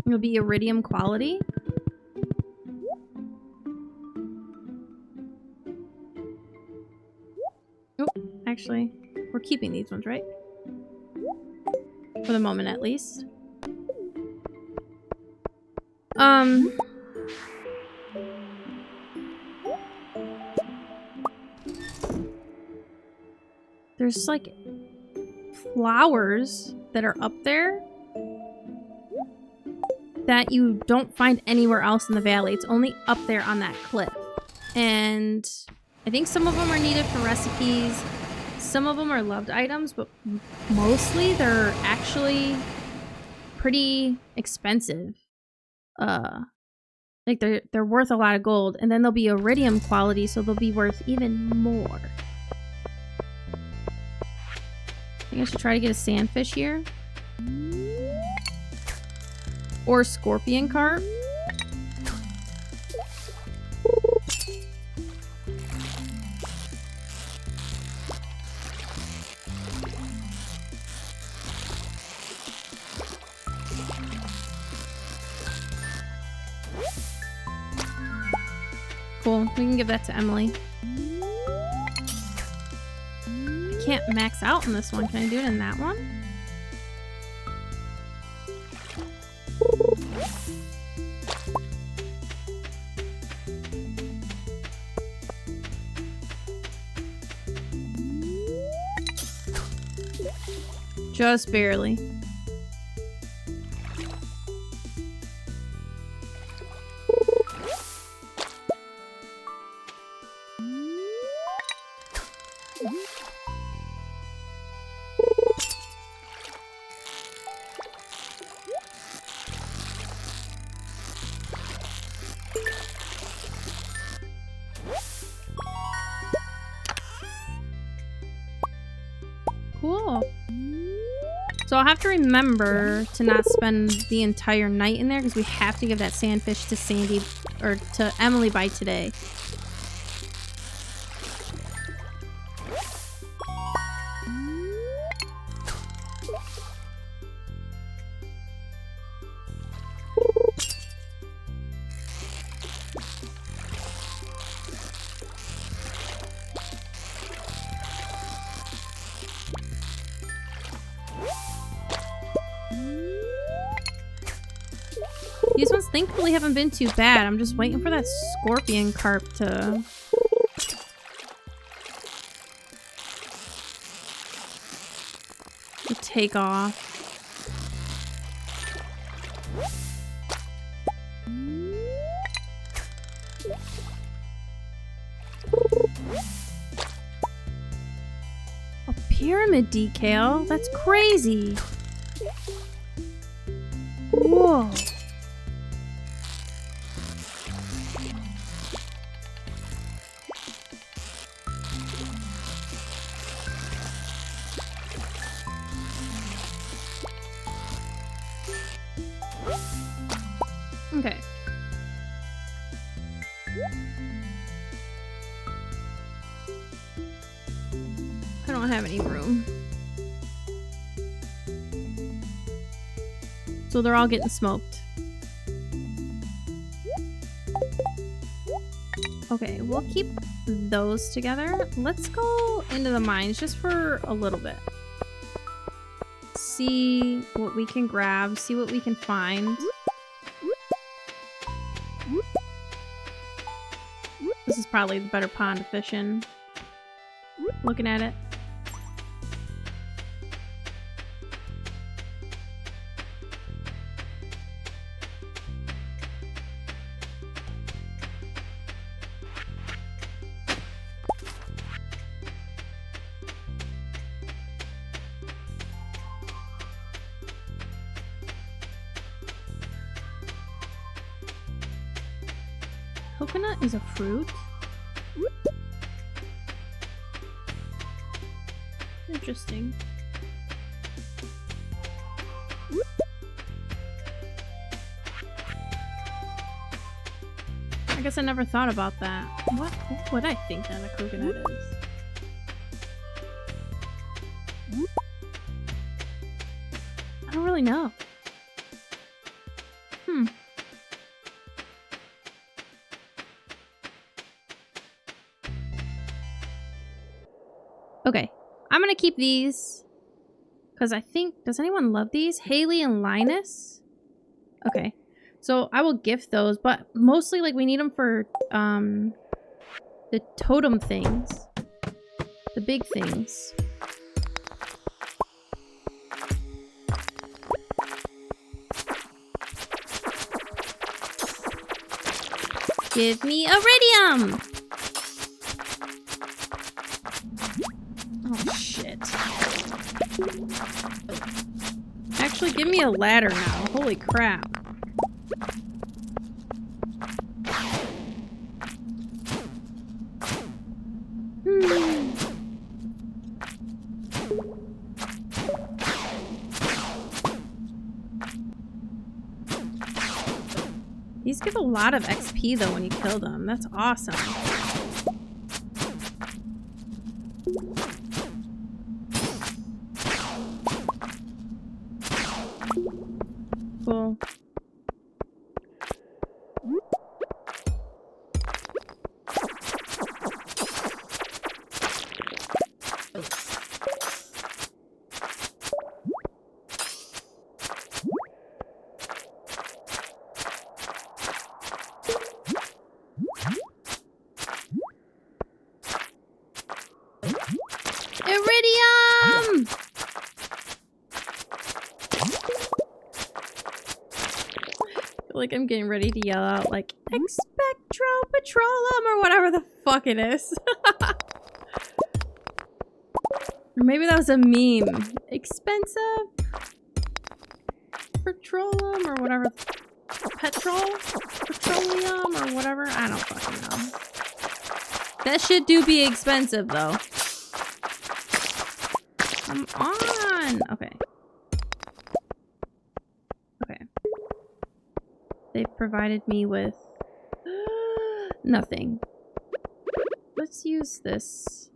will be iridium quality. Oh, actually, we're keeping these ones, right? For the moment, at least. There's like flowers that are up there that you don't find anywhere else in the valley. It's only up there on that cliff. And I think some of them are needed for recipes. Some of them are loved items, but mostly they're actually pretty expensive. Like they're worth a lot of gold, and then they'll be iridium quality, so they'll be worth even more. I think I should try to get a sandfish here. Or scorpion carp. Cool, we can give that to Emily. I can't max out in this one. Can I do it in that one? Just barely. Cool. So I'll have to remember to not spend the entire night in there because we have to give that sandfish to Sandy or to Emily by today. thankfully haven't been too bad. I'm just waiting for that scorpion carp to... take off. A pyramid decal? That's crazy. Whoa. Okay. I don't have any room. So they're all getting smoked. Okay, we'll keep those together. Let's go into the mines just for a little bit. See what we can grab, see what we can find. This is probably the better pond to fish in. Looking at it. Coconut is a fruit? Interesting. I guess I never thought about that. What would I think that a coconut is? I don't really know. Okay, I'm gonna keep these because I think, does anyone love these? Haley and Linus? Okay, so I will gift those, but mostly like we need them for the totem things, the big things. Give me iridium! Oh, shit. Actually, give me a ladder now. Holy crap. These give a lot of XP though when you kill them. That's awesome. Cool. Iridium! I feel like I'm getting ready to yell out like Expectro Petroleum or whatever the fuck it is. Or maybe that was a meme. Expensive petroleum or whatever. Petroleum or whatever. I don't fucking know. That shit do be expensive though. Come on. Okay. Okay. They've provided me with nothing. Let's use this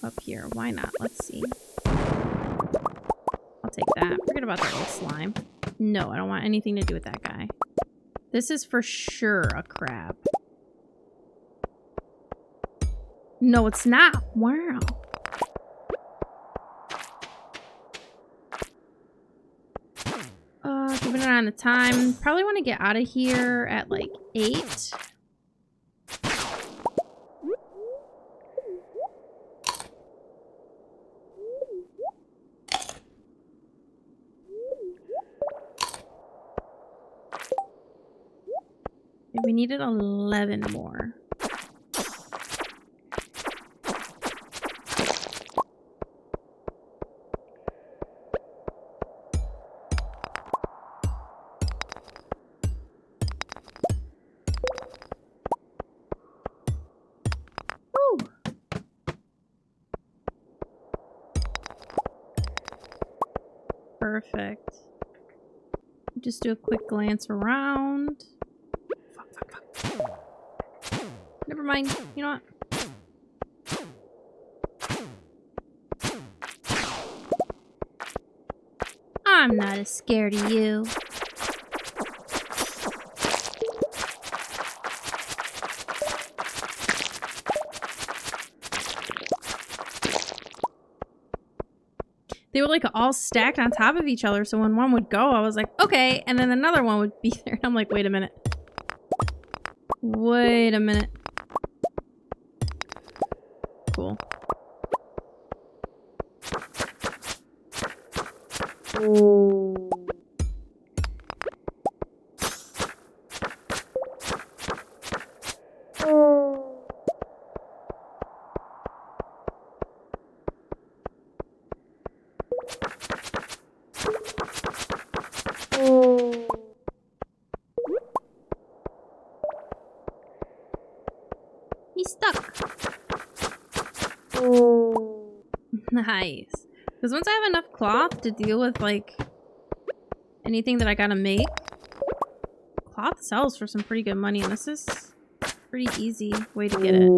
up here. Why not? Let's see. I'll take that. Forget about that little slime. No, I don't want anything to do with that guy. This is for sure a crab. No, it's not. Wow. Give it looking on the time. Probably want to get out of here at like 8. We needed 11 more. Woo. Perfect. Just do a quick glance around. Never mind. You know what? I'm not as scared of you. They were like all stacked on top of each other, so when one would go, I was like, okay, and then another one would be there. I'm like, wait a minute. Wait a minute. Cool. He's stuck. Nice. Because once I have enough cloth to deal with, like, anything that I gotta make, cloth sells for some pretty good money, and this is a pretty easy way to get it.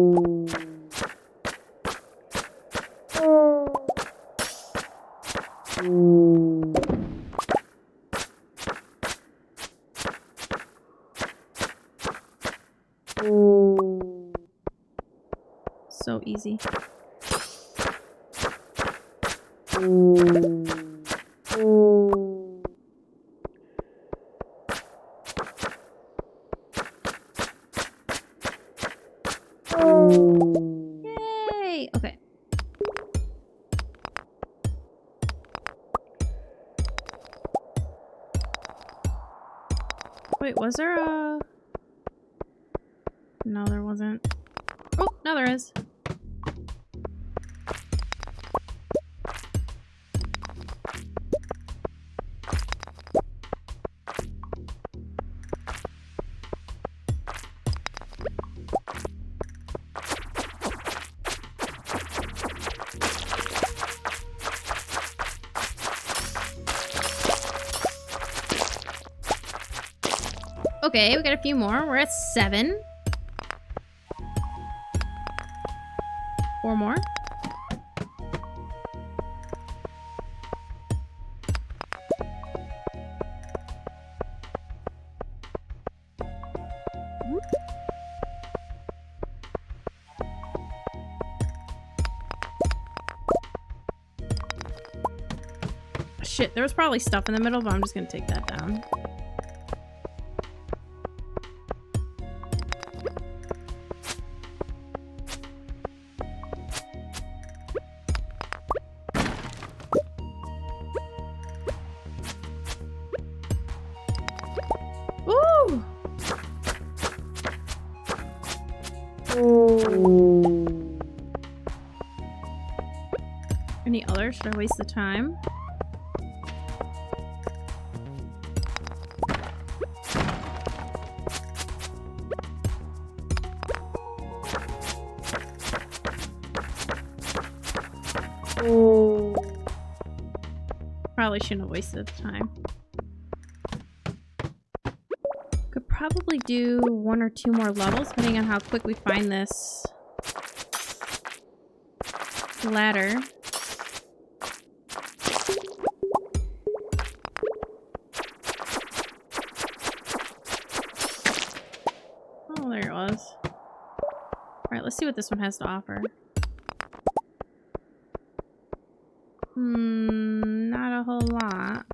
So easy. Yay! Okay. Wait, was there a... No, there wasn't. Oh, no, there is. Okay, we got a few more. We're at 7. 4 more. Shit, there was probably stuff in the middle, but I'm just gonna take that down. Any others? Should I waste the time? Probably shouldn't have wasted the time. Could probably do 1 or 2 more levels, depending on how quick we find this ladder. Oh, there it was. Alright, let's see what this one has to offer. Not a whole lot.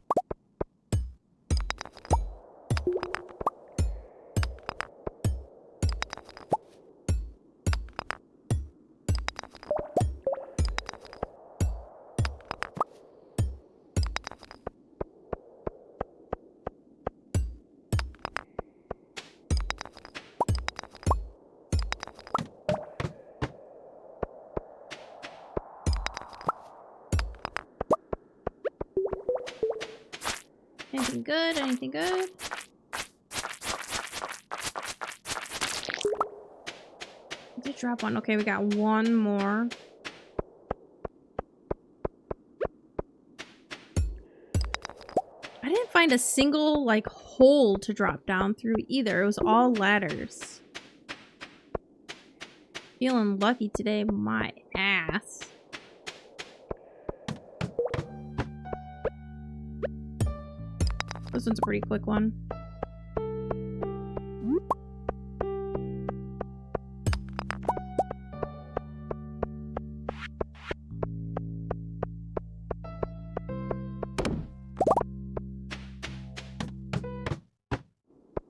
Anything good? Anything good? I did drop one. Okay, we got one more. I didn't find a single, like, hole to drop down through either. It was all ladders. Feeling lucky today, my ass. This one's a pretty quick one.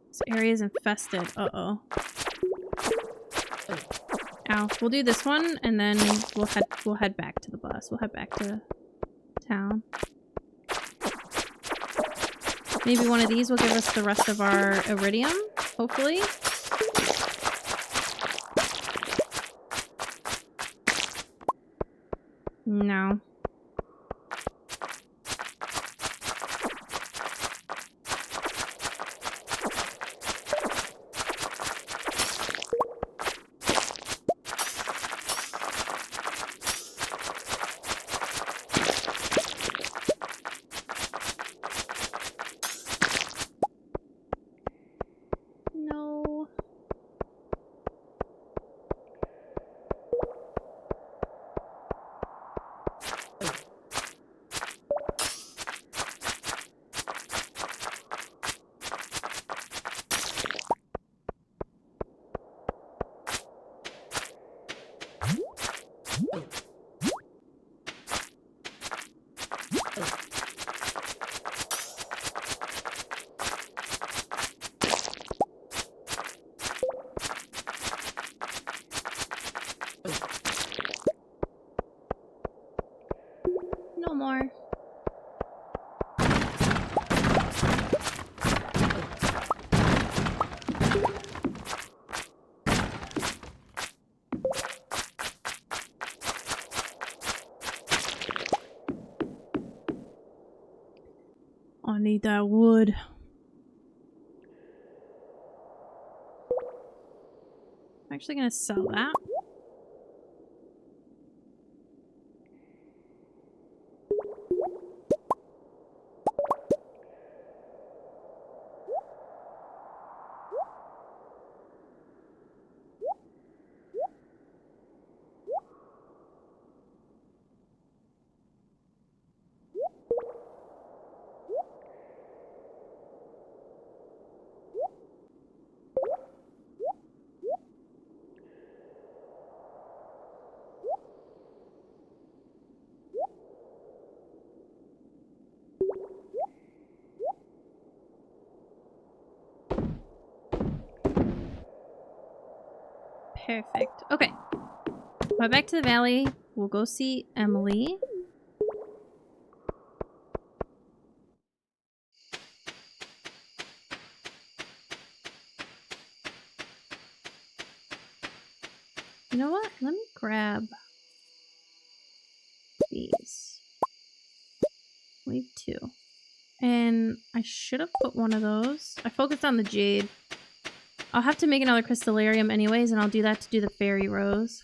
This area is infested. Uh-oh. Ow. We'll do this one and then we'll head back to the bus. We'll head back to town. Maybe one of these will give us the rest of our iridium, hopefully. No. No more. I need that wood. I'm actually gonna sell that. Perfect. Okay. We're back to the valley. We'll go see Emily. You know what? Let me grab these. Leave 2. And I should have put one of those. I focused on the jade. I'll have to make another crystallarium anyways, and I'll do that to do the fairy rose.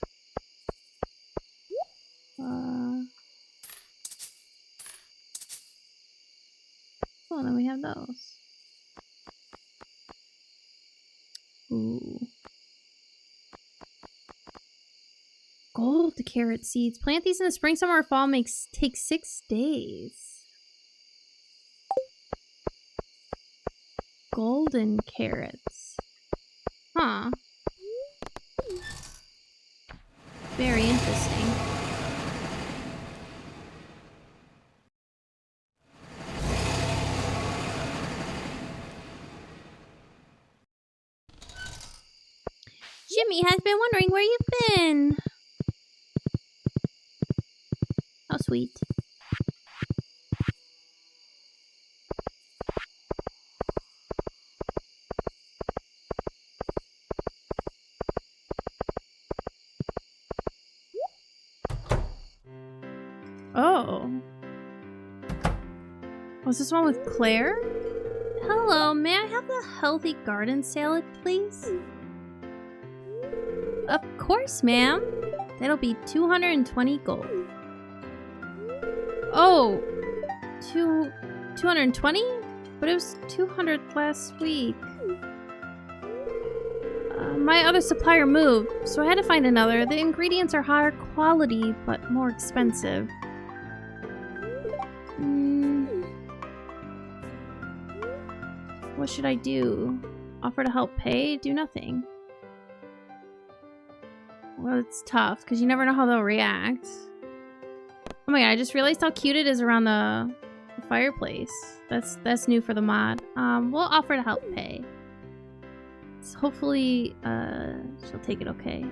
Well, then we have those. Ooh. Gold carrot seeds. Plant these in the spring, summer, or fall. Takes 6 days. Golden carrots. Huh. Very interesting. Jimmy has been wondering where you've been. How sweet. Oh. Was this one with Claire? Hello, may I have the healthy garden salad, please? Of course, ma'am. That'll be 220 gold. Oh, 220? But it was 200 last week. My other supplier moved, so I had to find another. The ingredients are higher quality, but more expensive. What should I do? Offer to help pay? Do nothing. Well, it's tough, because you never know how they'll react. Oh my god, I just realized how cute it is around the fireplace. That's new for the mod. We'll offer to help pay. So hopefully, she'll take it okay.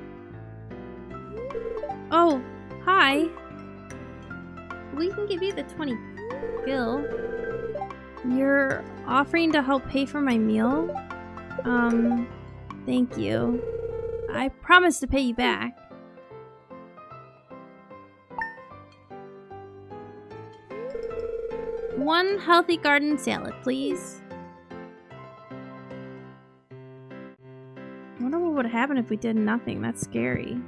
Oh, hi. We can give you the 20 gil. You're offering to help pay for my meal? Thank you. I promise to pay you back. One healthy garden salad, please. I wonder what would happen if we did nothing. That's scary.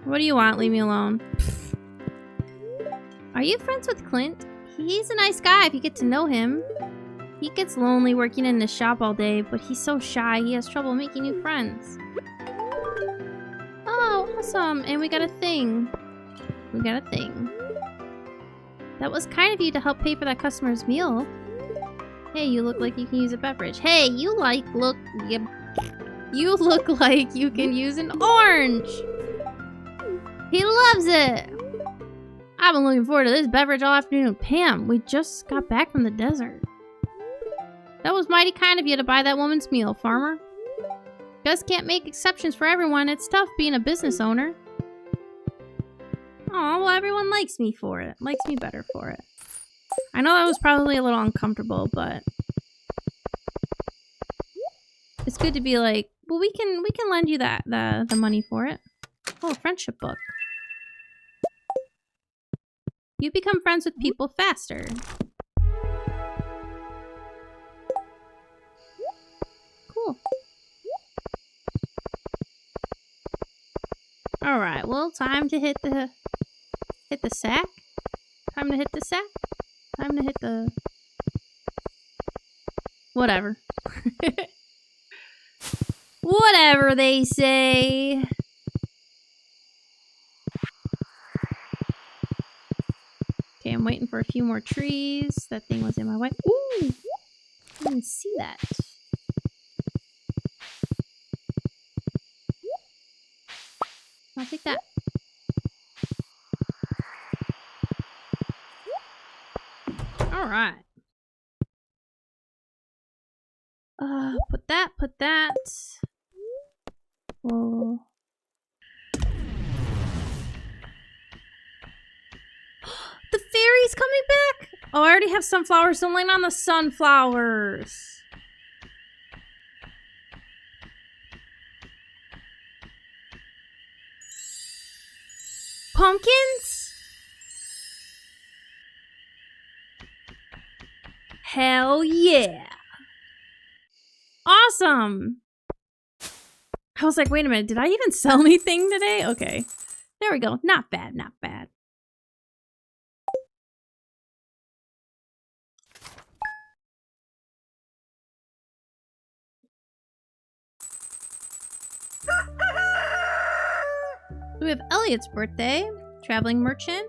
What do you want? Leave me alone. Are you friends with Clint? He's a nice guy if you get to know him. He gets lonely working in the shop all day, but he's so shy he has trouble making new friends. Oh, awesome. And we got a thing. We got a thing. That was kind of you to help pay for that customer's meal. Hey, you look like you can use a beverage. Hey, you look like you can use an orange. He loves it. I've been looking forward to this beverage all afternoon. Pam, we just got back from the desert. That was mighty kind of you to buy that woman's meal, farmer. Just can't make exceptions for everyone. It's tough being a business owner. Oh, well, everyone likes me for it. Likes me better for it. I know that was probably a little uncomfortable, but it's good to be like, well, we can lend you the money for it. Oh, friendship book. You become friends with people faster. Cool. All right. Well, time to hit the sack. Time to hit the sack. Time to hit the whatever. Whatever they say. Okay, I'm waiting for a few more trees. That thing was in my way. Ooh! I didn't see that. I'll take that. Alright. Put that. Whoa. The fairy's coming back! Oh, I already have sunflowers. Don't land on the sunflowers. Pumpkins? Hell yeah. Awesome. I was like, wait a minute. Did I even sell anything today? Okay. There we go. Not bad. Not bad. We have Elliot's birthday. Traveling merchant.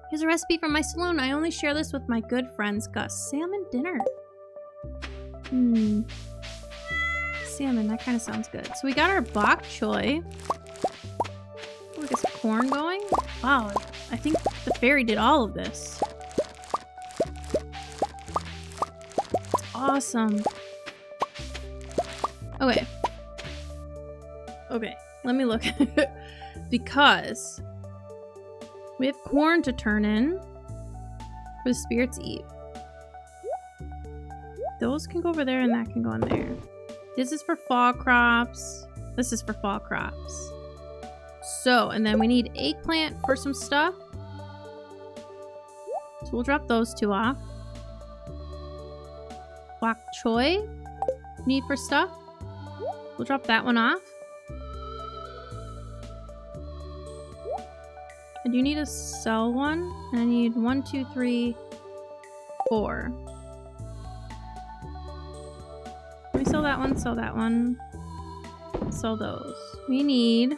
Here's a recipe from my saloon. I only share this with my good friends. Gus. Salmon dinner. Salmon, that kind of sounds good. So we got our bok choy. Look, is corn going? Wow, I think the fairy did all of this. Awesome. Okay. Okay, let me look. Because we have corn to turn in for the spirits to eat. Those can go over there and that can go in there. This is for fall crops. This is for fall crops. So, and then we need eggplant for some stuff. So we'll drop those 2 off. Bok choy need for stuff. We'll drop that one off. I do need to sell one. And I need 1, 2, 3, 4. Let me sell that one, sell that one. Sell those. We need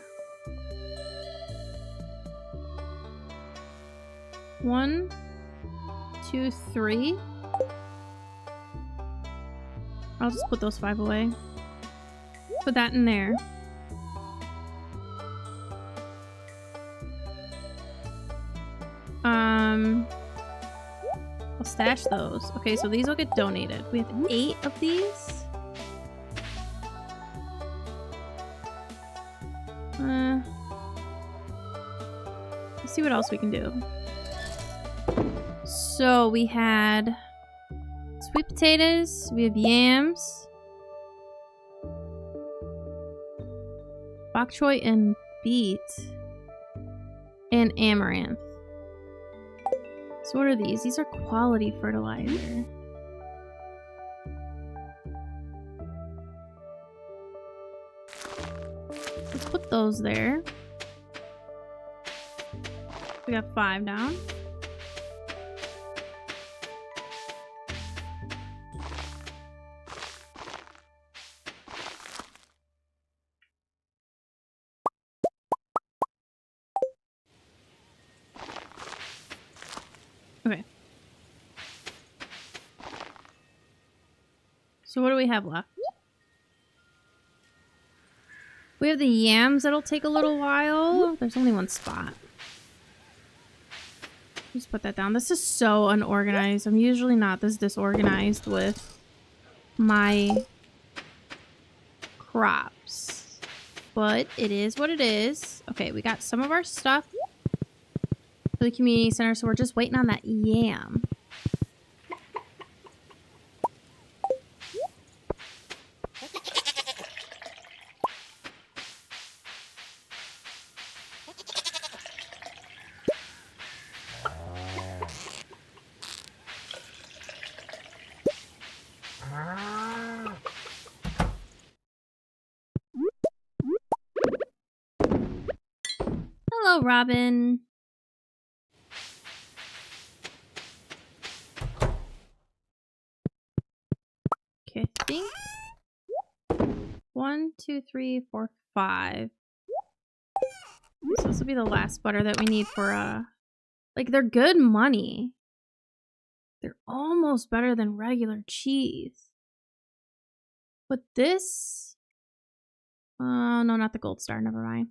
1, 2, 3. I'll just put those 5 away. Put that in there. I'll stash those. Okay, so these will get donated. We have 8 of these. Let's see what else we can do. So we had sweet potatoes, we have yams, bok choy and beet, and amaranth. So what are these? These are quality fertilizer. Let's put those there. We got 5 down. Okay. So what do we have left? We have the yams that'll take a little while. There's only 1 spot. Just put that down. This is so unorganized. I'm usually not this disorganized with my crops. But it is what it is. Okay, we got some of our stuff for the community center, so we're just waiting on that yam. Hello, Robin. Okay, I think 1, 2, 3, 4, 5. So this will be the last butter that we need for like, they're good money. They're almost better than regular cheese. But this, no, not the gold star, never mind.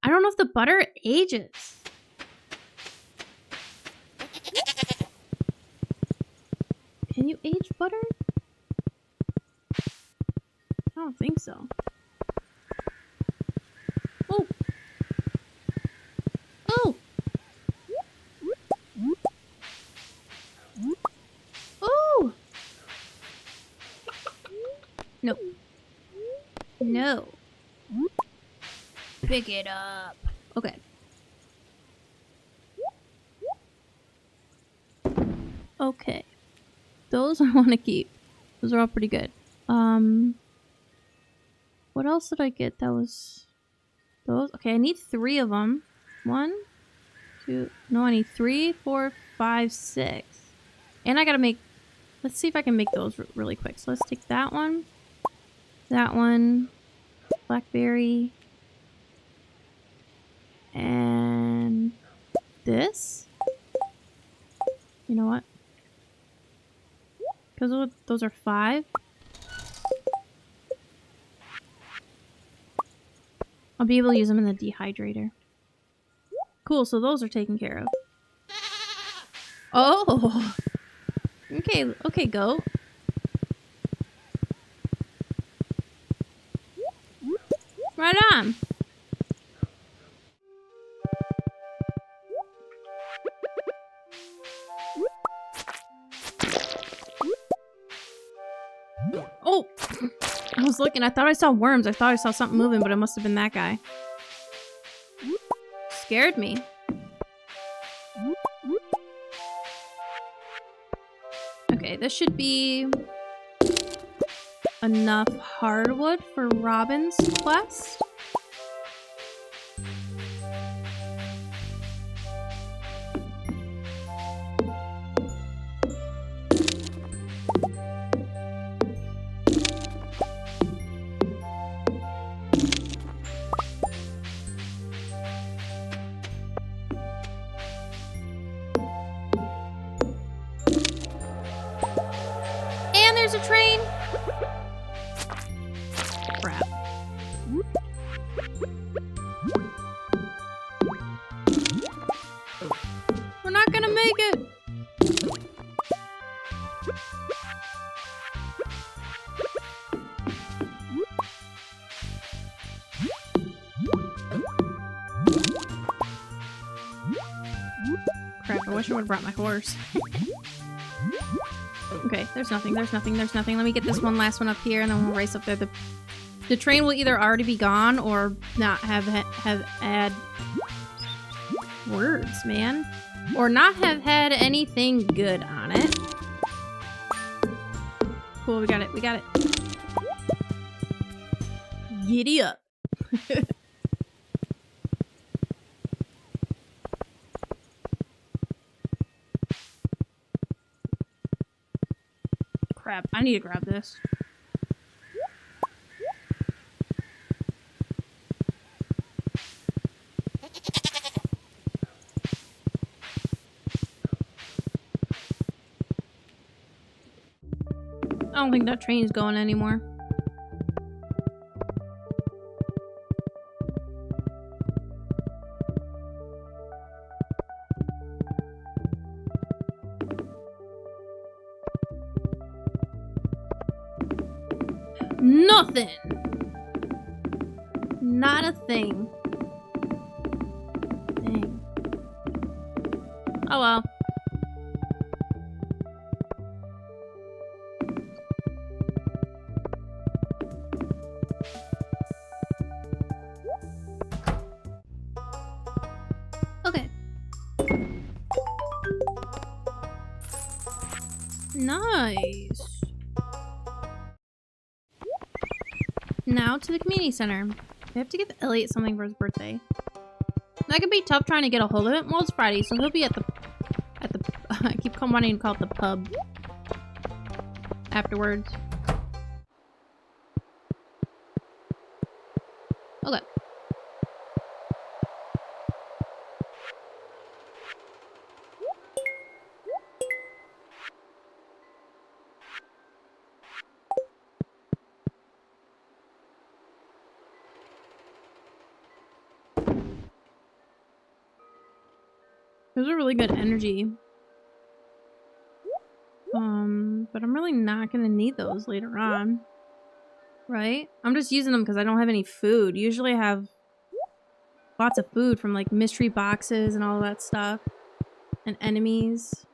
I don't know if the butter ages. Can you age butter? I don't think so. Oh! Oh! Oh! No. No. Pick it up. Okay. Okay. Those I want to keep. Those are all pretty good. What else did I get that was those? Okay, I need 3 of them. 1, 2, no, I need 3, 4, 5, 6. And I gotta make, let's see if I can make those really quick. So let's take that one, blackberry, and this. You know what? Because those are 5. I'll be able to use them in the dehydrator. Cool, so those are taken care of. Oh! Okay, goat. Right on! Oh! I was looking. I thought I saw worms. I thought I saw something moving, but it must have been that guy. Scared me. Okay, this should be enough hardwood for Robin's quest. There's a train. Crap. We're not gonna make it. Crap, I wish I would have brought my horse. Okay, there's nothing, there's nothing, there's nothing. Let me get this last one up here and then we'll race up there. The train will either already be gone or not have had words, man. Or not have had anything good on it. Cool, we got it, we got it. Giddy up. Crap, I need to grab this. I don't think that train's going anymore. Nothing! Not a thing. Dang. Oh well. Okay. Nice. Now to the community center. We have to give Elliot something for his birthday. That could be tough trying to get a hold of it. Well, it's Friday, so he'll be at the I keep wanting to call it the pub afterwards. Okay. Those are really good energy. But I'm really not gonna need those later on. Right? I'm just using them because I don't have any food. Usually I have lots of food from like mystery boxes and all that stuff. And enemies.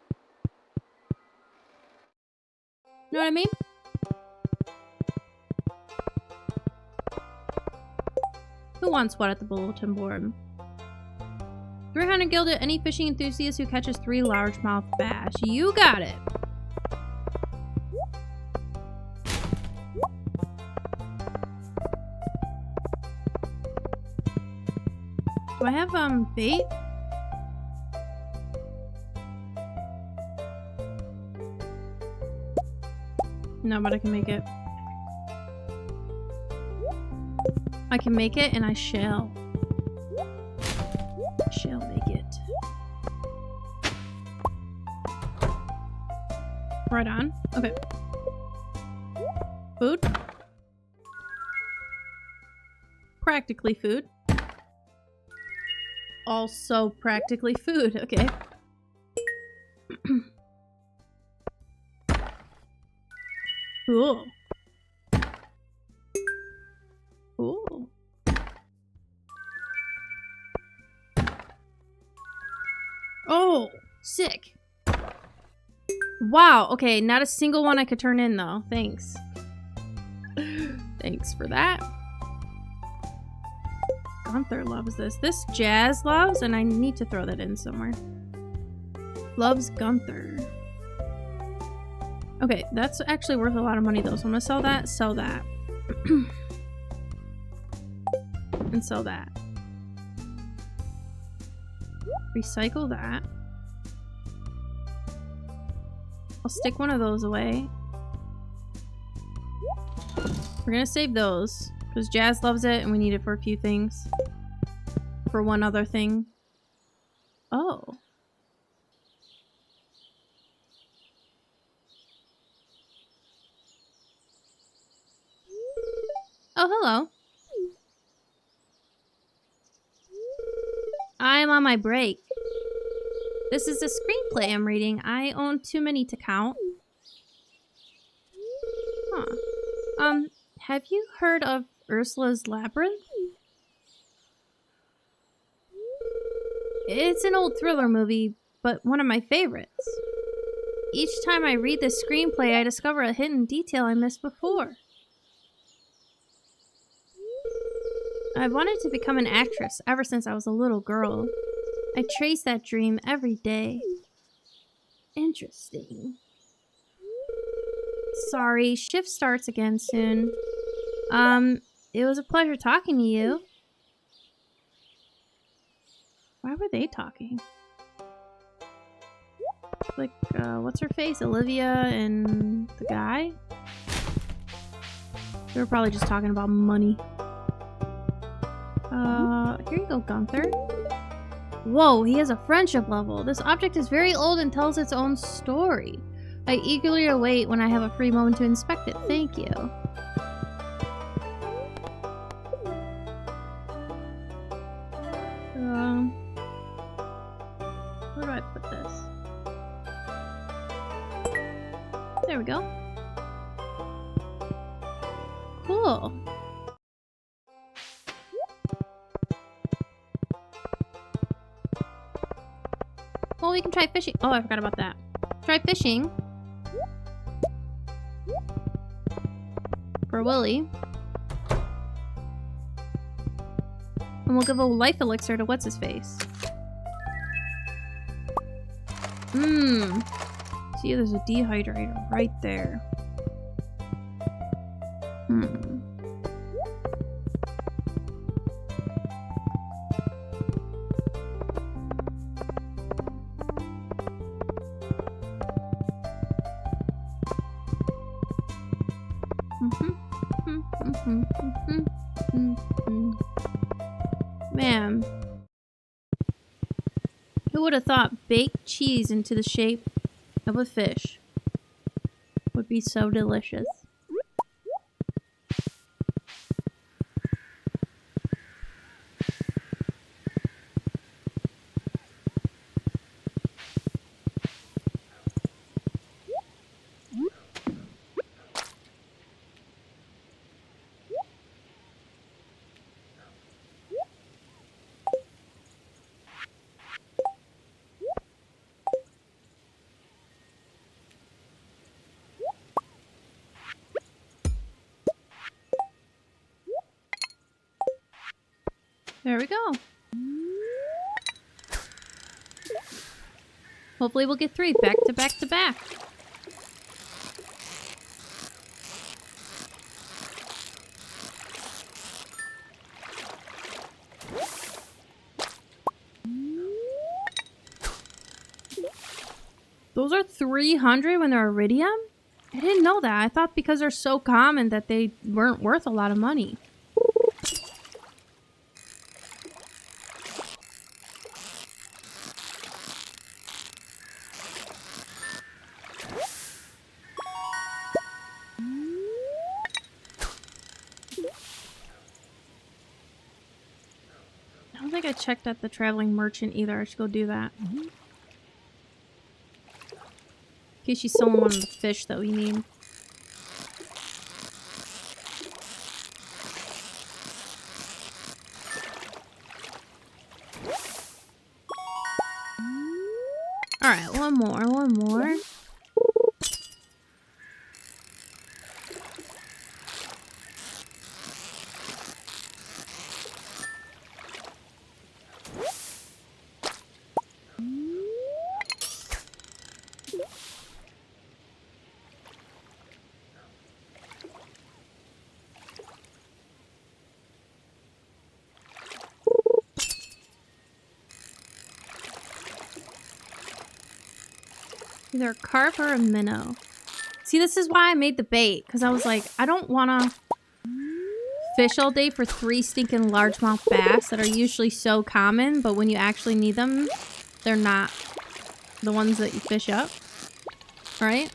You know what I mean? Who wants what at the bulletin board? 300 gilded, any fishing enthusiast who catches 3 largemouth bass. You got it. Do I have bait? No, but I can make it. I can make it and I shall. Shall make it. Right on. Okay. Food. Practically food. Also practically food. Okay. Cool. Cool. Oh, sick. Wow, okay, not a single one I could turn in though. Thanks. Thanks for that. Gunther loves this. This Jazz loves, and I need to throw that in somewhere. Loves Gunther. Okay, that's actually worth a lot of money though, so I'm gonna sell that, and sell that. Recycle that. I'll stick one of those away. We're gonna save those, because Jazz loves it and we need it for a few things. For one other thing. Oh. Oh, hello. I'm on my break. This is a screenplay I'm reading. I own too many to count. Huh. Have you heard of Ursula's Labyrinth? It's an old thriller movie, but one of my favorites. Each time I read this screenplay, I discover a hidden detail I missed before. I've wanted to become an actress ever since I was a little girl. I trace that dream every day. Interesting. Sorry, shift starts again soon. It was a pleasure talking to you. Why were they talking? Like, what's her face? Olivia and the guy? They were probably just talking about money. Here you go, Gunther. Whoa, he has a friendship level. This object is very old and tells its own story. I eagerly await when I have a free moment to inspect it. Thank you. Where do I put this? There we go. Cool. Well, we can try fishing. Oh, I forgot about that. Try fishing. For Willy. And we'll give a life elixir to what's-his-face. See, there's a dehydrator right there. Man, who would have thought baked cheese into the shape of a fish would be so delicious? There we go. Hopefully we'll get 3 back to back to back. Those are 300 when they're iridium? I didn't know that. I thought because they're so common that they weren't worth a lot of money. I don't think I checked at the traveling merchant either. I should go do that. In case she's selling one of the fish that we need. Alright, one more. Either a carp or a minnow. See, this is why I made the bait. Because I was like, I don't want to fish all day for 3 stinking largemouth bass that are usually so common. But when you actually need them, they're not the ones that you fish up. Right?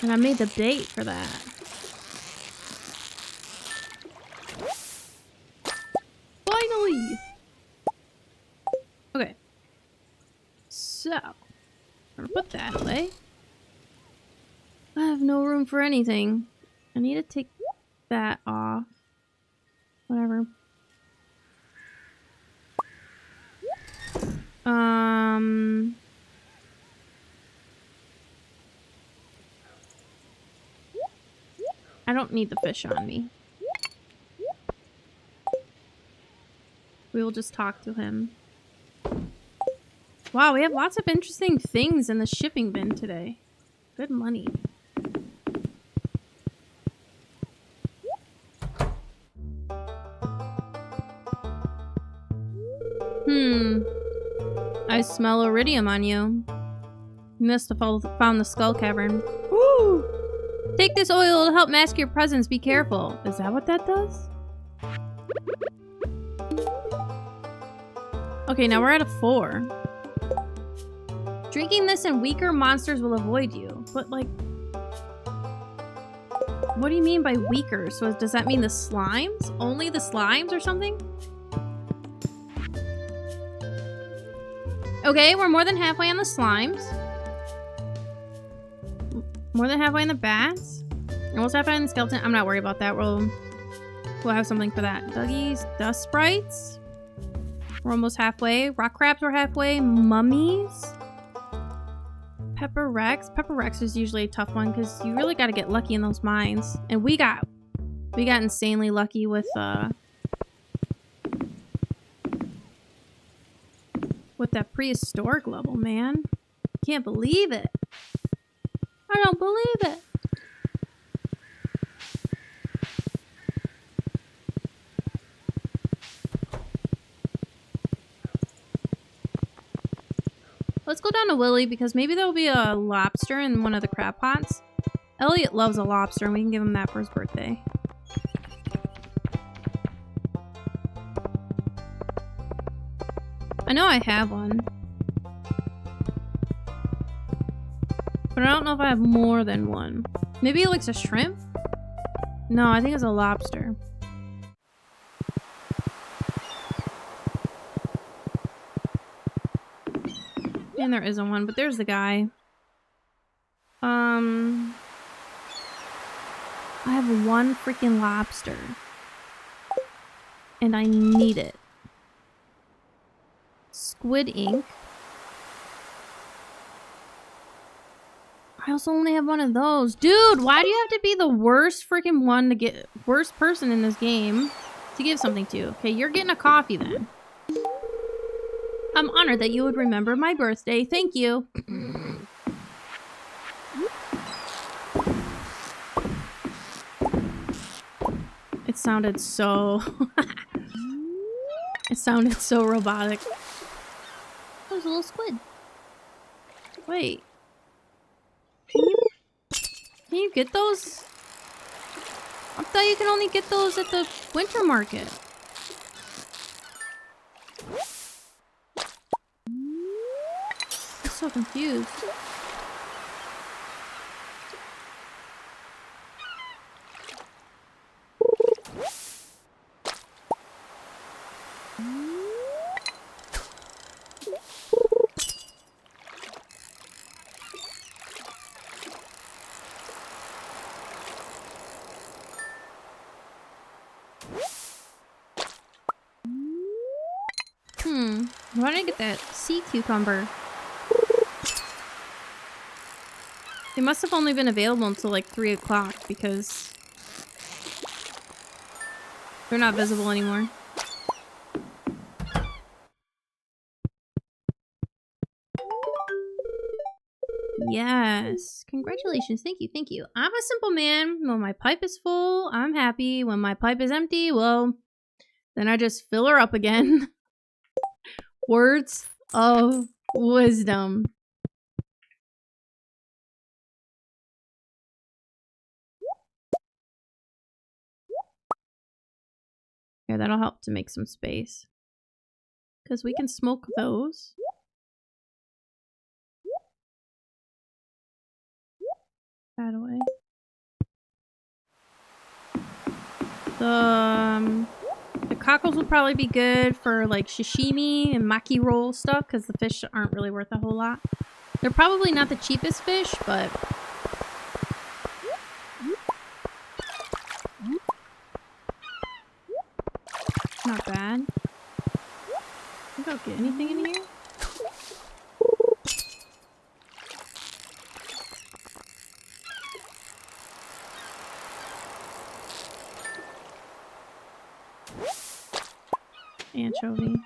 And I made the bait for that. Finally! Okay. So, I'm gonna put that away. I have no room for anything. I need to take that off. Whatever. I don't need the fish on me. We will just talk to him. Wow, we have lots of interesting things in the shipping bin today. Good money. I smell iridium on you. You must have found the skull cavern. Woo! Take this oil to help mask your presence. Be careful. Is that what that does? Okay, now we're at a 4. Drinking this and weaker monsters will avoid you. But, like... what do you mean by weaker? So does that mean the slimes? Only the slimes or something? Okay, we're more than halfway on the slimes. More than halfway on the bats. Almost halfway on the skeleton. I'm not worried about that. We'll have something for that. Duggies, dust sprites. We're almost halfway. Rock crabs, we're halfway. Mummies. Pepper Rex. Pepper Rex is usually a tough one because you really got to get lucky in those mines. And we got insanely lucky with that prehistoric level, man. Can't believe it. I don't believe it. Let's go down to Willy because maybe there'll be a lobster in one of the crab pots. Elliot loves a lobster and we can give him that for his birthday. I know I have one. But I don't know if I have more than one. Maybe he likes a shrimp? No, I think it's a lobster. And there isn't one, but there's the guy. I have one freaking lobster. And I need it. Squid ink. I also only have one of those. Dude, why do you have to be the worst freaking one to get... worst person in this game to give something to? Okay, you're getting a coffee then. I'm honored that you would remember my birthday. Thank you. It sounded so... it sounded so robotic. There's a little squid. Wait. Can you get those? I thought you can only get those at the winter market. I'm so confused. Why did I get that sea cucumber? They must have only been available until like 3 o'clock because they're not visible anymore. Yes. Congratulations. Thank you. Thank you. I'm a simple man. When my pipe is full, I'm happy. When my pipe is empty, well, then I just fill her up again. Words of wisdom. Here, that'll help to make some space. Because we can smoke those. That away. The cockles will probably be good for like sashimi and maki roll stuff because the fish aren't really worth a whole lot. They're probably not the cheapest fish, but not bad. I think I'll get anything in here. Anchovy.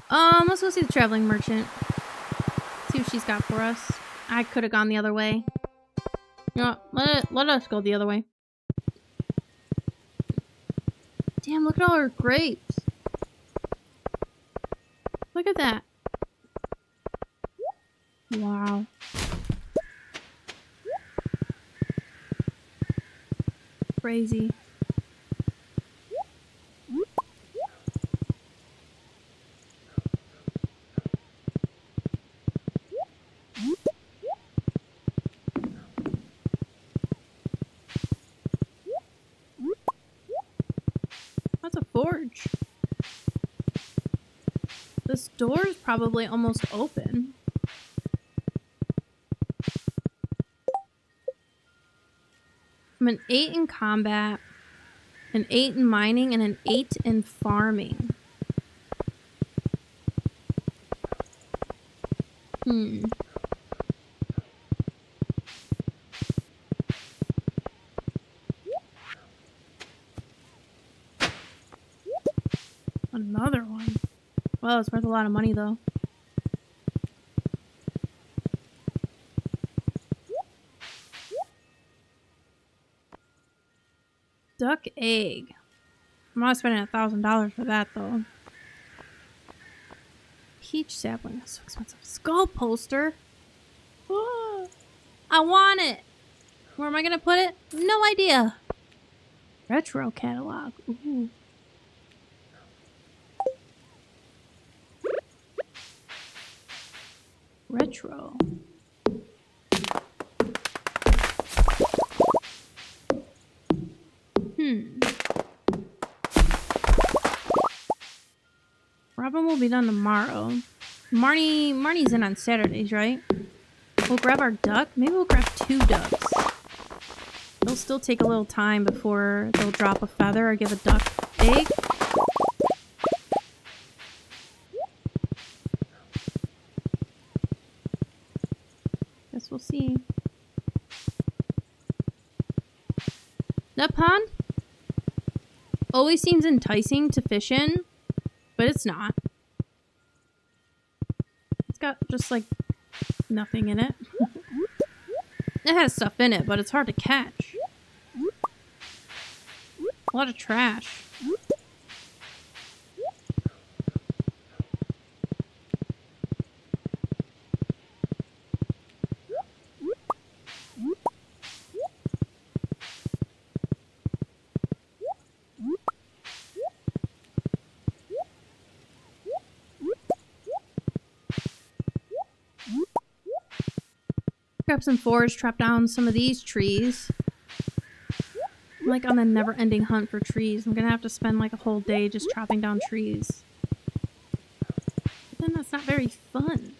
Let's go see the traveling merchant. See what she's got for us. I could have gone the other way. You know what? Let us go the other way. Damn, look at all her grapes. Look at that. Wow. Crazy. That's a forge. This door is probably almost open. I'm an 8 in combat, an 8 in mining, and an 8 in farming. Another one. Well, it's worth a lot of money, though. Duck egg. I'm not spending $1,000 for that, though. Peach sapling. That's so expensive. Skull poster. Oh, I want it. Where am I gonna put it? No idea. Retro catalog. Ooh. Retro. Robin will be done tomorrow. Marnie's in on Saturdays, right? We'll grab our duck. Maybe we'll grab 2 ducks. It'll still take a little time before they'll drop a feather or give a duck egg. Guess we'll see. That pond always seems enticing to fish in, but it's not. It's got just like nothing in it. It has stuff in it, but it's hard to catch. A lot of trash. Grab some forage, trap down some of these trees. I'm like on a never-ending hunt for trees. I'm gonna have to spend like a whole day just chopping down trees. But then that's not very fun.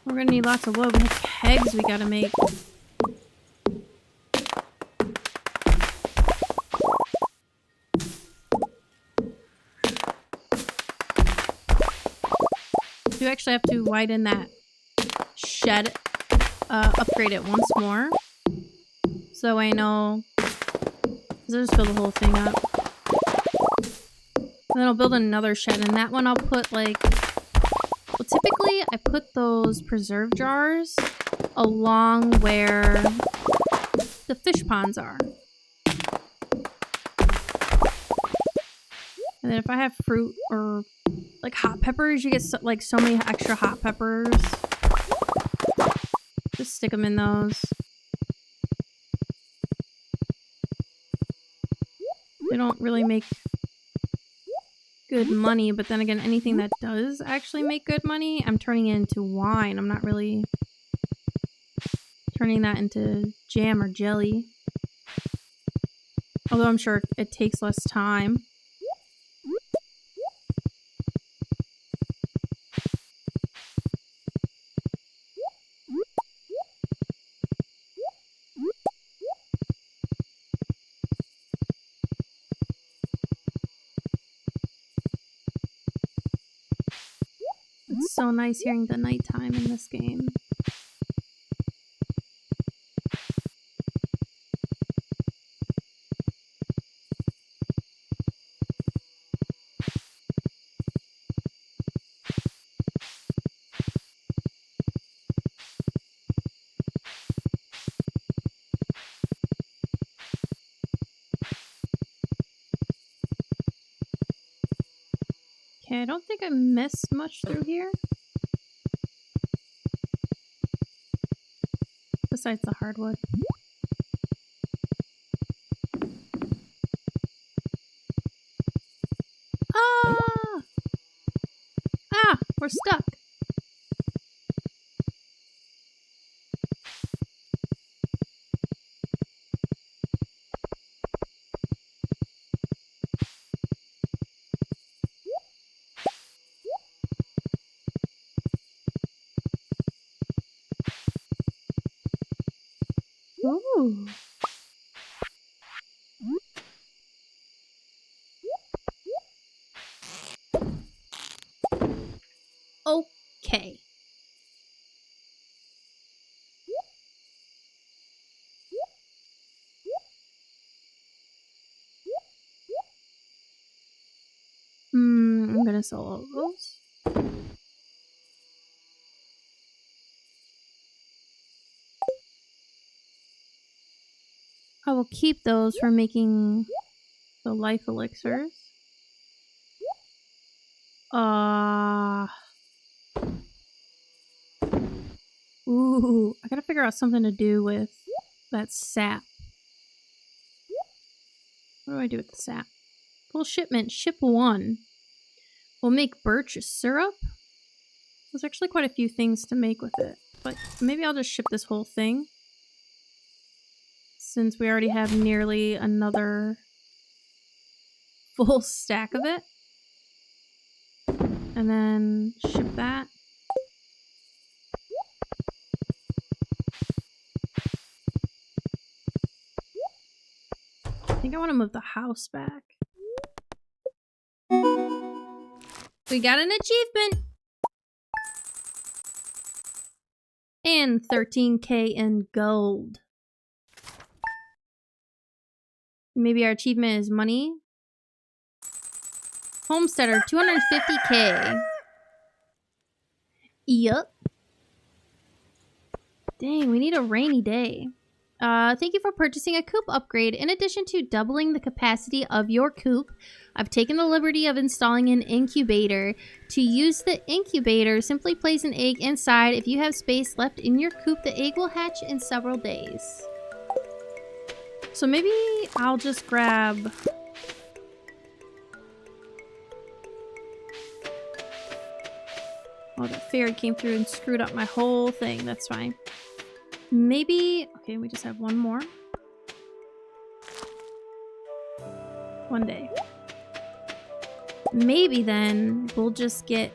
We're gonna need lots of wood. We have kegs we gotta make. You actually have to widen that shed, upgrade it once more. So I know, because I'll just fill the whole thing up. And then I'll build another shed, and that one I'll put like, well typically I put those preserve jars along where the fish ponds are. And then if I have fruit or like hot peppers, you get like so many extra hot peppers. Just stick them in those. They don't really make good money, but then again, anything that does actually make good money, I'm turning it into wine. I'm not really turning that into jam or jelly. Although I'm sure it takes less time. It's so nice hearing the nighttime in this game. Okay, I don't think I missed much through here. Besides the hardwood. Ah! Ah! We're stuck! Ooh. Okay. I'm gonna sell all of those. I will keep those for making the life elixirs. Ooh, I gotta figure out something to do with that sap. What do I do with the sap? Full shipment, ship 1. We'll make birch syrup. There's actually quite a few things to make with it, but maybe I'll just ship this whole thing. Since we already have nearly another full stack of it. And then ship that. I think I want to move the house back. We got an achievement! And 13k in gold. Maybe our achievement is money. Homesteader, 250k. Yup. Dang, we need a rainy day. Thank you for purchasing a coop upgrade. In addition to doubling the capacity of your coop, I've taken the liberty of installing an incubator. To use the incubator, simply place an egg inside. If you have space left in your coop, the egg will hatch in several days. So maybe I'll just grab... Oh, that fairy came through and screwed up my whole thing. That's fine. Maybe... Okay, we just have one more. One day. Maybe then we'll just get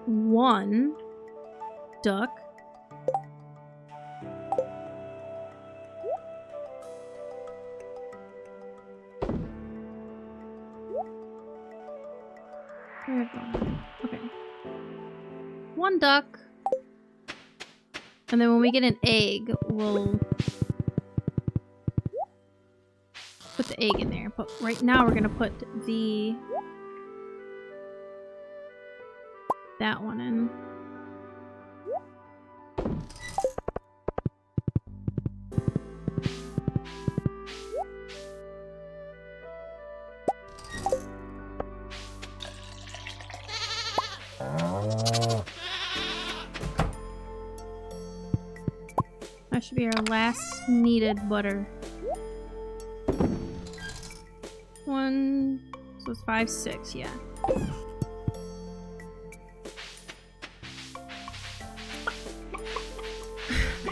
one duck. Okay. One duck. And then when we get an egg, we'll put the egg in there. But right now we're gonna put that one in. should be our last needed butter. 1, so it's 5, 6, yeah.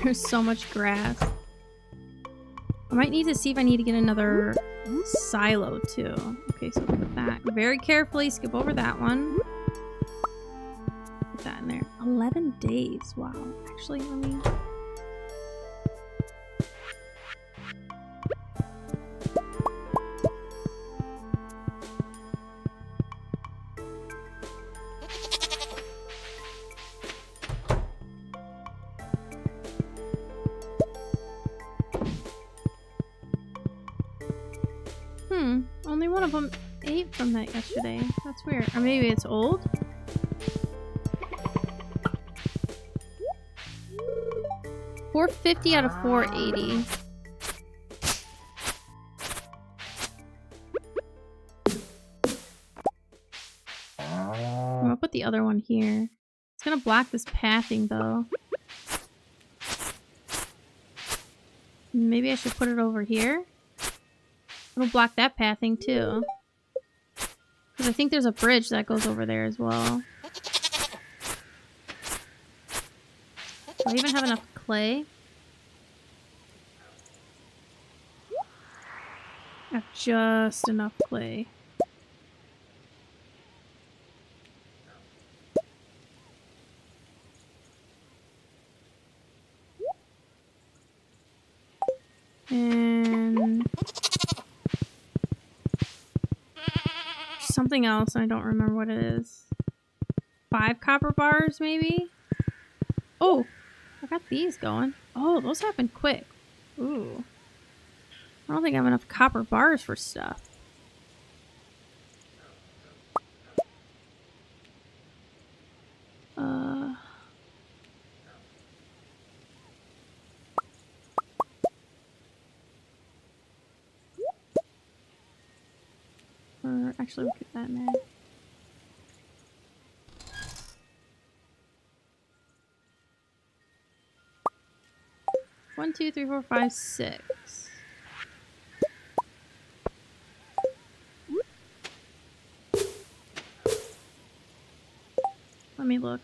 There's so much grass. I might need to see if I need to get another silo too. Okay, so put that very carefully. Skip over that one. Put that in there. 11 days. Wow. Actually, let me... Only one of them ate from that yesterday. That's weird. Or maybe it's old? $450 out of $480. I'm gonna put the other one here. It's gonna block this pathing though. Maybe I should put it over here. It'll block that pathing too. Because I think there's a bridge that goes over there as well. Do I even have enough clay? I have just enough clay. And something else, I don't remember what it is. 5 copper bars, maybe? Oh, I got these going. Oh, those happen quick. Ooh. I don't think I have enough copper bars for stuff. Or actually, we'll keep that in there. One, 2, 3, 4, 5, 6. Let me look.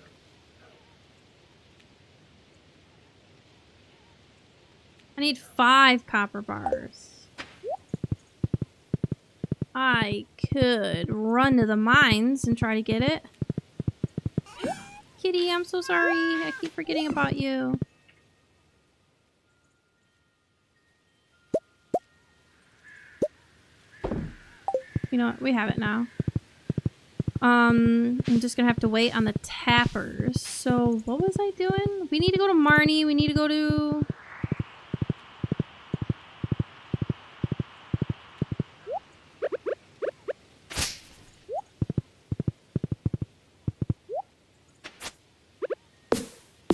I need 5 copper bars. I could run to the mines and try to get it. Kitty, I'm so sorry. I keep forgetting about you. You know what? We have it now. I'm just gonna have to wait on the tappers. So, what was I doing? We need to go to Marnie. We need to go to...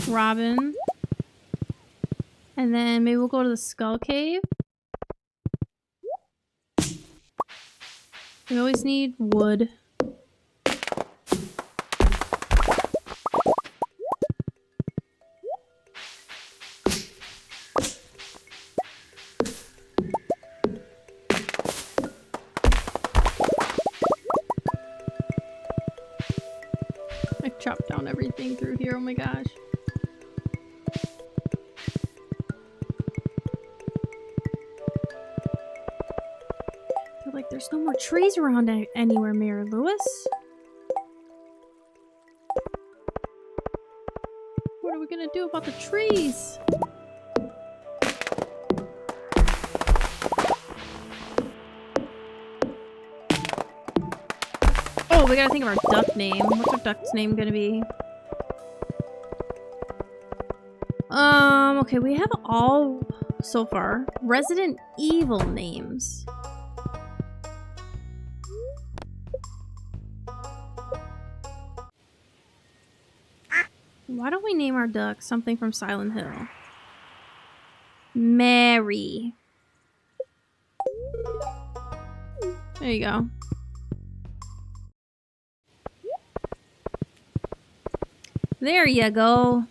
Robin. And then maybe we'll go to the Skull Cave. We always need wood. I chopped down everything through here, oh my gosh. Like there's no more trees around anywhere, Mayor Lewis. What are we gonna do about the trees? Oh, we gotta think of our duck name. What's our duck's name gonna be? Okay, we have all, so far, Resident Evil names. Why don't we name our duck something from Silent Hill? Mary. There you go. There you go.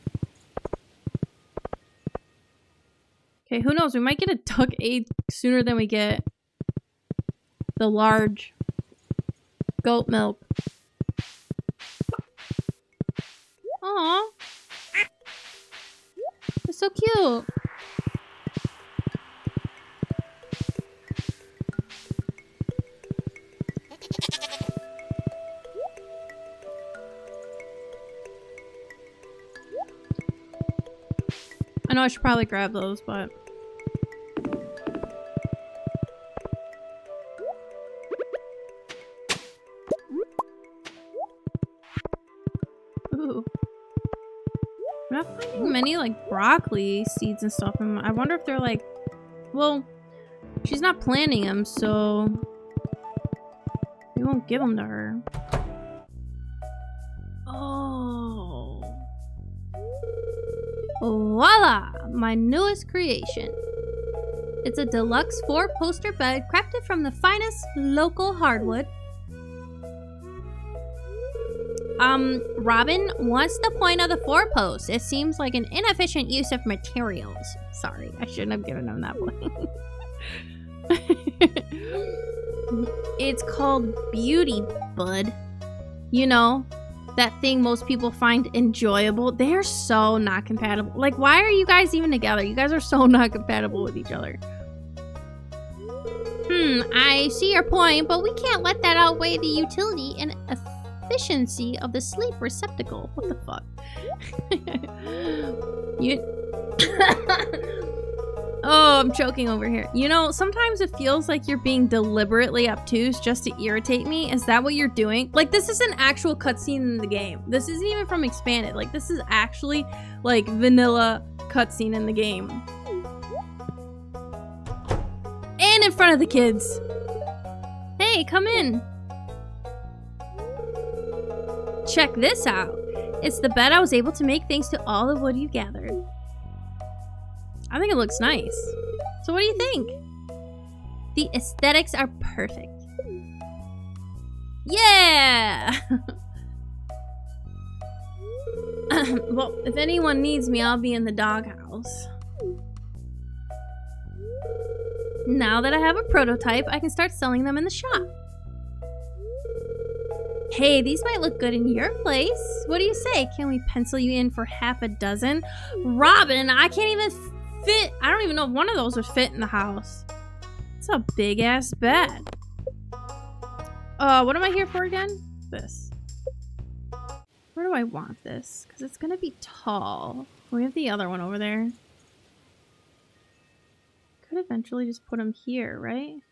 Hey, who knows? We might get a duck egg sooner than we get the large goat milk. Aww. They're so cute. I know I should probably grab those, but... Ooh. I'm not finding many, like, broccoli seeds and stuff. I wonder if they're, like... Well, she's not planting them, so... We won't give them to her. Oh... Voila! My newest creation. It's a deluxe 4-poster bed crafted from the finest local hardwood. Robin, what's the point of the 4-post? It seems like an inefficient use of materials. Sorry, I shouldn't have given him that point. It's called beauty, bud. You know, that thing most people find enjoyable. They're so not compatible. Like, why are you guys even together? You guys are so not compatible with each other. I see your point, but we can't let that outweigh the utility and efficiency of the sleep receptacle. What the fuck? Oh, I'm choking over here. You know, sometimes it feels like you're being deliberately obtuse just to irritate me. Is that what you're doing? Like, this is an actual cutscene in the game. This isn't even from Expanded. Like, this is actually, like, vanilla cutscene in the game. And in front of the kids. Hey, come in. Check this out. It's the bed I was able to make thanks to all the wood you gathered. I think it looks nice. So what do you think? The aesthetics are perfect. Yeah! Well, if anyone needs me, I'll be in the doghouse. Now that I have a prototype, I can start selling them in the shop. Hey, these might look good in your place. What do you say? Can we pencil you in for half a dozen? Robin, I can't even fit. I don't even know if one of those would fit in the house. It's a big ass bed. What am I here for again? This. Where do I want this? Because it's gonna be tall. We have the other one over there. Could eventually just put them here, right?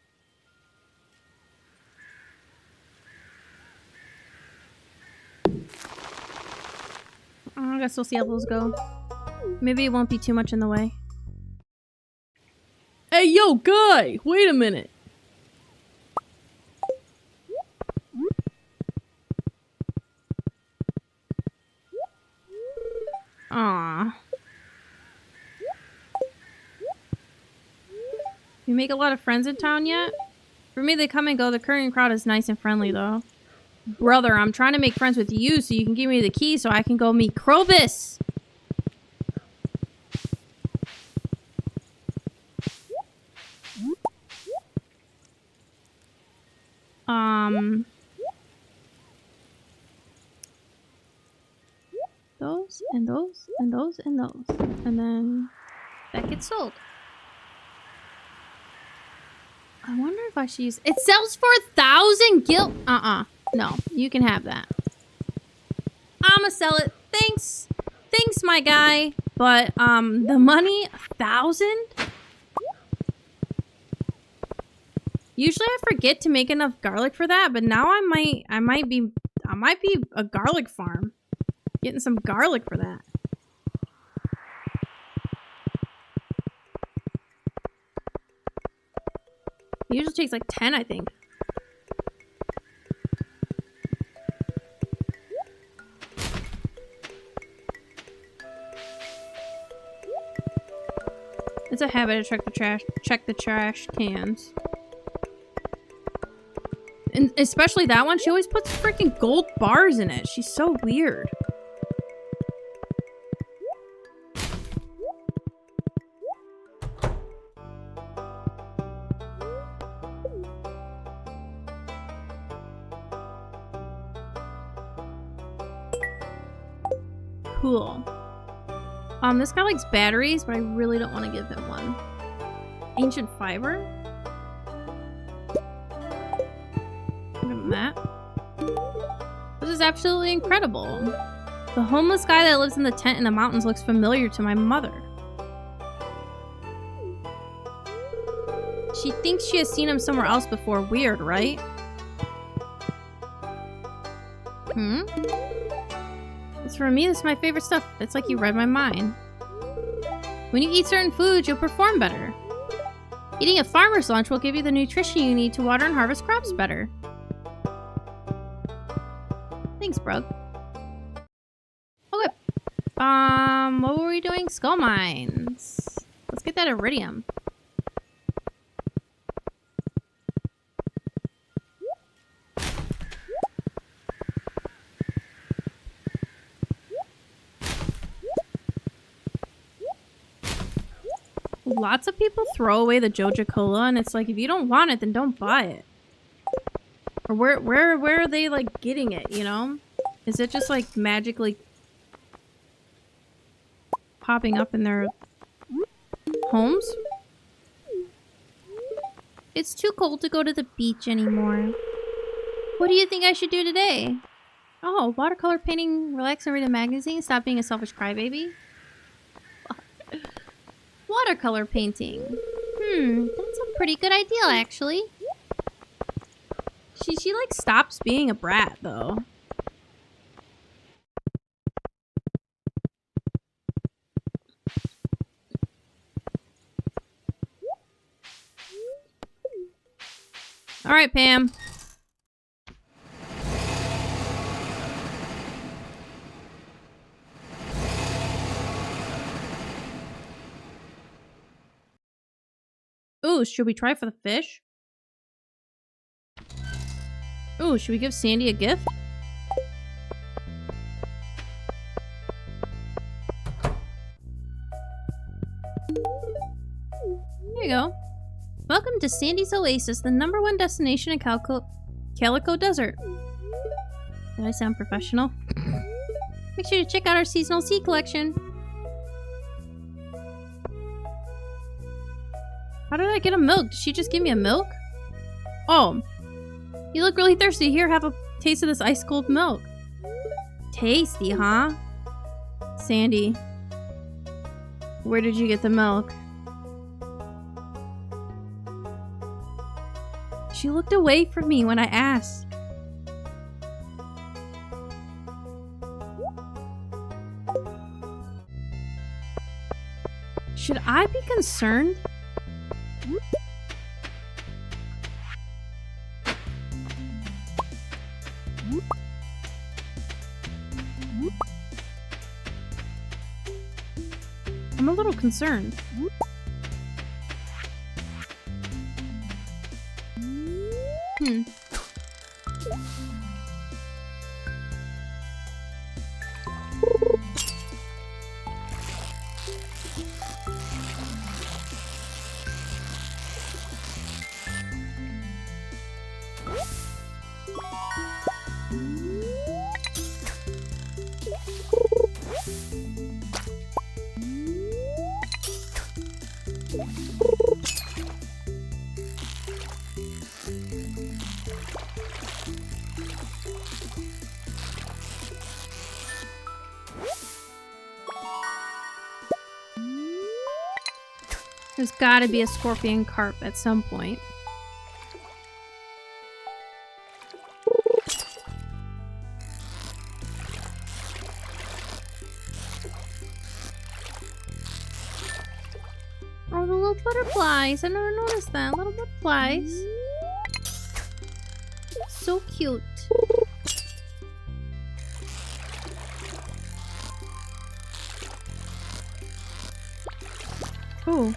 I guess we'll see how those go. Maybe it won't be too much in the way. Hey, yo, guy! Wait a minute! Aww. You make a lot of friends in town yet? For me, they come and go. The current crowd is nice and friendly, though. Brother, I'm trying to make friends with you so you can give me the key so I can go meet Krobus! Those, and those, and those, and those. And then that gets sold. I wonder if I should use... It sells for 1,000 gil... No, you can have that. I'ma sell it. Thanks. Thanks, my guy. But, the money, 1,000? Usually I forget to make enough garlic for that, but now I might be a garlic farm. Getting some garlic for that. It usually takes like 10, I think. It's a habit to check the trash cans. And especially that one, she always puts freaking gold bars in it. She's so weird. Cool. This guy likes batteries, but I really don't want to give him one. Ancient fiber? Look at that. This is absolutely incredible. The homeless guy that lives in the tent in the mountains looks familiar to my mother. She thinks she has seen him somewhere else before. Weird, right? As for me, this is my favorite stuff. It's like you read my mind. When you eat certain foods, you'll perform better. Eating a farmer's lunch will give you the nutrition you need to water and harvest crops better. Thanks, bro. Okay. What were we doing? Skull mines. Let's get that iridium. Lots of people throw away the Joja Cola, and it's like, if you don't want it, then don't buy it. Or where are they, like, getting it, you know? Is it just, like, magically popping up in their homes? It's too cold to go to the beach anymore. What do you think I should do today? Oh, watercolor painting, relax and read a magazine, stop being a selfish crybaby. Watercolor painting. That's a pretty good idea, actually. She like stops being a brat, though. All right, Pam. Ooh, should we try for the fish? Ooh, should we give Sandy a gift? There you go. Welcome to Sandy's Oasis, the #1 destination in Calico Desert. Did I sound professional? Make sure to check out our seasonal seed collection. How did I get a milk? Did she just give me a milk? Oh. You look really thirsty. Here, have a taste of this ice cold milk. Tasty, huh? Sandy. Where did you get the milk? She looked away from me when I asked. Should I be concerned? I'm a little concerned. There's gotta be a scorpion carp at some point. Oh, the little butterflies. I never noticed that. Little butterflies. So cute. Oh.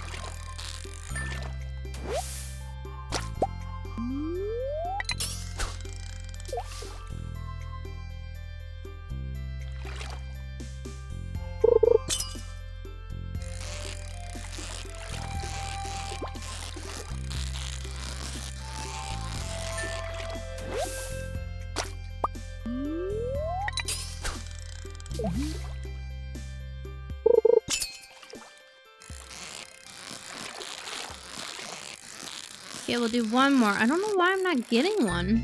Okay, we'll do one more. I don't know why I'm not getting one.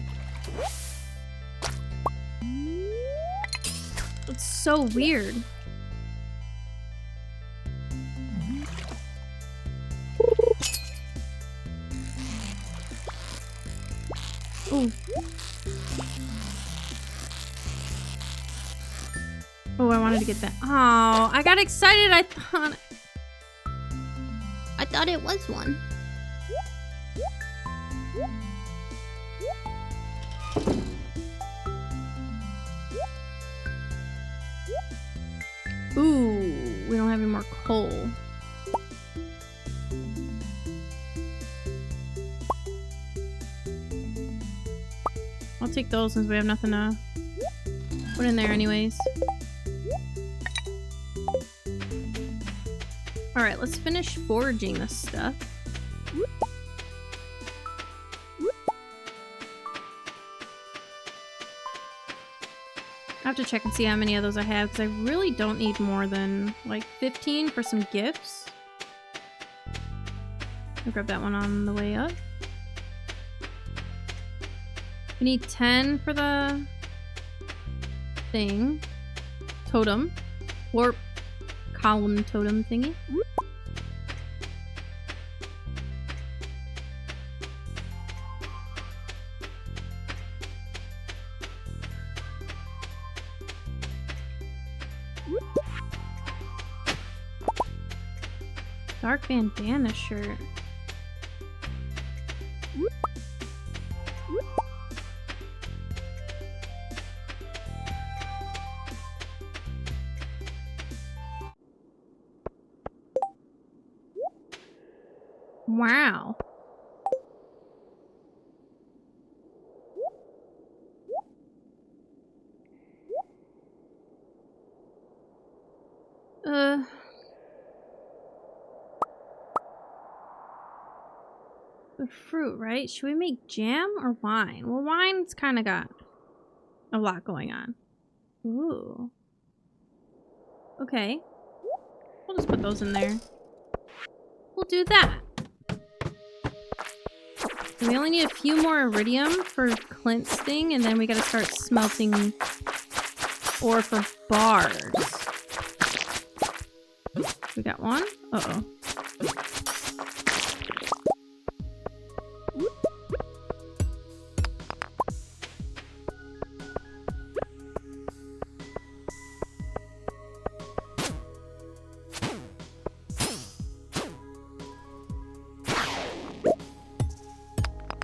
It's so weird. Ooh. Oh, I wanted to get that. Oh, I got excited. I thought it was one. Ooh, we don't have any more coal. I'll take those since we have nothing to put in there anyways. Alright, let's finish foraging this stuff. I have to check and see how many of those I have because I really don't need more than like 15 for some gifts. I'll grab that one on the way up. We need 10 for the thing. Totem. Warp column totem thingy. Dark bandana shirt. Wow. The fruit, right? Should we make jam or wine? Well, wine's kind of got a lot going on. Ooh. Okay. We'll just put those in there. We'll do that. We only need a few more iridium for Clint's thing, and then we gotta start smelting ore for bars. We got one? Uh-oh.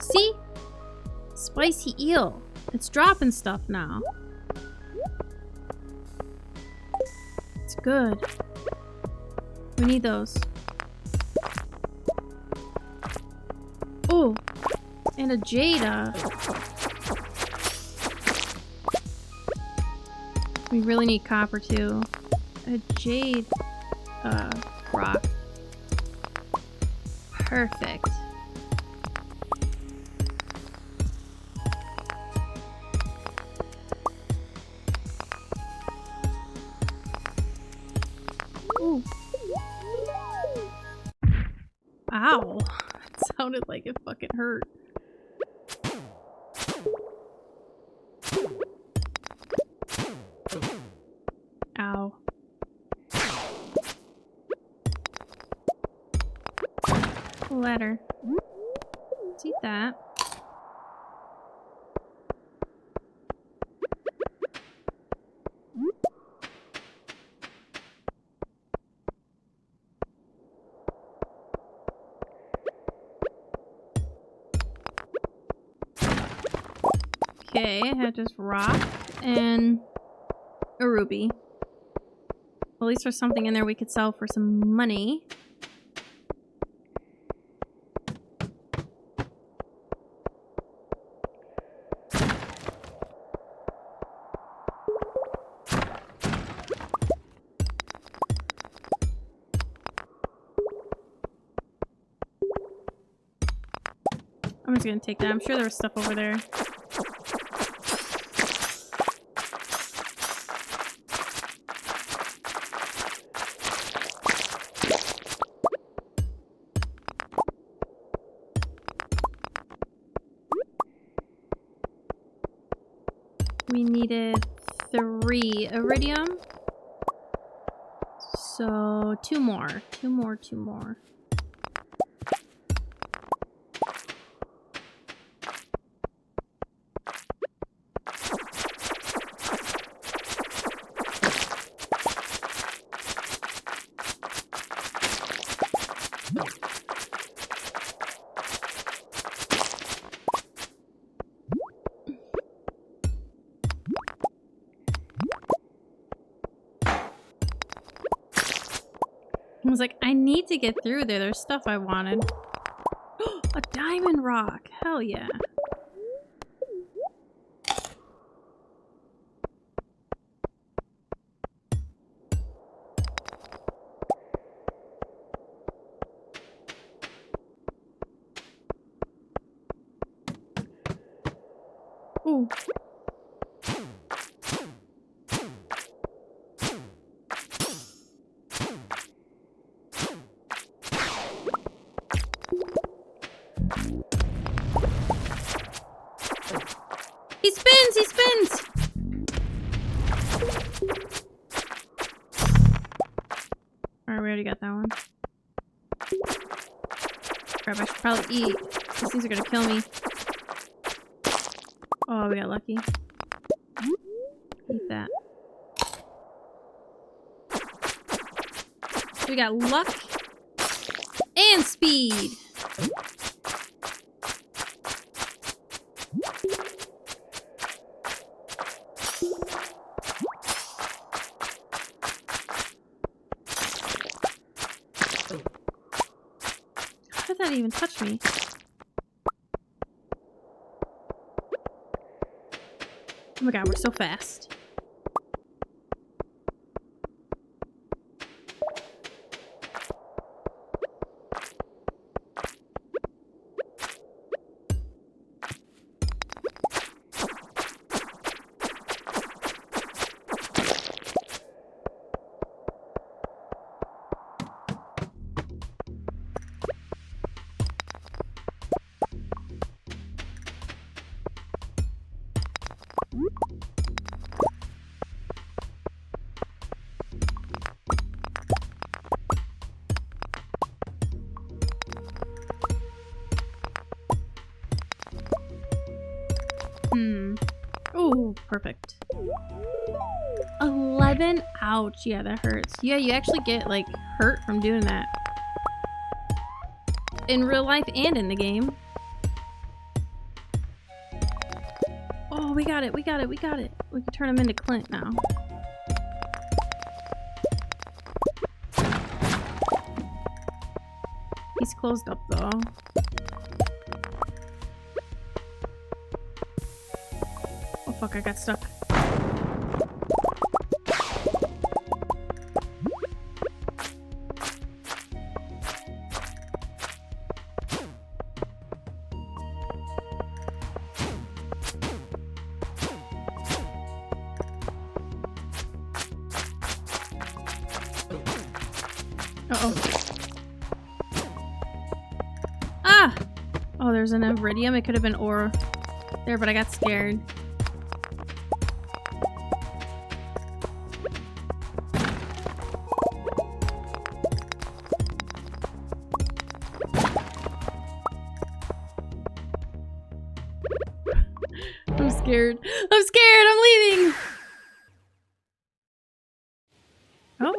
See? Spicy eel. It's dropping stuff now. It's good. We need those. Oh, and a Jada. We really need copper too. A jade rock. Perfect. Ooh. Ow. It sounded like it fucking hurt. Ow. Ladder. Let's eat that. Okay, I had just rock and a ruby. Well, at least there's something in there we could sell for some money. I'm just gonna take that. I'm sure there was stuff over there. We needed 3 iridium. So 2 more. 2 more, 2 more. I was like, I need to get through there. There's stuff I wanted. A diamond rock. Hell yeah. Ooh. He spins! He spins! Alright, we already got that one. Crap, I should probably eat. These things are gonna kill me. Oh, we got lucky. Eat that. We got luck and speed. How did that even touch me? Oh my god, we're so fast. Ooh, perfect. 11? Ouch. Yeah, that hurts. Yeah, you actually get, like, hurt from doing that. In real life and in the game. Oh, we got it. We got it. We got it. We can turn him into Clint now. He's closed up, though. Oh, fuck. I got stuck. Uh-oh. Ah! Oh, there's an iridium. It could have been ore there, but I got scared. I'm scared. I'm scared. I'm leaving. Oh.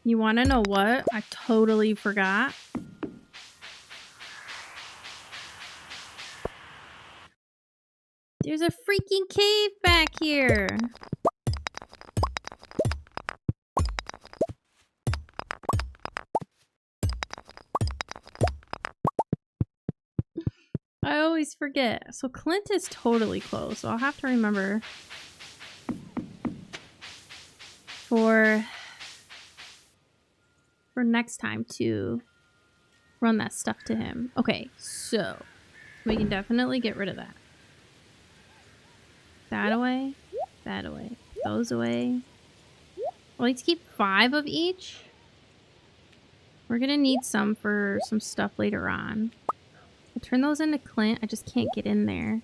You want to know what? I totally forgot. There's a freaking cave back here. I always forget. So Clint is totally close. So I'll have to remember for next time to run that stuff to him. Okay, so we can definitely get rid of that. That away. That away. Those away. I'd like to keep 5 of each. We're gonna need some for some stuff later on. I'll turn those into Clint. I just can't get in there.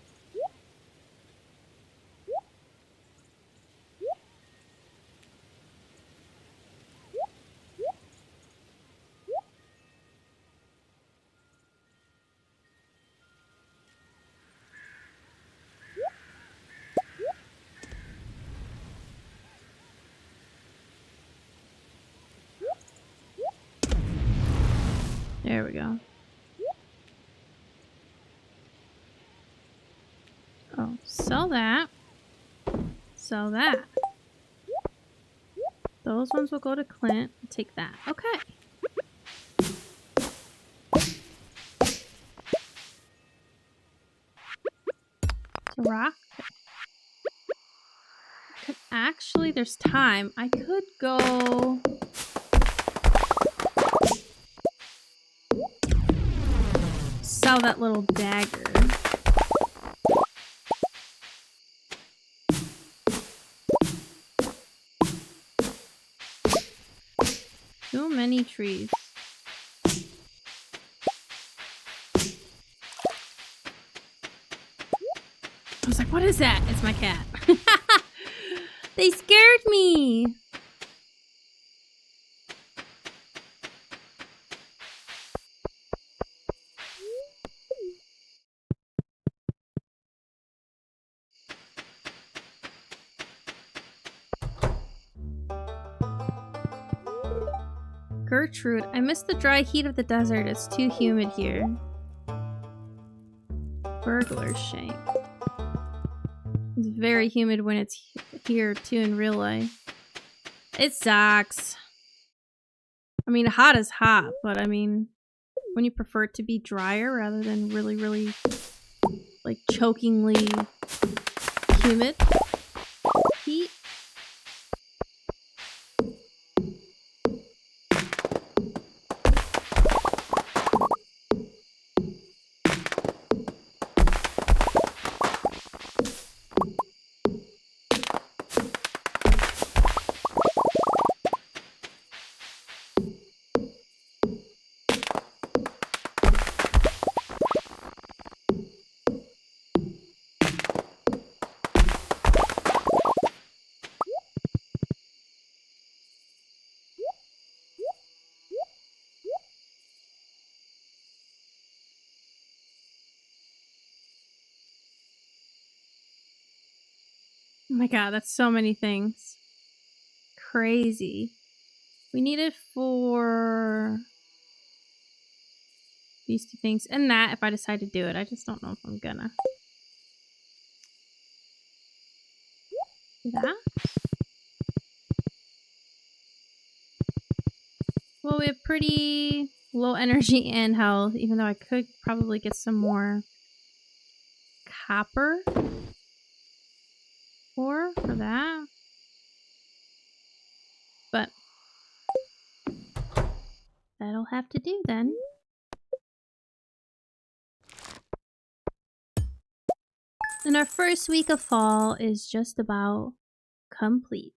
There we go. Oh, sell that. Sell that. Those ones will go to Clint. Take that. Okay. It's a rock. Could actually, there's time. I could go... sell that little dagger. Too many trees. I was like, what is that? It's my cat. They scared me. Gertrude, I miss the dry heat of the desert. It's too humid here. Burglar's shank. It's very humid when it's here too in real life. It sucks. I mean, hot is hot, but I mean, when you prefer it to be drier rather than really, really, like, chokingly humid heat. Oh my god, that's so many things. Crazy. We need it for these two things. And that, if I decide to do it. I just don't know if I'm gonna. That? Well, we have pretty low energy and health, even though I could probably get some more copper ore for that. But that'll have to do then. And our first week of fall is just about complete.